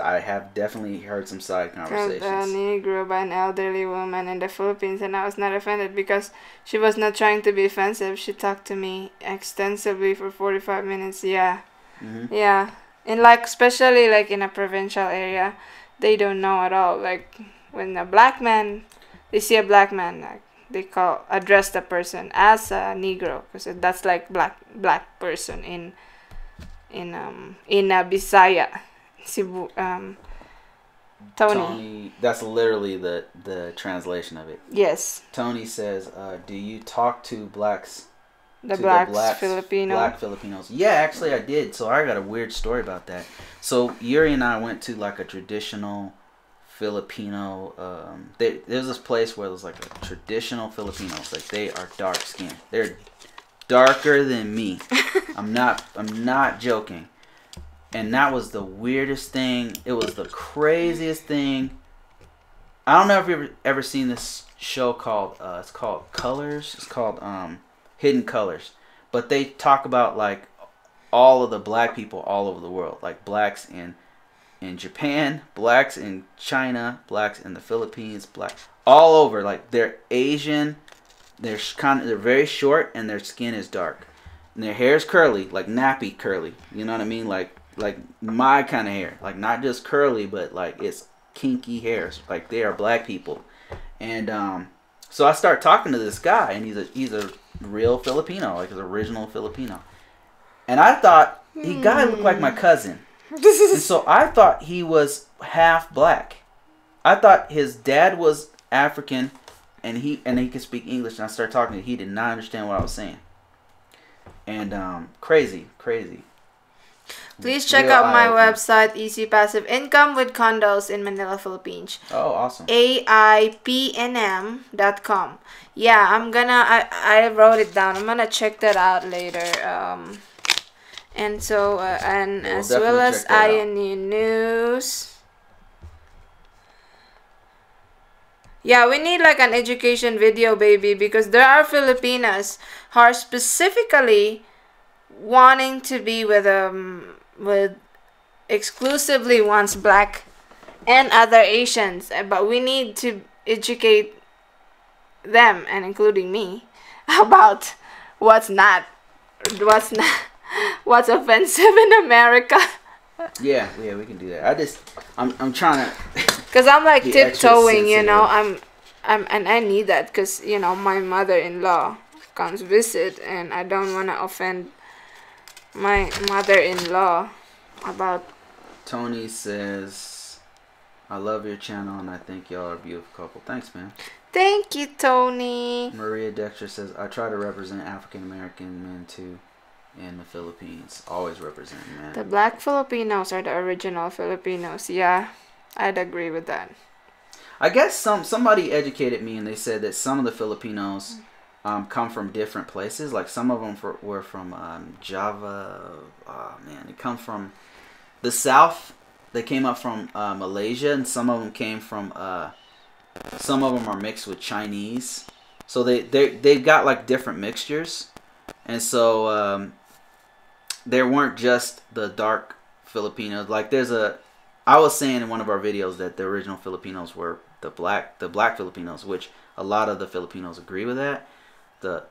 I have definitely heard some side conversations. A Negro by an elderly woman in the Philippines, and I was not offended because she was not trying to be offensive. She talked to me extensively for 45 minutes. Yeah. Mm-hmm. Yeah. And especially in a provincial area, they don't know at all. Like when they see a black man, they address the person as a Negro, because that's like black person in a Bisaya. Cebu, Tony. That's literally the translation of it. Yes. Tony says, "Do you talk to blacks?" Black Filipinos. Yeah, actually I did. So I got a weird story about that. So Yuri and I went to like a traditional Filipino. There's this place where there's like a traditional Filipinos. Like they are dark skinned. They're darker than me. I'm not joking. And that was the weirdest thing. It was the craziest thing. I don't know if you've ever seen this show called it's called Colors. It's called Hidden Colors. But they talk about like all of the black people all over the world, like blacks in Japan, blacks in China, blacks in the Philippines, black all over. Like they're Asian, they're very short and their skin is dark. And their hair is curly, like nappy curly. You know what I mean? Like my kind of hair. Like not just curly, but like it's kinky hairs. Like they are black people. And so I start talking to this guy, and he's a real Filipino, like his original Filipino. And I thought guy looked like my cousin. And so I thought he was half black. I thought his dad was African, and he could speak English. And I started talking to him. He did not understand what I was saying. And crazy. Please check out my website, Easy Passive Income with Condos in Manila, Philippines. Oh, awesome. AIPNM.com. Yeah, I wrote it down. I'm gonna check that out later. And so, and we'll as well as INE News. Yeah, we need like an education video, baby, because there are Filipinas who are specifically wanting to be with exclusively wants black and other Asians, but we need to educate them, and including me, about what's offensive in America. Yeah, we can do that. I'm trying to. Cause I'm like tiptoeing, you know. And I need that, cause you know my mother-in-law comes visit, and I don't want to offend my mother-in-law about. Tony says, "I love your channel, and I think y'all are a beautiful couple." Thanks, man. Thank you, Tony. Maria Dexter says, "I try to represent African American men too in the Philippines. Always representing, man." The black Filipinos are the original Filipinos. Yeah, I'd agree with that. I guess somebody educated me, and they said that some of the Filipinos come from different places. Like some of them were from Java. Oh man, they come from the south. They came up from Malaysia, and some of them came from. Some of them are mixed with Chinese, so they've got like different mixtures, and so there weren't just the dark Filipinos. Like I was saying in one of our videos that the original Filipinos were the black Filipinos, which a lot of the Filipinos agree with that. The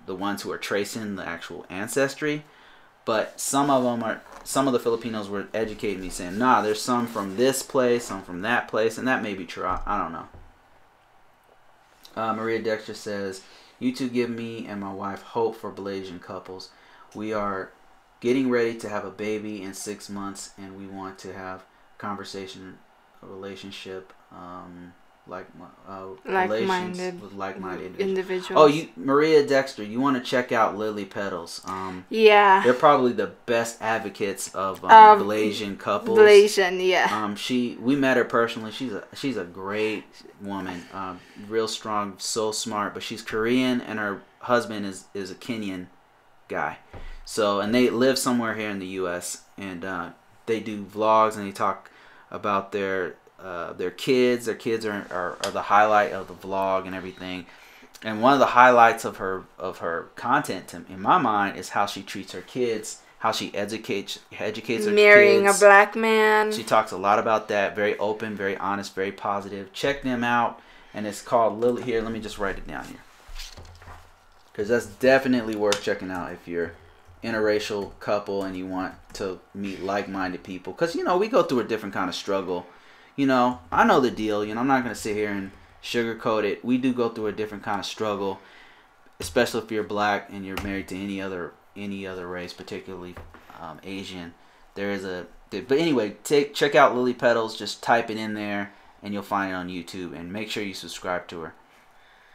ones who are tracing the actual ancestry, but some of the Filipinos were educating me, saying, nah, there's some from this place, some from that place, and that may be true. I don't know. Maria Dexter says, "You two give me and my wife hope for Malaysian couples. We are getting ready to have a baby in 6 months, and we want to have a relationship, like-minded with like-minded individuals." Oh, Maria Dexter, you want to check out Lily Petals. Yeah. They're probably the best advocates of Malaysian couples. Malaysian, yeah. We met her personally. She's a great woman. Real strong, so smart, but she's Korean, and her husband is a Kenyan guy. So, and they live somewhere here in the U.S., and they do vlogs, and they talk about their kids. Their kids are the highlight of the vlog and everything. And one of the highlights of her content, in my mind, is how she treats her kids, how she educates her marrying kids. A black man. She talks a lot about that. Very open, very honest, very positive. Check them out. And it's called Lily. Here, let me just write it down here, because that's definitely worth checking out if you're interracial couple and you want to meet like-minded people. Because we go through a different kind of struggle. I know the deal. I'm not going to sit here and sugarcoat it. We do go through a different kind of struggle, especially if you're black and you're married to any other race, particularly Asian. There is But anyway, check out Lily Petals. Just type it in there, and you'll find it on YouTube. And make sure you subscribe to her.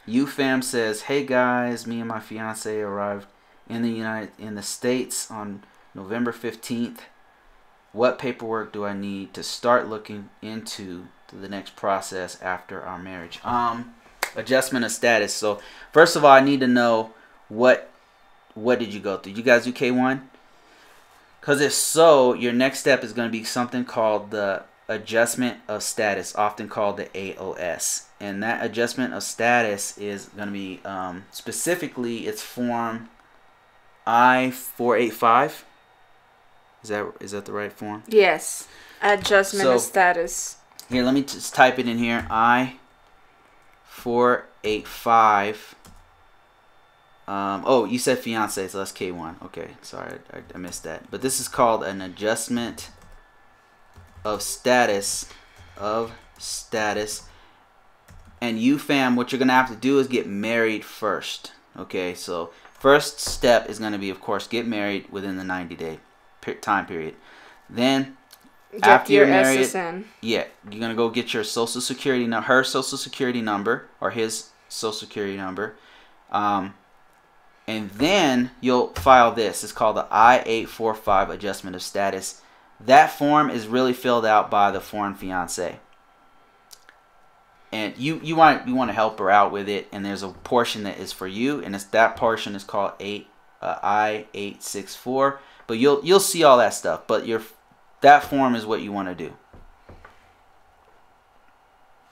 UFam says, "Hey guys, me and my fiance arrived in the States on November 15th. What paperwork do I need to start looking into the next process after our marriage?" Adjustment of status. So first of all, I need to know what did you go through? You guys do K1? Because if so, your next step is going to be something called the adjustment of status, often called the AOS. And that adjustment of status is going to be specifically, it's form I-485. Is that the right form? Yes. Adjustment of status. Here, let me just type it in here. I-485. Oh, you said fiance, so that's K1. Okay, sorry, I missed that. But this is called an adjustment of status. And you, fam, what you're going to have to do is get married first. Okay, so first step is going to be, of course, get married within the 90-day time period. Then, after you're married, SSN. Yeah, you're going to go get your social security number, her social security number, or his social security number. And then you'll file this. It's called the I-845 adjustment of status. That form is really filled out by the foreign fiance. And you want to help her out with it, and there's a portion that is for you, and that portion is called I-864. But you'll see all that stuff. But that form is what you want to do.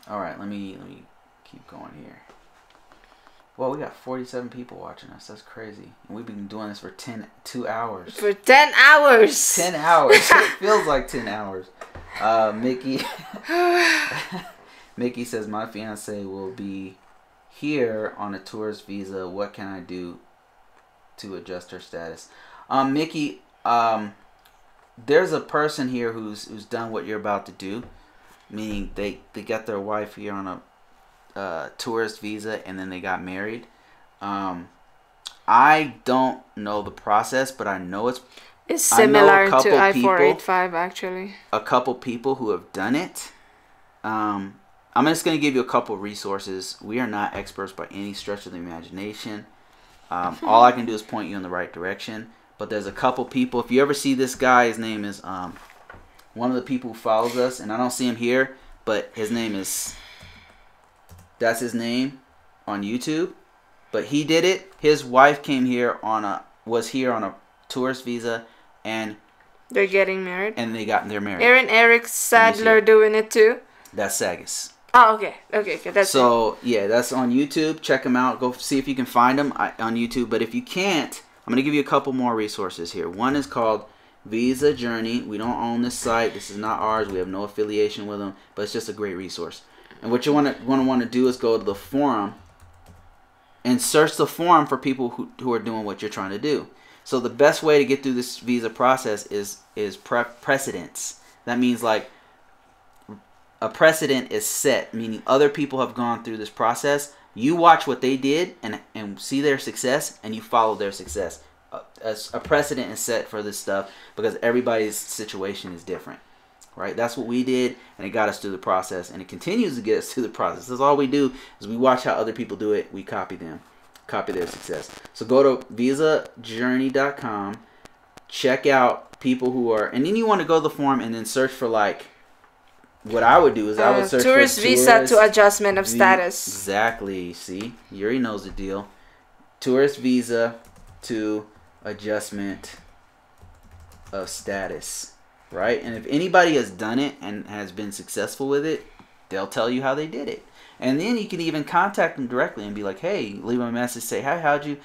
All right, let me keep going here. Well, we got 47 people watching us. That's crazy. And we've been doing this for 2 hours. For 10 hours. 10 hours. It feels like 10 hours. Mickey says, my fiance will be here on a tourist visa. What can I do to adjust her status? Mickey, there's a person here who's done what you're about to do. Meaning they got their wife here on a tourist visa, and then they got married. I don't know the process, but I know it's similar to I-485 actually. A couple people who have done it. I'm just going to give you a couple resources. We are not experts by any stretch of the imagination. All I can do is point you in the right direction. But there's a couple people. If you ever see this guy, his name is one of the people who follows us, and I don't see him here, but his name is... That's his name on YouTube. But he did it. His wife came here was here on a tourist visa, and they're getting married. And they're married. Aaron Eric Sadler doing it too. That's Sagas. Oh, okay. That's so it. Yeah, that's on YouTube. Check him out. Go see if you can find him on YouTube. But if you can't, I'm gonna give you a couple more resources here. One is called Visa Journey. We don't own this site. This is not ours. We have no affiliation with them. But it's just a great resource. And what you want to do is go to the forum and search the forum for people who are doing what you're trying to do. So the best way to get through this visa process is precedence. That means like a precedent is set, meaning other people have gone through this process. You watch what they did and see their success, and you follow their success. A precedent is set for this stuff because everybody's situation is different. Right, that's what we did, and it got us through the process, and it continues to get us through the process. That's all we do is we watch how other people do it. We copy them, copy their success. So go to visajourney.com, check out people who are, and then you want to go to the forum and then search for like. What I would do is I would search tourist for visa to adjustment of status. Exactly. See, you already knows the deal. Tourist visa to adjustment of status. Right? And if anybody has done it and has been successful with it, they'll tell you how they did it. And then you can even contact them directly and be like, hey, leave them a message, say, hey, how did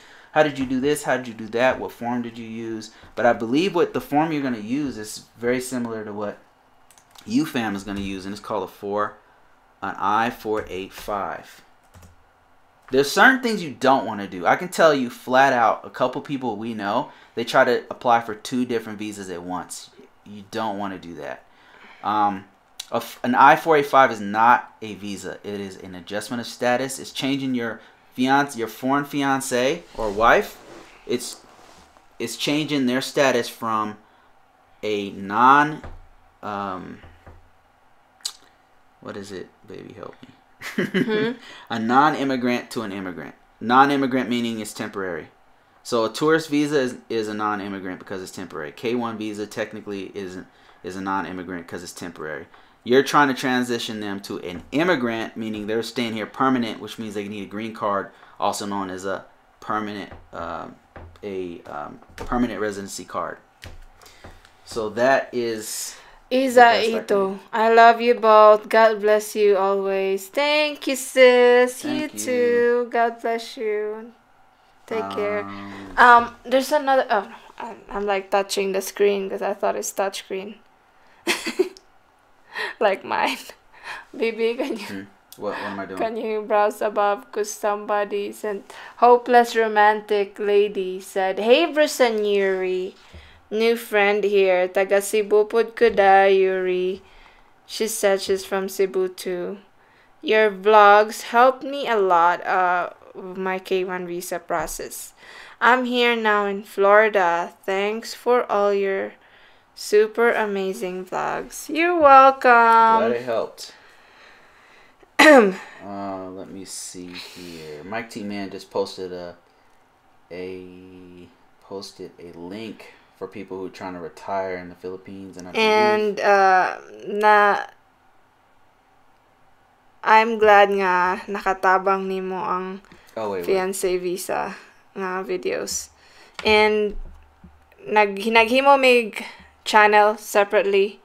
you do this? How did you do that? What form did you use? But I believe what the form you're going to use is very similar to what UFAM is going to use, and it's called an I-485. There's certain things you don't want to do. I can tell you flat out, a couple people we know, they try to apply for 2 different visas at once. You don't want to do that. An I-485 is not a visa. It is an adjustment of status. It's changing your foreign fiance or wife. It's changing their status from a what is it? Baby, help me. A non-immigrant to an immigrant. Non-immigrant meaning it's temporary. So a tourist visa is a non-immigrant because it's temporary. K1 visa technically is a non-immigrant because it's temporary. You're trying to transition them to an immigrant, meaning they're staying here permanent, which means they need a green card, also known as a permanent permanent residency card. So that is Isa Ito. I love you both. God bless you always. Thank you, sis. Thank you too. God bless you. Take care. There's another. Oh, I'm like touching the screen because I thought it's touchscreen. Like mine. Baby, can you? What am I doing? Can you browse above? Because somebody sent hopeless romantic lady said, "Hey, Bruce and Yuri. New friend here. Taga Cebu pud ko da, Yuri." She said she's from Cebu too. Your vlogs helped me a lot with my K1 visa process. I'm here now in Florida. Thanks for all your super amazing vlogs. You're welcome. Glad it helped. Let me see here. Mike T Man just posted a link for people who are trying to retire in the Philippines, and I'm glad nga nakatabang nimo ang fiancé visa nga videos. And naghimo mig channel separately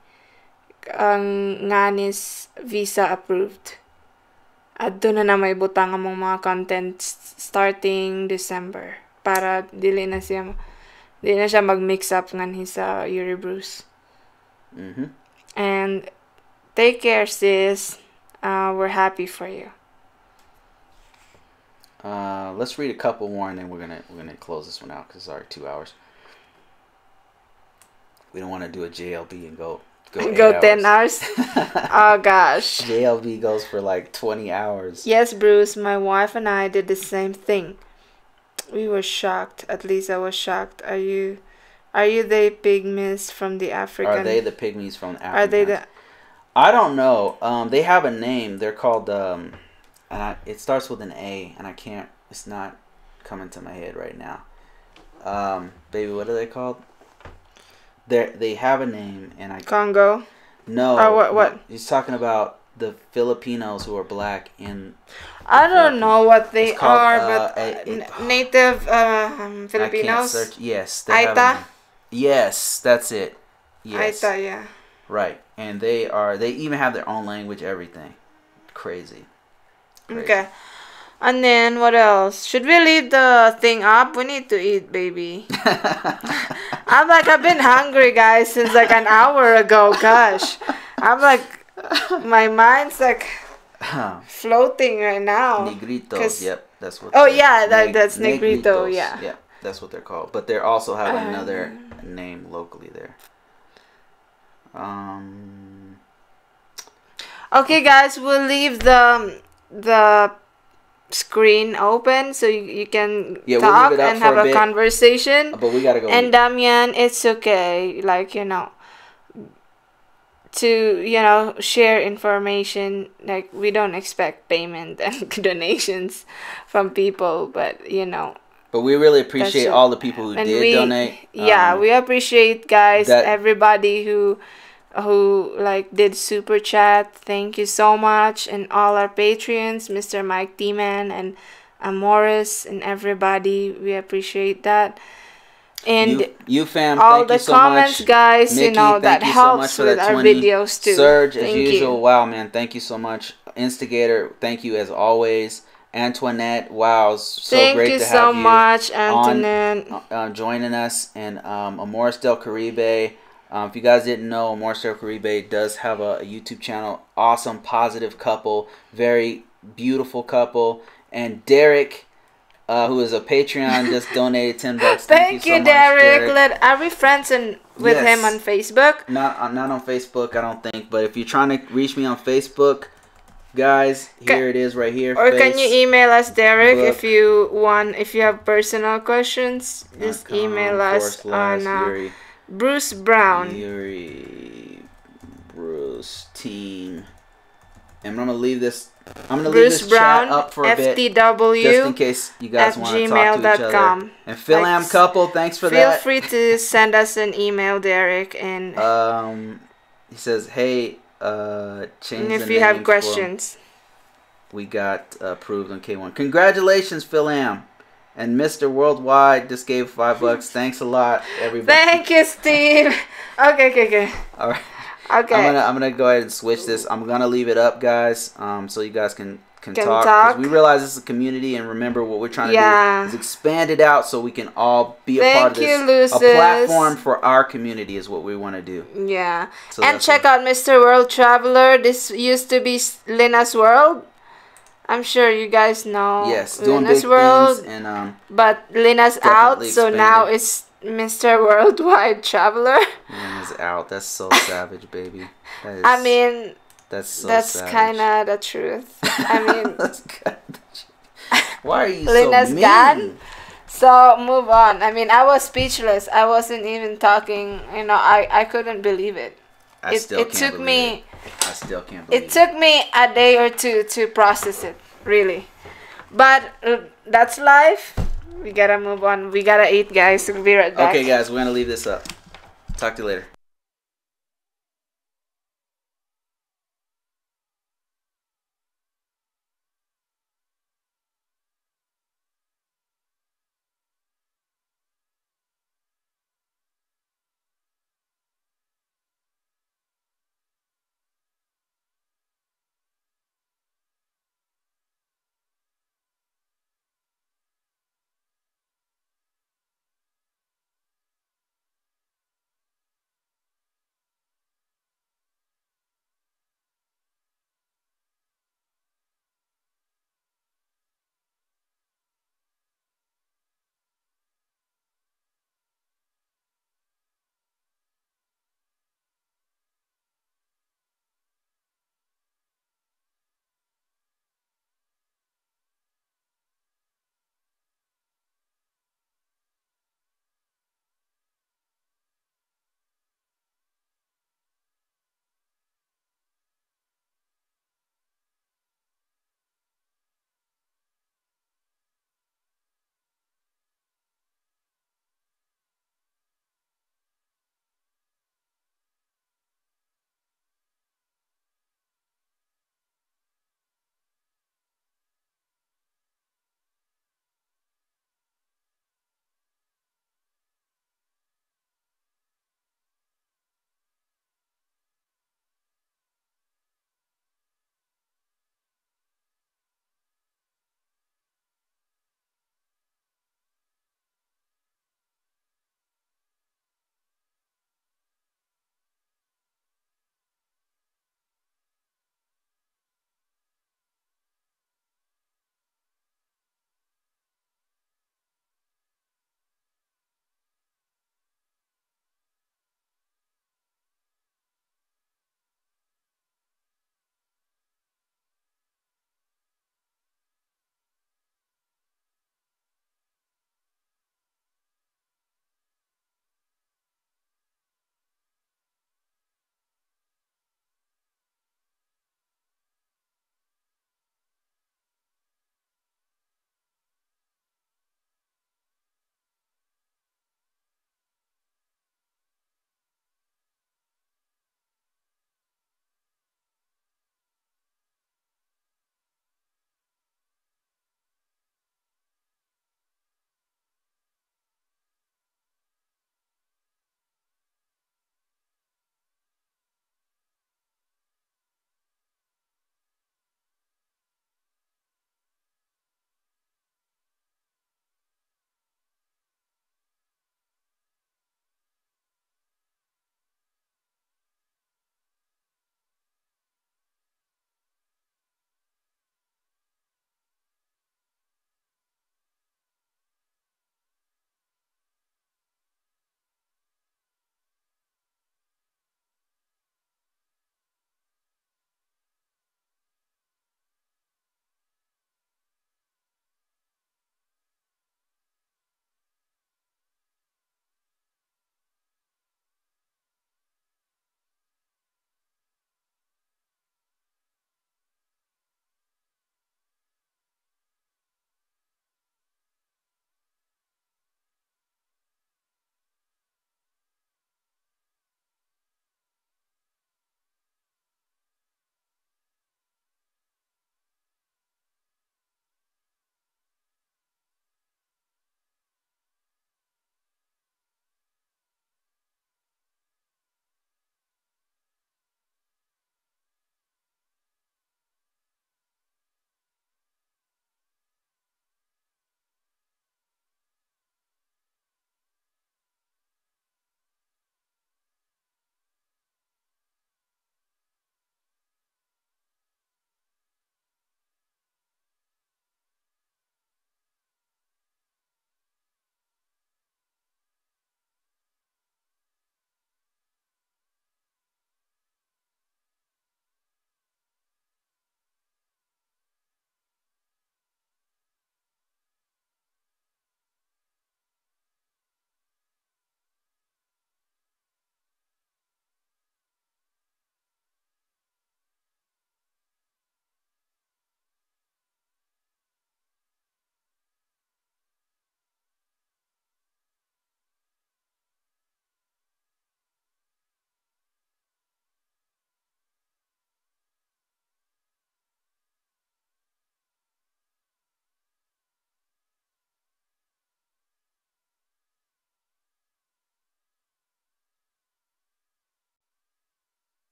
ang nganis visa approved. At doon na may butang among mga content starting December para dili na siya mag-mix up ngan sa Yuri Bruce. And take care, sis. We're happy for you. Let's read a couple more, and then we're gonna close this one out because it's already 2 hours. We don't want to do a JLB and go 10 hours. Oh gosh. JLB goes for like 20 hours. Yes, Bruce. My wife and I did the same thing. We were shocked. At least I was shocked. Are you the pygmies from the African? Are they the pygmies from Africa? Are they the? I don't know. They have a name. They're called it starts with an A, and I can't. It's not coming to my head right now. Baby, what are they called? They have a name, and I. Congo. No. Or what? He's talking about the Filipinos who are black in. I don't know what they called, are, but native Filipinos. I can't search. Yes. Aita. Yes, that's it. Yes. Aita, yeah. Right, and they even have their own language, everything. Crazy. Okay. And then what else? Should we leave the thing up? We need to eat, baby. I've been hungry, guys, since like an hour ago. Gosh. I'm like, my mind's like floating right now. Negritos, yep, that's what. Oh yeah, that's Negrito, yeah. Yeah, that's what they're called. But they also have another name locally there. Okay, guys, we'll leave the screen open so you can talk and have a conversation. But we gotta go. And Damian, it's okay, like to share information. Like, we don't expect payment and donations from people, but But we really appreciate all the people who did donate. Yeah, we appreciate, guys, everybody who did super chat. Thank you so much, and all our Patreons, Mr. Mike T-Man and Morris and everybody. We appreciate that. And you fam, all thank the you so comments, much. guys, Mickey, that helps with our videos too. Surge, as usual. Wow, man, thank you so much. Instigator, thank you as always. Antoinette, wow, so great to have you. Thank you so much, Antoinette. Joining us. And Amores del Caribe. If you guys didn't know, Amores del Caribe does have a YouTube channel. Awesome, positive couple. Very beautiful couple. And Derek, who is a Patreon, just donated $10. Thank you, so Derek. Are we friends with him on Facebook? Not on Facebook, I don't think. But if you're trying to reach me on Facebook, guys, here it is right here. Or can you email us, Derek, if you have personal questions? Just email us on Bruce Brown. Yuri Studios team. And I'm gonna leave this. I'm gonna leave Bruce this Brown, chat up for a bit, FTW, just in case you guys want to talk to each other. And Phil Am couple, thanks for that. Feel free to send us an email, Derek. And he says, hey, change if the you have name questions. We got approved on K1. Congratulations, Phil Am. And Mr. Worldwide just gave $5. Thanks a lot, everybody. Thank you, Steve. Okay. All right. Okay. I'm gonna go ahead and switch this. I'm gonna leave it up, guys, so you guys can talk. 'Cause we realize this is a community, and remember what we're trying to do is expand it out so we can all be a part of this. A platform for our community is what we want to do. Yeah. So and check out Mr. World Traveler. This used to be Lina's World. I'm sure you guys know. Yes, doing Lina's big World, things, and but Lina's out, so now it's Mr. Worldwide Traveler. Lina's out. That's so savage, baby. I mean, that's so that's kind of the truth. I mean, why are you Lina's so mean? gone. So move on. I mean, I was speechless. I wasn't even talking. You know, I couldn't believe it. I still can't believe it. It took me a day or two to process it, really. But that's life. We gotta move on. We gotta eat, guys. We'll be right back. Okay, guys, we're gonna leave this up. Talk to you later.